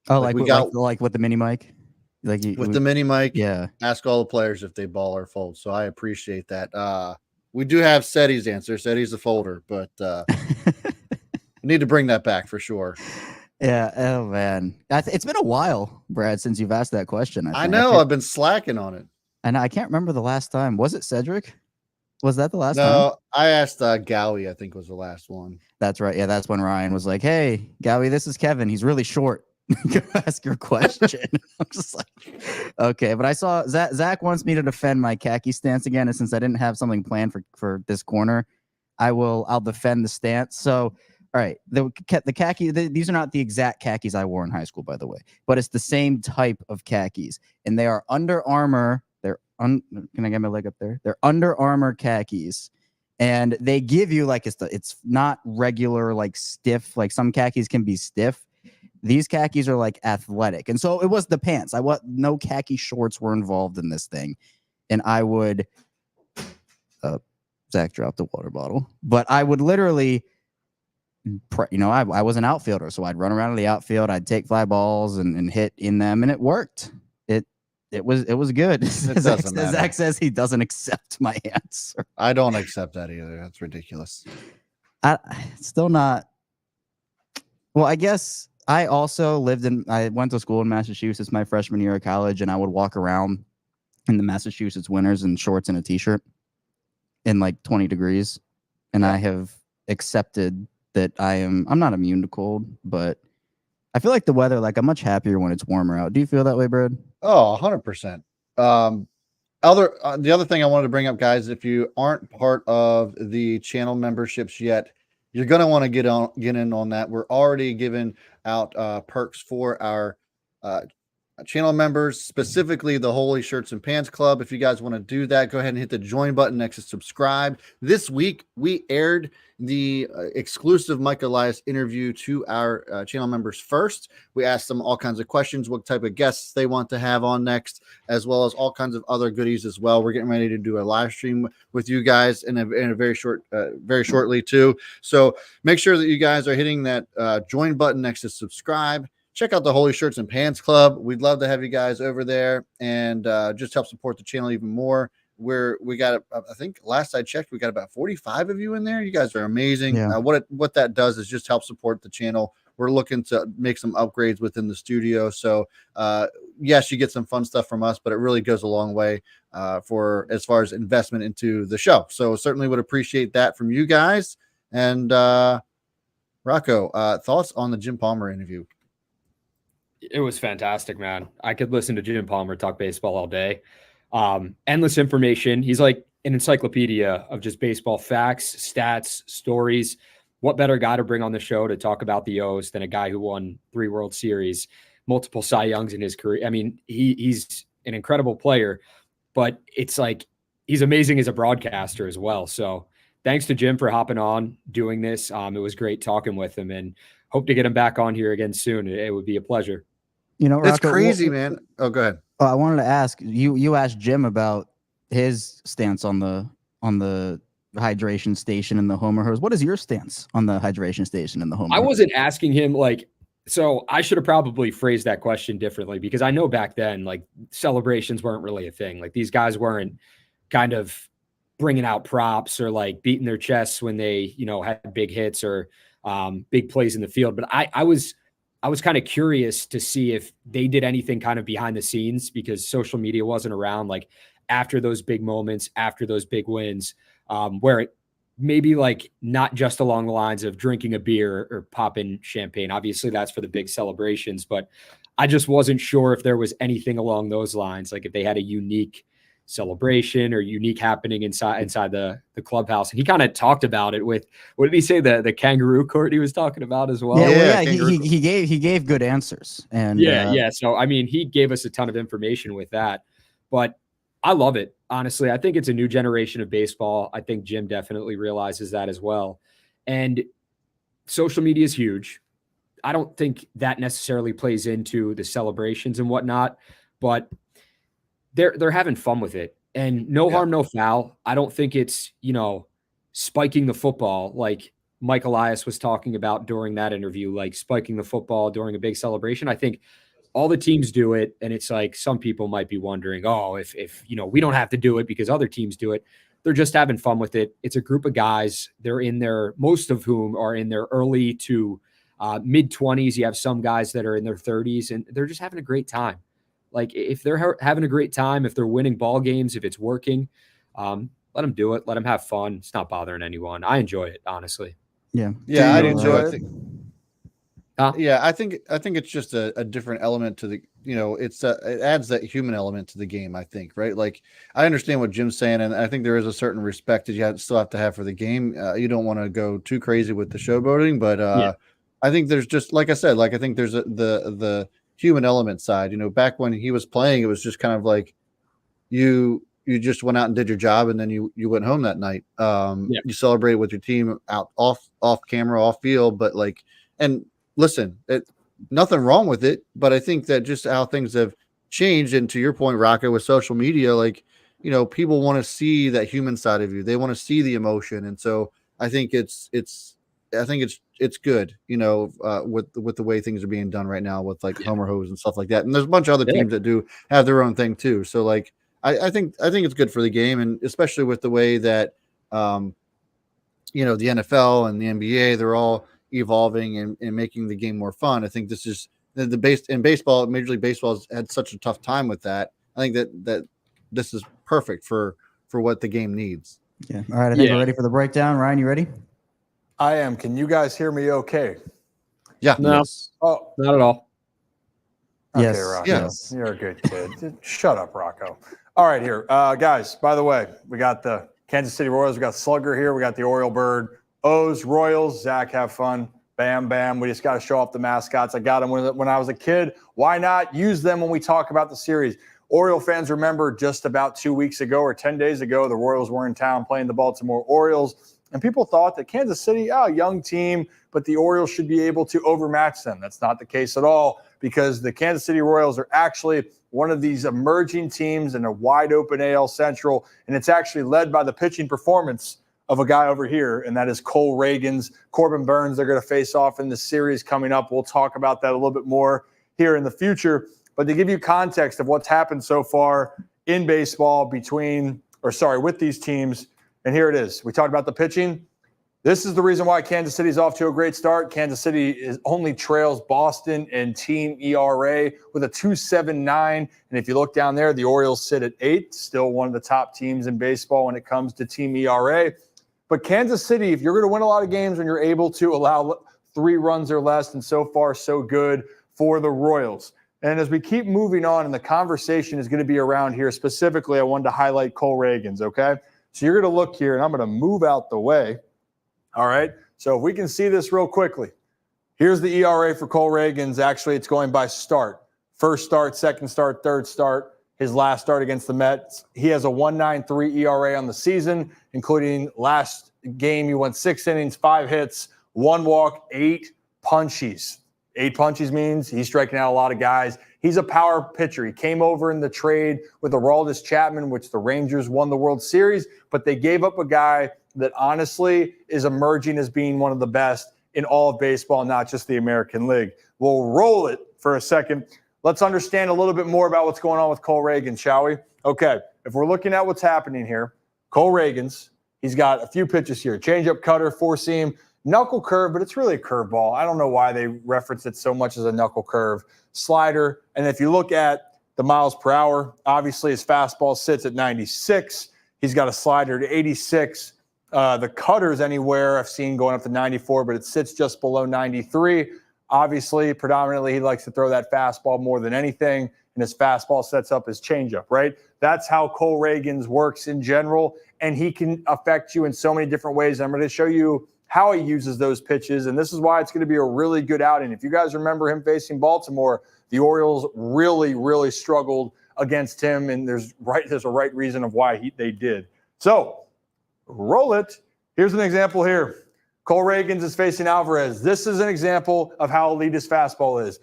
Oh, like with the mini mic, the mini mic, yeah. Ask all the players if they ball or fold. So I appreciate that. We do have Seti's answer. Seti's a folder, but we need to bring that back for sure. Yeah. Oh man, it's been a while, Brad, since you've asked that question. I know. I've been slacking on it. And I can't remember the last time. Was it Cedric? Was that the last time? No, I asked Gowie, I think was the last one. That's right. Yeah, that's when Ryan was like, hey, Gowie, this is Kevin. He's really short. Go ask your question. I'm just like, okay. But I saw Zach wants me to defend my khaki stance again. And since I didn't have something planned for this corner, I'll defend the stance. So, all right, the khaki, these are not the exact khakis I wore in high school, by the way, but it's the same type of khakis. And they are Under Armour. Can I get my leg up there? They're Under Armour khakis, and they give you like it's not regular like stiff. Like some khakis can be stiff. These khakis are like athletic, and so it was the pants. No khaki shorts were involved in this thing, and I would. Zach dropped the water bottle, but I would literally. I was an outfielder, so I'd run around in the outfield. I'd take fly balls and hit in them, and it worked. It was good. Zach says he doesn't accept my answer. I don't accept that either. That's ridiculous. Still not. Well, I guess I also I went to school in Massachusetts my freshman year of college, and I would walk around in the Massachusetts winters in shorts and a t-shirt in like 20 degrees. And I have accepted that I'm not immune to cold, but I feel like the weather, like I'm much happier when it's warmer out. Do you feel that way, Brad? Oh, 100%. The other thing I wanted to bring up, guys, if you aren't part of the channel memberships yet, you're going to want to get in on that. We're already giving out perks for our channel members, specifically the Holy Shirts and Pants Club. If you guys want to do that, go ahead and hit the join button next to subscribe. This week, we aired the exclusive Mike Elias interview to our channel members first. We asked them all kinds of questions, what type of guests they want to have on next, as well as all kinds of other goodies as well. We're getting ready to do a live stream with you guys in a very shortly too. So make sure that you guys are hitting that join button next to subscribe. Check out the Holy Shirts and Pants Club. We'd love to have you guys over there and just help support the channel even more. We got, I think last I checked, we got about 45 of you in there. You guys are amazing. Yeah. What that does is just help support the channel. We're looking to make some upgrades within the studio. So yes, you get some fun stuff from us, but it really goes a long way for as far as investment into the show. So certainly would appreciate that from you guys. And Rocco, thoughts on the Jim Palmer interview? It was fantastic, man. I could listen to Jim Palmer talk baseball all day. Endless information. He's like an encyclopedia of just baseball facts, stats, stories. What better guy to bring on the show to talk about the O's than a guy who won 3 World Series, multiple Cy Youngs in his career? I mean, he's an incredible player, but it's like he's amazing as a broadcaster as well. So thanks to Jim for hopping on, doing this. It was great talking with him, and hope to get him back on here again soon. It would be a pleasure. You know, It's Rocco, crazy, man. Oh, go ahead. I wanted to ask you. You asked Jim about his stance on the hydration station and the Homer hose. What is your stance on the hydration station and the Homer? I wasn't asking him like. So I should have probably phrased that question differently, because I know back then, like, celebrations weren't really a thing. Like, these guys weren't kind of bringing out props or like beating their chests when they, had big hits or big plays in the field. But I was kind of curious to see if they did anything kind of behind the scenes, because social media wasn't around, like after those big moments, after those big wins, where it maybe like not just along the lines of drinking a beer or popping champagne. Obviously that's for the big celebrations, but I just wasn't sure if there was anything along those lines, like if they had a unique celebration or unique happening inside the clubhouse. And he kind of talked about it with, what did he say, the kangaroo court he was talking about as well? He gave good answers. And so I mean, he gave us a ton of information with that, but I love it. Honestly, I think it's a new generation of baseball. I think Jim definitely realizes that as well. And social media is huge. I don't think that necessarily plays into the celebrations and whatnot, but they're having fun with it, and no harm, no foul. I don't think it's, spiking the football like Mike Elias was talking about during that interview, like spiking the football during a big celebration. I think all the teams do it, and it's like some people might be wondering, if we don't have to do it because other teams do it. They're just having fun with it. It's a group of guys. They're in their, most of whom are in their early to mid 20s. You have some guys that are in their 30s, and they're just having a great time. Like, if they're having a great time, if they're winning ball games, if it's working, let them do it. Let them have fun. It's not bothering anyone. I enjoy it, honestly. Yeah. I enjoy it. Yeah, I think it's just a different element to the, it adds that human element to the game, I think, right? Like, I understand what Jim's saying, and I think there is a certain respect that you still have to have for the game. You don't want to go too crazy with the showboating, but I think there's just, like I said, I think there's the human element side. Back when he was playing, it was just kind of like you just went out and did your job, and then you went home that night. You celebrated with your team out off camera, off field, but and listen, nothing wrong with it, but I think that just how things have changed, and to your point, Rocco, with social media, people want to see that human side of you. They want to see the emotion, and so I think it's good, with the way things are being done right now with Homer hose and stuff like that. And there's a bunch of other teams that do have their own thing too. So I think it's good for the game, and especially with the way that the NFL and the NBA, they're all evolving and making the game more fun. I think this is the base in baseball. Major League Baseball has had such a tough time with that. I think that this is perfect for what the game needs. Yeah. All right. I think we're ready for the breakdown. Ryan, you ready? I am. Can you guys hear me okay? Yeah. No, Yes. Oh, not at all. okay, Yes. Rocco. Yes. You're a good kid. Shut up, Rocco. All right, here. Guys, by the way, we got the Kansas City Royals. We got Slugger here. We got the Oriole Bird. O's, Royals. Zach, have fun. Bam, bam. We just got to show off the mascots. I got them when I was a kid. Why not use them when we talk about the series? Oriole fans remember just about 2 weeks ago or 10 days ago, the Royals were in town playing the Baltimore Orioles. And people thought that Kansas City, young team, but the Orioles should be able to overmatch them. That's not the case at all, because the Kansas City Royals are actually one of these emerging teams in a wide open AL Central, and it's actually led by the pitching performance of a guy over here, and that is Cole Reagans. Corbin Burns, they're going to face off in the series coming up. We'll talk about that a little bit more here in the future. But to give you context of what's happened so far in baseball with these teams, and here it is. We talked about the pitching. This is the reason why Kansas City is off to a great start. Kansas City only trails Boston in team ERA with a 2.79. And if you look down there, the Orioles sit at 8, still one of the top teams in baseball when it comes to team ERA. But Kansas City, if you're going to win a lot of games when you're able to allow 3 runs or less, and so far so good for the Royals. And as we keep moving on, and the conversation is going to be around here, specifically, I wanted to highlight Cole Reagans, okay? So you're going to look here, and I'm going to move out the way. All right. So if we can see this real quickly, here's the ERA for Cole Reagans. Actually, it's going by start. First start, second start, third start. His last start against the Mets, he has a 1.93 ERA on the season, including last game, he went 6 innings, 5 hits, 1 walk, 8 punchies. 8 punchies means he's striking out a lot of guys. He's a power pitcher. He came over in the trade with Aroldis Chapman, which the Rangers won the World Series, but they gave up a guy that honestly is emerging as being one of the best in all of baseball, not just the American League. We'll roll it for a second. Let's understand a little bit more about what's going on with Cole Reagans, shall we? Okay, if we're looking at what's happening here, Cole Reagans, he's got a few pitches here. Changeup, cutter, 4-seam, knuckle curve, but it's really a curveball. I don't know why they reference it so much as a knuckle curve. Slider, and if you look at the miles per hour, obviously his fastball sits at 96. He's got a slider to 86. The cutter's anywhere I've seen going up to 94, but it sits just below 93. Obviously, predominantly, he likes to throw that fastball more than anything, and his fastball sets up his changeup, right? That's how Cole Reagans works in general, and he can affect you in so many different ways. I'm going to show you how he uses those pitches, and this is why it's going to be a really good outing. If you guys remember him facing Baltimore, the Orioles really, really struggled against him, and there's a right reason of why they did. So, roll it. Here's an example here. Cole Reagans is facing Alvarez. This is an example of how elite his fastball is.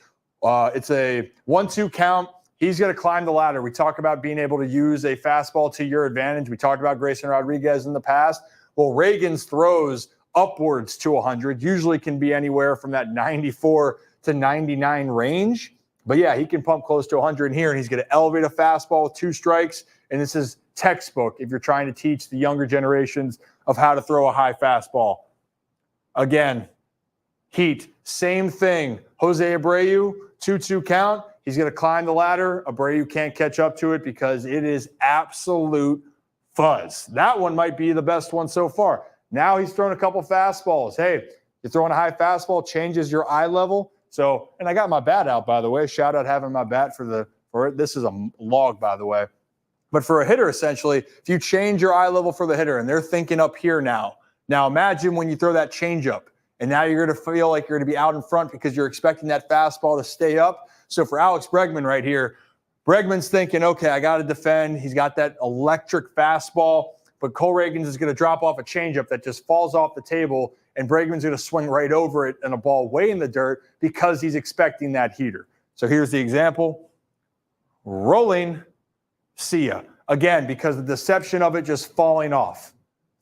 It's a 1-2 count. He's going to climb the ladder. We talk about being able to use a fastball to your advantage. We talked about Grayson Rodriguez in the past. Well, Reagans throws upwards to 100, usually can be anywhere from that 94 to 99 range. But yeah, he can pump close to 100 here, and he's going to elevate a fastball with 2 strikes. And this is textbook if you're trying to teach the younger generations of how to throw a high fastball. Again, heat, same thing. Jose Abreu, 2-2 count. He's going to climb the ladder. Abreu can't catch up to it because it is absolute fuzz. That one might be the best one so far. Now he's thrown a couple fastballs. Hey, you're throwing a high fastball, changes your eye level. So, and I got my bat out, by the way. Shout out having my bat for it. This is a log, by the way. But for a hitter, essentially, if you change your eye level for the hitter and they're thinking up here now. Now imagine when you throw that changeup and now you're going to feel like you're going to be out in front because you're expecting that fastball to stay up. So for Alex Bregman right here, Bregman's thinking, okay, I got to defend. He's got that electric fastball. But Cole Reagans is going to drop off a changeup that just falls off the table, and Bregman's going to swing right over it and a ball way in the dirt because he's expecting that heater. So here's the example. Rolling, see ya. Again, because the deception of it just falling off.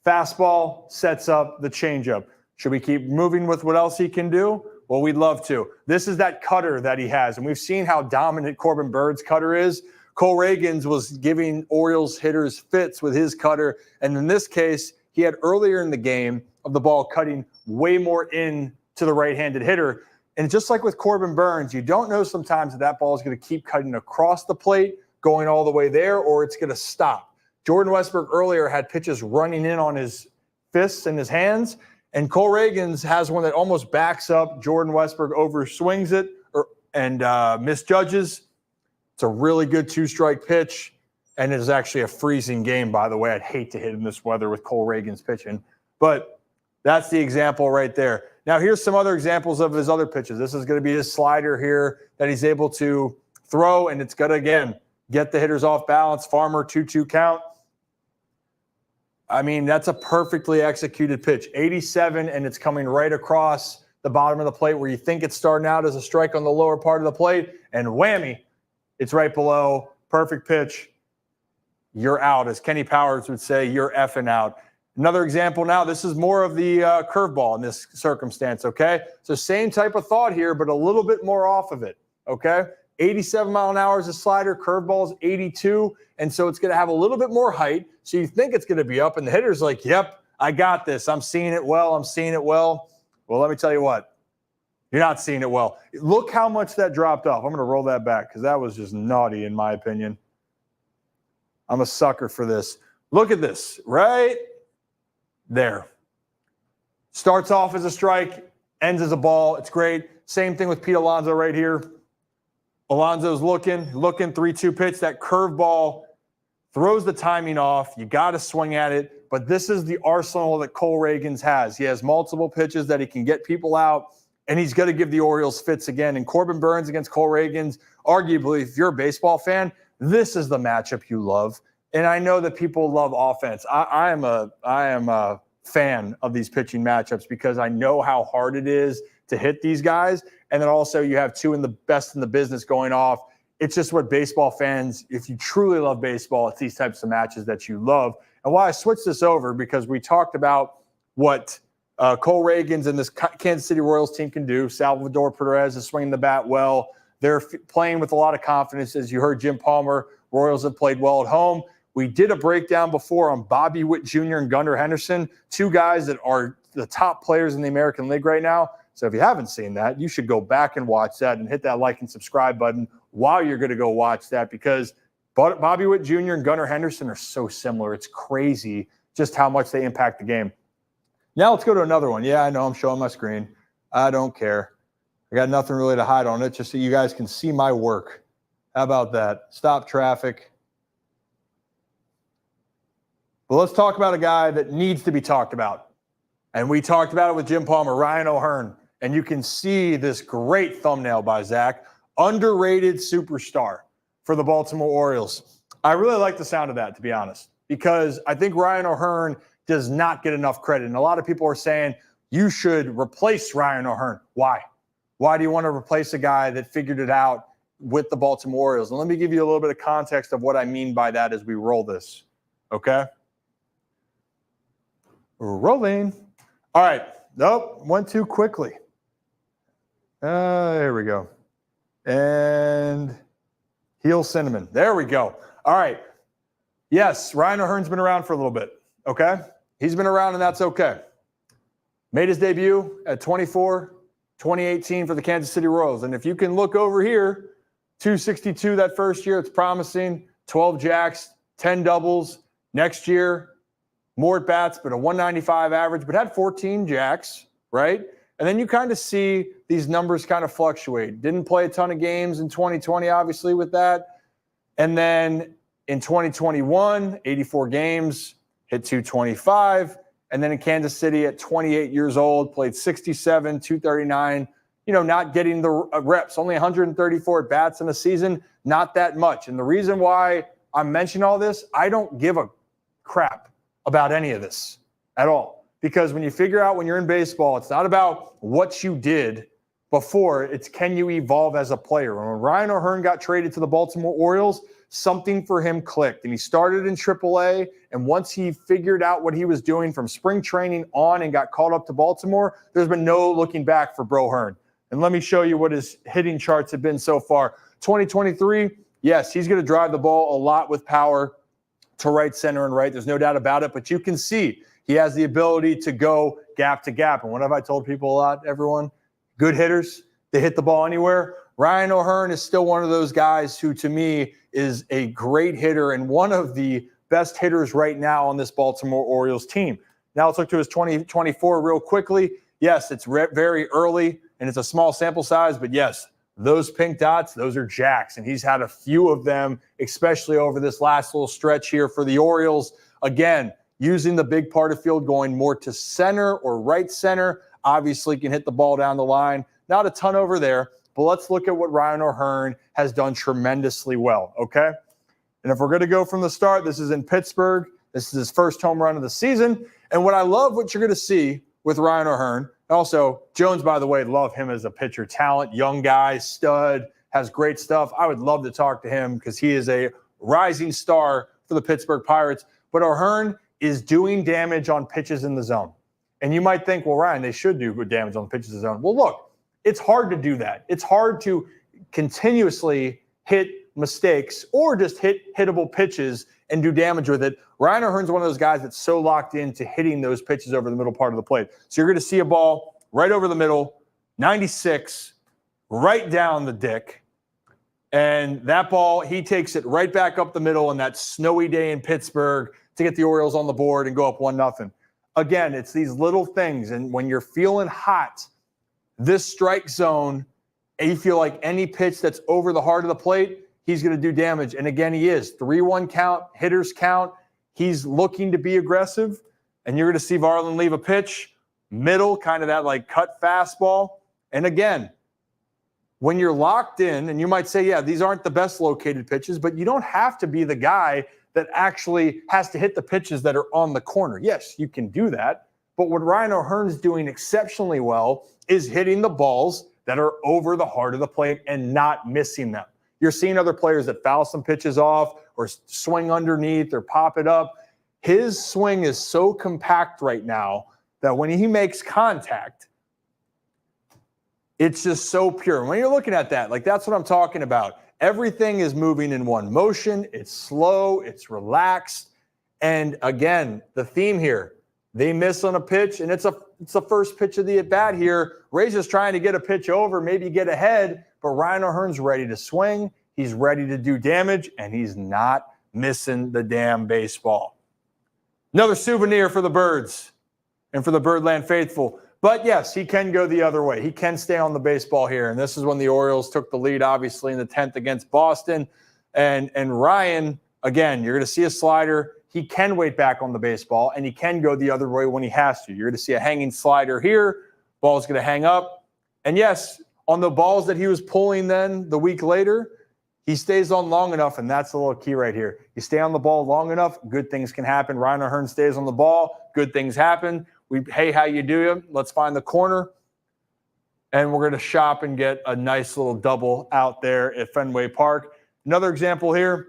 Fastball sets up the changeup. Should we keep moving with what else he can do? Well, we'd love to. This is that cutter that he has, and we've seen how dominant Corbin Bird's cutter is. Cole Reagans was giving Orioles hitters fits with his cutter, and in this case, he had earlier in the game of the ball cutting way more in to the right-handed hitter. And just like with Corbin Burns, you don't know sometimes that ball is going to keep cutting across the plate, going all the way there, or it's going to stop. Jordan Westbrook earlier had pitches running in on his fists and his hands, And Cole Reagans has one that almost backs up. Jordan Westbrook overswings it and misjudges. It's a really good 2-strike pitch. And it is actually a freezing game, by the way. I'd hate to hit in this weather with Cole Reagans pitching. But that's the example right there. Now, here's some other examples of his other pitches. This is going to be his slider here that he's able to throw, and it's going to, again, get the hitters off balance. Farmer, 2-2 count. I mean, that's a perfectly executed pitch. 87, and it's coming right across the bottom of the plate where you think it's starting out as a strike on the lower part of the plate, and whammy, it's right below. Perfect pitch. You're out. As Kenny Powers would say, you're effing out. Another example now, this is more of the curveball in this circumstance, okay? So same type of thought here, but a little bit more off of it, okay? 87 mile an hour is a slider, curveball is 82, and so it's going to have a little bit more height, so you think it's going to be up, and the hitter's like, yep, I got this. I'm seeing it well. Well, let me tell you what. You're not seeing it well. Look how much that dropped off. I'm going to roll that back because that was just naughty in my opinion. I'm a sucker for this. Look at this, right there. Starts off as a strike, ends as a ball. It's great. Same thing with Pete Alonso right here. Alonso's looking, 3-2 pitch. That curveball throws the timing off. You got to swing at it. But this is the arsenal that Cole Reagans has. He has multiple pitches that he can get people out, and he's going to give the Orioles fits again. And Corbin Burns against Cole Reagans, arguably, if you're a baseball fan, this is the matchup you love. And I know that people love offense. I am a fan of these pitching matchups because I know how hard it is to hit these guys. And then also you have two in the best in the business going off. It's just what baseball fans, if you truly love baseball, it's these types of matches that you love. And why I switched this over, because we talked about what Cole Reagans and this Kansas City Royals team can do. Salvador Perez is swinging the bat well. They're playing with a lot of confidence. As you heard Jim Palmer, Royals have played well at home. We did a breakdown before on Bobby Witt Jr. and Gunnar Henderson, two guys that are the top players in the American League right now. So if you haven't seen that, you should go back and watch that and hit that like and subscribe button while you're going to go watch that, because Bobby Witt Jr. and Gunnar Henderson are so similar. It's crazy just how much they impact the game. Now let's go to another one. Yeah, I know I'm showing my screen. I don't care. I got nothing really to hide on it, just so you guys can see my work. How about that? Stop traffic. But let's talk about a guy that needs to be talked about. And we talked about it with Jim Palmer, Ryan O'Hearn. And you can see this great thumbnail by Zach. Underrated superstar for the Baltimore Orioles. I really like the sound of that, to be honest, because I think Ryan O'Hearn does not get enough credit. And a lot of people are saying you should replace Ryan O'Hearn. Why? Why do you want to replace a guy that figured it out with the Baltimore Orioles? And let me give you a little bit of context of what I mean by that as we roll this. Okay? We're rolling. All right. Nope. Went too quickly. Here we go. And heel cinnamon. There we go. All right. Yes, Ryan O'Hearn's been around for a little bit. Okay? He's been around, and that's okay. Made his debut at 24, 2018 for the Kansas City Royals. And if you can look over here, 262 that first year, it's promising. 12 jacks, 10 doubles. Next year, more at bats, but a 195 average, but had 14 jacks, right? And then you kind of see these numbers kind of fluctuate. Didn't play a ton of games in 2020, obviously, with that. And then in 2021, 84 games, hit 225. And then in Kansas City at 28 years old, played 67, 239, not getting the reps, only 134 at bats in a season, not that much. And the reason why I'm mentioning all this, I don't give a crap about any of this at all. Because when you figure out when you're in baseball, it's not about what you did before, it's can you evolve as a player. When Ryan O'Hearn got traded to the Baltimore Orioles, something for him clicked. And he started in AAA, and once he figured out what he was doing from spring training on and got called up to Baltimore, there's been no looking back for Bro Hearn. And let me show you what his hitting charts have been so far. 2023, yes, he's going to drive the ball a lot with power to right, center, and right. There's no doubt about it. But you can see he has the ability to go gap to gap. And what have I told people a lot, everyone? Good hitters, they hit the ball anywhere. Ryan O'Hearn is still one of those guys who, to me, is a great hitter and one of the best hitters right now on this Baltimore Orioles team. Now let's look to his 2024 real quickly. Yes, it's very early and it's a small sample size, but yes, those pink dots, those are jacks, and he's had a few of them, especially over this last little stretch here for the Orioles. Again, using the big part of field, going more to center or right center. Obviously can hit the ball down the line. Not a ton over there, but let's look at what Ryan O'Hearn has done tremendously well, okay? And if we're going to go from the start, this is in Pittsburgh. This is his first home run of the season. And what you're going to see with Ryan O'Hearn, also Jones, by the way, love him as a pitcher. Talent, young guy, stud, has great stuff. I would love to talk to him because he is a rising star for the Pittsburgh Pirates. But O'Hearn is doing damage on pitches in the zone. And you might think, well, Ryan, they should do good damage on pitches in the zone. Well, look, it's hard to do that. It's hard to continuously hit mistakes or just hit hittable pitches and do damage with it. Ryan O'Hearn's one of those guys that's so locked into hitting those pitches over the middle part of the plate. So you're going to see a ball right over the middle, 96, right down the dick. And that ball, he takes it right back up the middle on that snowy day in Pittsburgh to get the Orioles on the board and go up 1-0. Again, it's these little things. And when you're feeling hot, this strike zone, and you feel like any pitch that's over the heart of the plate, he's going to do damage. And again, he is. 3-1 count, hitters count. He's looking to be aggressive. And you're going to see Varland leave a pitch, middle, kind of that like cut fastball. And again, when you're locked in, and you might say, yeah, these aren't the best located pitches, but you don't have to be the guy that actually has to hit the pitches that are on the corner. Yes, you can do that. But what Ryan O'Hearn's doing exceptionally well is hitting the balls that are over the heart of the plate and not missing them. You're seeing other players that foul some pitches off or swing underneath or pop it up. His swing is so compact right now that when he makes contact, it's just so pure. When you're looking at that, like that's what I'm talking about. Everything is moving in one motion. It's slow. It's relaxed. And again, the theme here, they miss on a pitch, and it's the first pitch of the at-bat here. Ray's just trying to get a pitch over, maybe get ahead, but Ryan O'Hearn's ready to swing. He's ready to do damage, and he's not missing the damn baseball. Another souvenir for the Birds and for the Birdland faithful. But yes, he can go the other way. He can stay on the baseball here. And this is when the Orioles took the lead, obviously, in the 10th against Boston. And Ryan, again, you're going to see a slider. He can wait back on the baseball, and he can go the other way when he has to. You're going to see a hanging slider here. Ball's going to hang up. And yes, on the balls that he was pulling then the week later, he stays on long enough, and that's the little key right here. You stay on the ball long enough, good things can happen. Ryan O'Hearn stays on the ball, good things happen. Hey, how you doing? Let's find the corner. And we're going to shop and get a nice little double out there at Fenway Park. Another example here,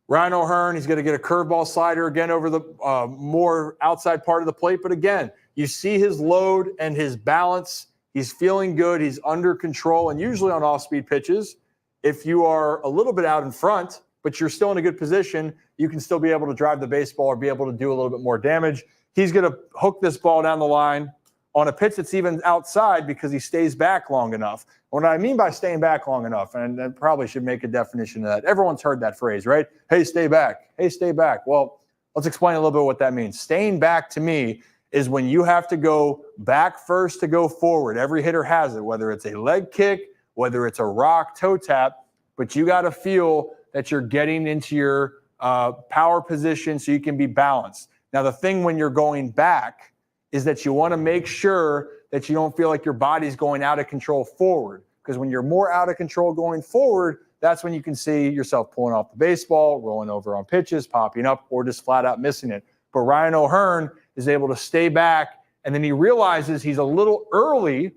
Ryan O'Hearn, he's going to get a curveball slider again over the more outside part of the plate. But again, you see his load and his balance. He's feeling good. He's under control. And usually on off-speed pitches, if you are a little bit out in front, but you're still in a good position, you can still be able to drive the baseball or be able to do a little bit more damage. He's going to hook this ball down the line on a pitch that's even outside because he stays back long enough. What I mean by staying back long enough, and I probably should make a definition of that. Everyone's heard that phrase, right? Hey, stay back. Hey, stay back. Well, let's explain a little bit what that means. Staying back to me is when you have to go back first to go forward. Every hitter has it, whether it's a leg kick, whether it's a rock toe tap, but you got to feel that you're getting into your power position so you can be balanced. Now, the thing when you're going back is that you want to make sure that you don't feel like your body's going out of control forward. Because when you're more out of control going forward, that's when you can see yourself pulling off the baseball, rolling over on pitches, popping up, or just flat out missing it. But Ryan O'Hearn is able to stay back, and then he realizes he's a little early,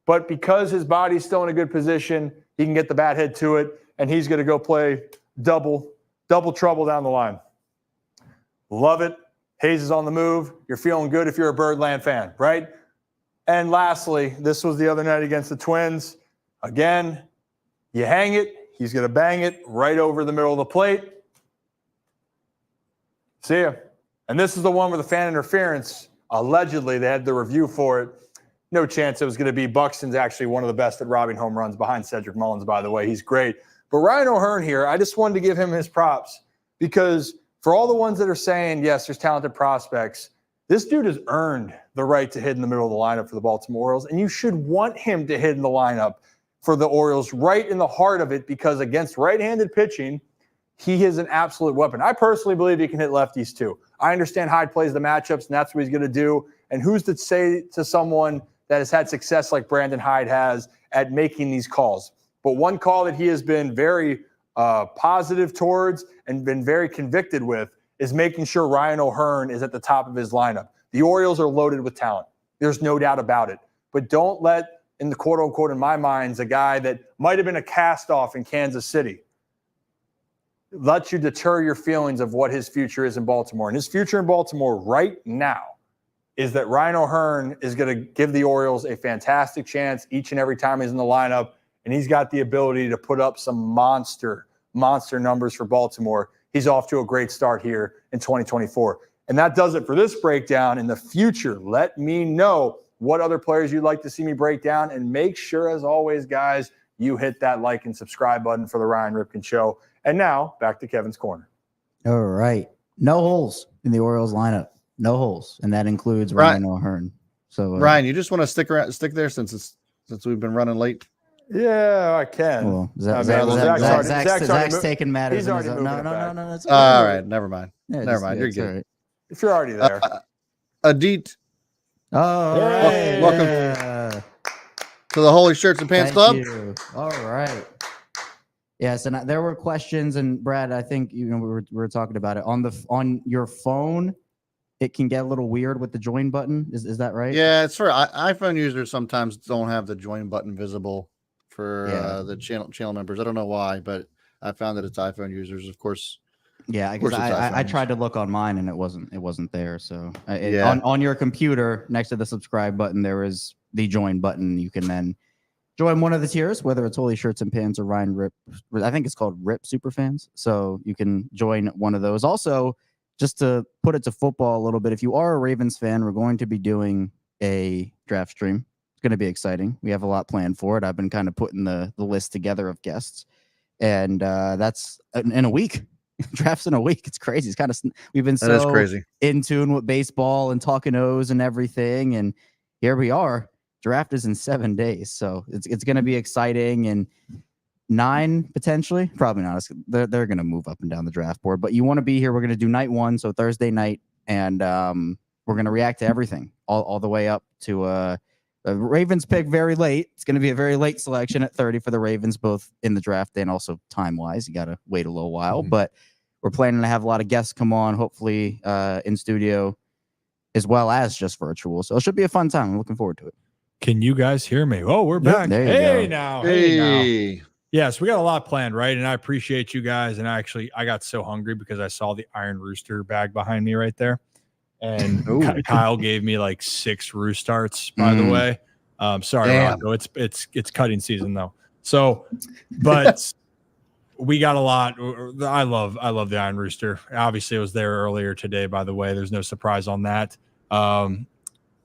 but because his body's still in a good position, he can get the bat head to it, and he's going to go play double trouble down the line. Love it. Hayes is on the move. You're feeling good if you're a Birdland fan, right? And lastly, this was the other night against the Twins. Again, you hang it. He's going to bang it right over the middle of the plate. See ya. And this is the one with the fan interference. Allegedly, they had the review for it. No chance it was going to be. Buxton's actually one of the best at robbing home runs behind Cedric Mullins, by the way. He's great. But Ryan O'Hearn here, I just wanted to give him his props because for all the ones that are saying, yes, there's talented prospects, This dude has earned the right to hit in the middle of the lineup for the Baltimore Orioles, and you should want him to hit in the lineup for the Orioles right in the heart of it, because against right-handed pitching, he is an absolute weapon. I personally believe he can hit lefties too. I understand Hyde plays the matchups, and that's what he's going to do. And who's to say to someone that has had success like Brandon Hyde has at making these calls? But one call that he has been very positive towards and been very convicted with is making sure Ryan O'Hearn is at the top of his lineup. The Orioles are loaded with talent. There's no doubt about it. But don't let, in the quote-unquote, in my mind, a guy that might have been a cast-off in Kansas City, let you deter your feelings of what his future is in Baltimore. And his future in Baltimore right now is that Ryan O'Hearn is going to give the Orioles a fantastic chance each and every time he's in the lineup, and he's got the ability to put up some monster numbers for Baltimore. He's off to a great start here in 2024. And that does it for this breakdown. In the future, let me know what other players you'd like to see me break down, and make sure, as always, guys, you hit that like and subscribe button for the Ryan Ripken Show. And now, back to Kevin's Corner. All right. No holes in the Orioles lineup. No holes. And that includes Ryan O'Hearn. So Ryan, you just want to stick there since we've been running late? Yeah, I can. Well, Zach's taking matters. He's already moving no. All right, never mind. Yeah, never mind. You're good. Right. If you're already there. Adit. Oh, welcome to the Holy Shirts and Pants Club. You. All right. Yes, and there were questions, and Brad, I think we were talking about it on your phone. It can get a little weird with the join button. Is that right? Yeah, it's for iPhone users. Sometimes don't have the join button visible for the channel members. I don't know why, but I found that it's iPhone users, of course. Yeah, because I tried to look on mine and it wasn't there. So on your computer next to the subscribe button, there is the join button. You can then join one of the tiers, whether it's Holy Shirts and Pants or Ryan Rip. I think it's called Rip Superfans. So you can join one of those. Also, just to put it to football a little bit, if you are a Ravens fan, we're going to be doing a draft stream. It's going to be exciting. We have a lot planned for it. I've been kind of putting the list together of guests, and that's in a week. Drafts in a week. It's crazy. It's kind of, we've been so crazy in tune with baseball and talking O's and everything, and here we are. Draft is in 7 days, so it's going to be exciting. And 9 potentially, probably not. They're going to move up and down the draft board, but you want to be here. We're going to do night 1, so Thursday night, and we're going to react to everything all the way up to the Ravens pick very late. It's going to be a very late selection at 30 for the Ravens, both in the draft and also time wise. You got to wait a little while, but we're planning to have a lot of guests come on, hopefully in studio as well as just virtual. So it should be a fun time. I'm looking forward to it. Can you guys hear me? Oh, we're back. Hey now. Hey. Yes, we got a lot planned, right? And I appreciate you guys. And I got so hungry because I saw the Iron Rooster bag behind me right there. And Kyle gave me like 6 roost starts, by the way. Sorry, Rocco. It's cutting season though. So, but we got a lot. I love the Iron Rooster. Obviously, it was there earlier today, by the way. There's no surprise on that.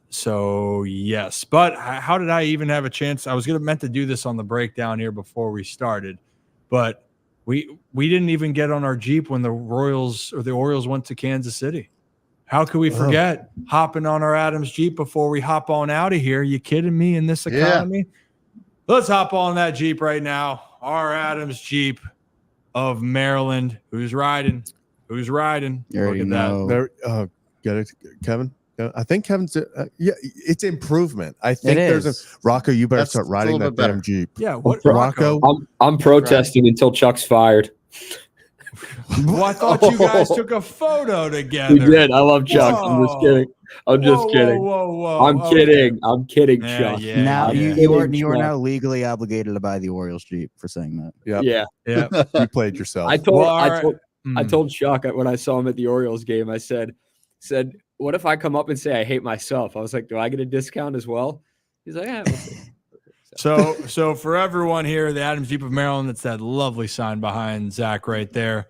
So yes, but how did I even have a chance? I was meant to do this on the breakdown here before we started, but we didn't even get on our Jeep when the Orioles went to Kansas City. How could we forget hopping on our Adams Jeep before we hop on out of here? You kidding me in this economy? Yeah. Let's hop on that Jeep right now. Our Adams Jeep of Maryland. Who's riding? Look at that. There, get it, Kevin? I think Kevin's it's improvement. I think Rocco, you better start riding that damn Jeep. Yeah, what Rocco? I'm protesting until Chuck's fired. Well, I thought you guys took a photo together. We did. I love Chuck. I'm just kidding. I'm just kidding. Whoa. I'm kidding. I'm kidding, Chuck. Yeah, now you are now legally obligated to buy the Orioles Jeep for saying that. Yeah. You played yourself. I told Chuck when I saw him at the Orioles game, I said, what if I come up and say I hate myself? I was like, do I get a discount as well? He's like, yeah. We'll see. So for everyone here, the Adams Jeep of Maryland, that's that lovely sign behind Zach right there.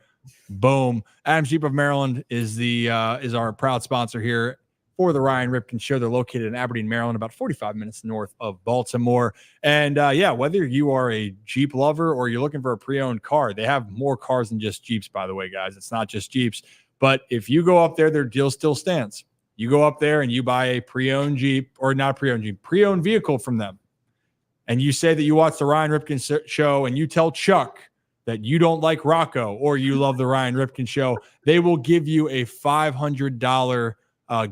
Boom. Adams Jeep of Maryland is our proud sponsor here for the Ryan Ripken Show. They're located in Aberdeen, Maryland, about 45 minutes north of Baltimore. And whether you are a Jeep lover or you're looking for a pre-owned car, they have more cars than just Jeeps, by the way, guys. It's not just Jeeps. But if you go up there, their deal still stands. You go up there and you buy a pre-owned Jeep, or not pre-owned Jeep, pre-owned vehicle from them. And you say that you watch the Ryan Ripken Show and you tell Chuck that you don't like Rocco or you love the Ryan Ripken Show, they will give you a $500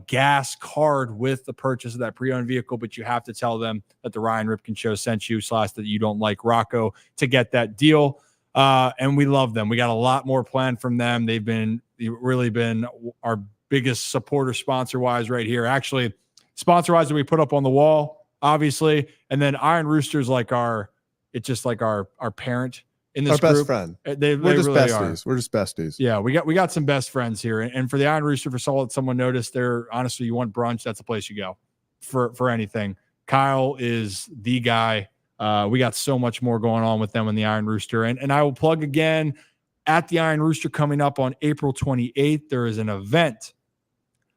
gas card with the purchase of that pre-owned vehicle. But you have to tell them that the Ryan Ripken Show sent you / that you don't like Rocco to get that deal. And we love them. We got a lot more planned from them. They've really been our biggest supporter sponsor-wise right here. Actually, sponsor-wise that we put up on the wall, obviously. And then Iron Rooster's like our parent in this our group. best friend. We're just really besties. We're just besties. Yeah, we got some best friends here. And for the Iron Rooster, for someone noticed, they're honestly, you want brunch, that's the place you go for anything. Kyle is the guy. We got so much more going on with them in the Iron Rooster. And I will plug again, at the Iron Rooster coming up on April 28th, there is an event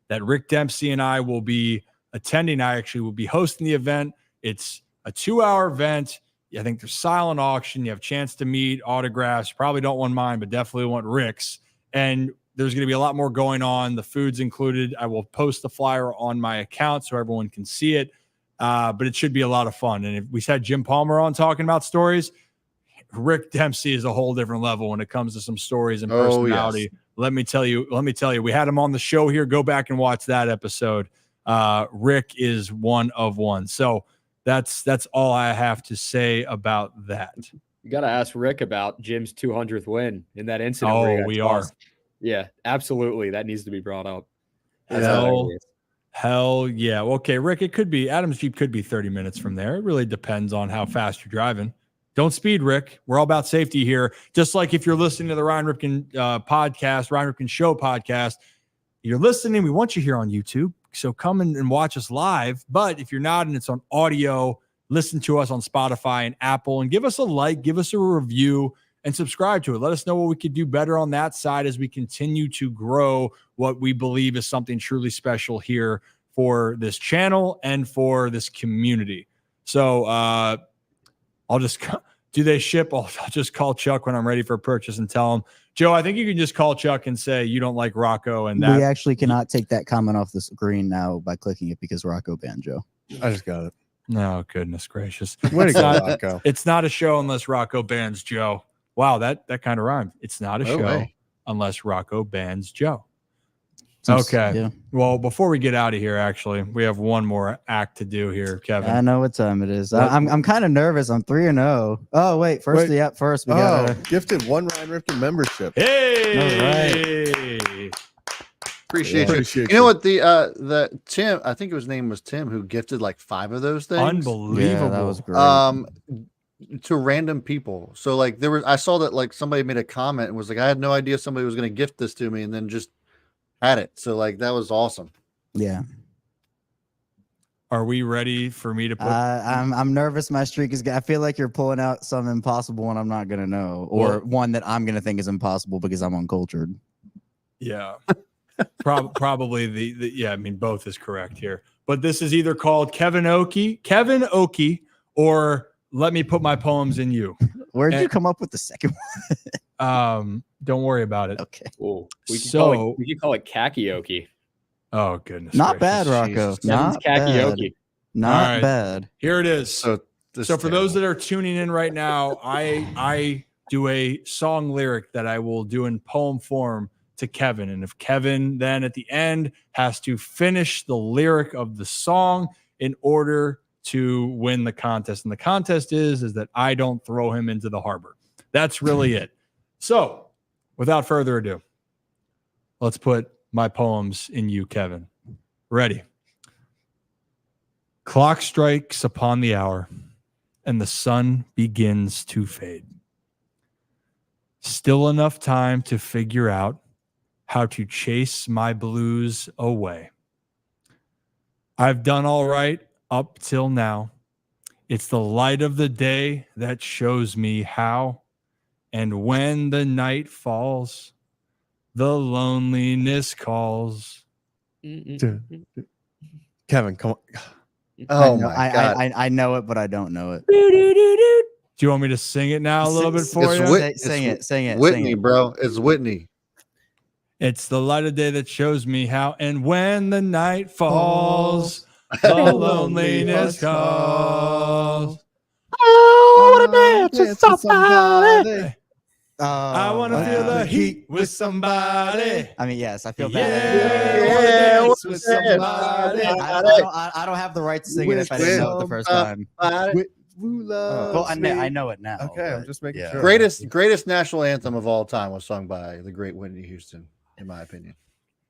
that Rick Dempsey and I will be attending. I actually will be hosting the event. It's a 2-hour event. I think there's silent auction. You have a chance to meet, autographs. Probably don't want mine, but definitely want Rick's. And there's going to be a lot more going on. The food's included. I will post the flyer on my account so everyone can see it. But it should be a lot of fun. And if we had Jim Palmer on talking about stories, Rick Dempsey is a whole different level when it comes to some stories and personality. Yes. Let me tell you, we had him on the show here. Go back and watch that episode. Rick is one of one. So that's all I have to say about that. You got to ask Rick about Jim's 200th win in that incident. Oh, we are. Yeah, absolutely. That needs to be brought up. Hell yeah. Okay, Rick, it could be Adam's Jeep could be 30 minutes from there. It really depends on how fast you're driving. Don't speed, Rick. We're all about safety here. Just like if you're listening to the Ryan Ripken podcast, Ryan Ripken Show podcast, you're listening. We want you here on YouTube. So come and watch us live. But if you're not and it's on audio, listen to us on Spotify and Apple and give us a like, give us a review, and subscribe to it. Let us know what we could do better on that side as we continue to grow what we believe is something truly special here for this channel and for this community. So I'll just do they ship? I'll just call Chuck when I'm ready for a purchase and tell him, Joe, I think you can just call Chuck and say you don't like Rocco. And that we actually cannot take that comment off the screen now by clicking it because Rocco banned Joe. I just got it. No, goodness gracious. Way to go, Rocco. It's not a show unless Rocco bans Joe. Wow, that kind of rhymed. It's not a show unless Rocco bans Joe. Okay. Yeah. Well, before we get out of here, actually, we have one more act to do here, Kevin. I know what time it is. I'm kind of nervous. I'm 3-0. Oh wait, first we got gifted one Ryan Ripken membership. Hey, appreciate you. You know what? The Tim, I think his name was Tim, who gifted like 5 of those things. Unbelievable. Yeah, that was great. To random people. So like I saw that like somebody made a comment and was like, I had no idea somebody was going to gift this to me, and then just had it. So like that was awesome. Yeah. Are we ready for me to put? I'm nervous. My streak is. I feel like you're pulling out some impossible one I'm not gonna know, or one that I'm gonna think is impossible because I'm uncultured. Yeah. Probably the yeah. I mean, both is correct here, but this is either called Kevin Okie, or Let Me Put My Poems in You. Where'd you come up with the second one? Don't worry about it. Okay. Ooh, we can call it Kakioke. Oh goodness. Not gracious. bad, Rocco. Jesus. Not bad. Not bad. Here it is. So for those that are tuning in right now, I do a song lyric that I will do in poem form to Kevin. And if Kevin then at the end has to finish the lyric of the song in order to win the contest. And the contest is that I don't throw him into the harbor. That's really it. So without further ado, let's put my poems in you, Kevin. Ready? Clock strikes upon the hour and the sun begins to fade. Still enough time to figure out how to chase my blues away. I've done all right up till now. It's the light of the day that shows me how. And when the night falls, the loneliness calls. Kevin, come on. Oh my God. I know it, but I don't know it. Do you want me to sing it now a little bit for you? Sing it. Whitney, bro. It's Whitney. It's the light of day that shows me how and when the night falls, the loneliness calls. I want to dance with somebody. I want to feel the heat with somebody. I mean, yes, I feel Yeah, bad. dance with somebody. I don't have the right to sing it if I didn't know it the first time. Well, I know it now. Okay, I'm just making sure. Greatest national anthem of all time was sung by the great Whitney Houston, in my opinion.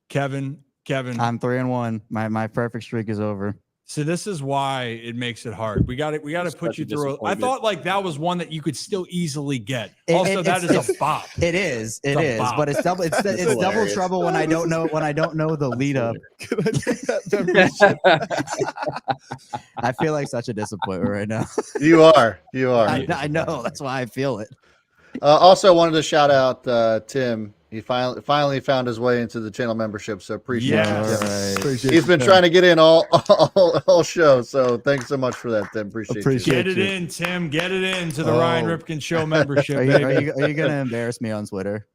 Kevin. I'm 3-1. My perfect streak is over. So this is why it makes it hard. We got to put you through. I thought like that was one that you could still easily get. Also, that is a bop. It is, but it's double. It's double trouble when I don't know the lead up. I feel like such a disappointment right now. You are. I know. That's why I feel it. Also, wanted to shout out Tim. He finally found his way into the channel membership, so appreciate it. Right. He's been trying to get in all show, so thanks so much for that, Tim. Appreciate you. Get it in, Tim. Get it into the Ryan Ripken Show membership. Are you going to embarrass me on Twitter?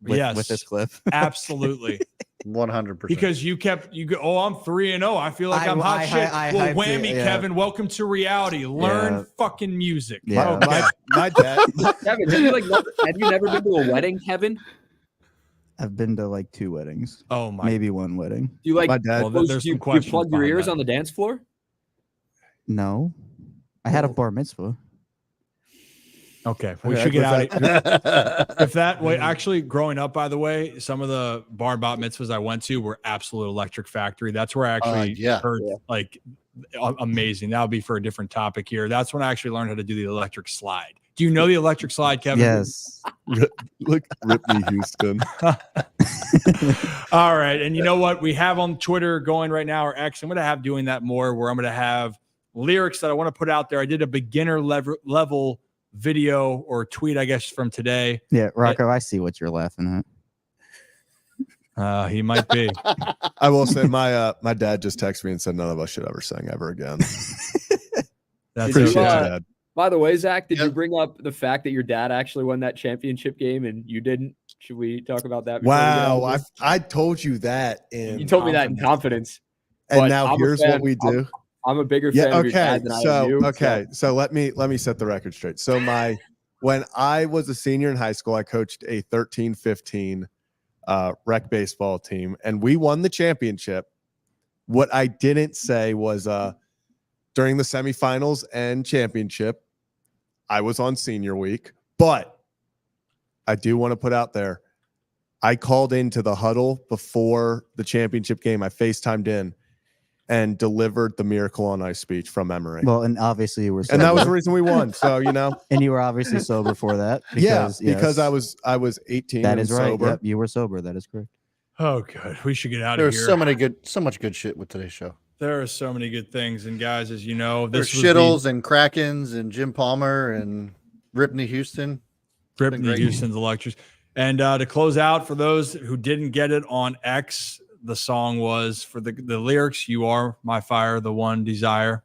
With this clip? Absolutely. 100%. Because you go, I'm 3-0. I feel like I'm hot shit. Whammy, Kevin. Welcome to reality. Learn fucking music. Yeah. My dad. Kevin, have you never been to a wedding, Kevin? I've been to like 2 weddings. Oh my! Maybe 1 wedding. Do you like? My dad. Do you plug your ears on the dance floor? No, I had a bar mitzvah. Okay, we should get out of here. If that way, actually, growing up, by the way, some of the bar and bat mitzvahs I went to were absolute electric factory. That's where I actually heard like amazing. That would be for a different topic here. That's when I actually learned how to do the electric slide. Do you know the electric slide, Kevin? Yes. Look, Whitney Houston. All right. And you know what? We have on Twitter going right now, or X. I'm going to have doing that more where I'm going to have lyrics that I want to put out there. I did a beginner level video or tweet, I guess, from today. Yeah, Rocco, I see what you're laughing at. He might be. I will say my dad just texted me and said none of us should ever sing ever again. Appreciate you, Dad. By the way, Zach, did you bring up the fact that your dad actually won that championship game and you didn't? Should we talk about that? Wow, I told you that. You told me that in confidence. And now here's what we do. I'm a bigger fan of your dad than I am you. So let me set the record straight. So when I was a senior in high school, I coached a 13-15 rec baseball team, and we won the championship. What I didn't say was during the semifinals and championship, I was on senior week, but I do want to put out there, I called into the huddle before the championship game. I FaceTimed in and delivered the Miracle on Ice speech from memory. Well, and obviously you were sober. And that was the reason we won. So, And you were obviously sober for that. Because I was 18. That is right. Sober. Yep, you were sober. That is correct. Oh, good. We should get out of here. There's so much good shit with today's show. There are so many good things. And guys, as you know, there's Shittles and Krakens and Jim Palmer and Whitney Houston. Whitney Houston's electric. And to close out, for those who didn't get it on X, the song was for the lyrics, "You are my fire, the one desire."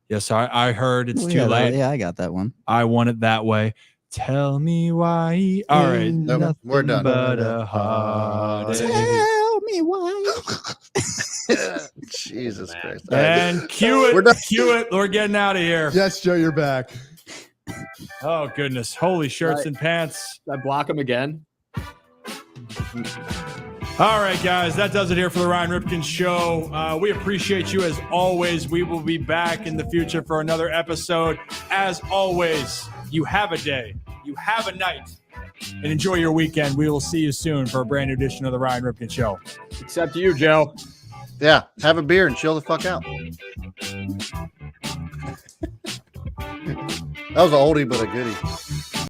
Yes, I heard it's too late. I got that one. I want it that way. Tell me why. All right. Nope, we're done. But a heartache. Tell me why. Jesus Christ. And cue it. We're getting out of here. Yes, Joe, you're back. Oh, goodness. Holy shirts and pants. Did I block him again? All right, guys, that does it here for the Ryan Ripken Show. We appreciate you as always. We will be back in the future for another episode. As always, you have a day, you have a night, and enjoy your weekend. We will see you soon for a brand new edition of the Ryan Ripken Show. Except you, Joe. Yeah, have a beer and chill the fuck out. That was an oldie but a goodie.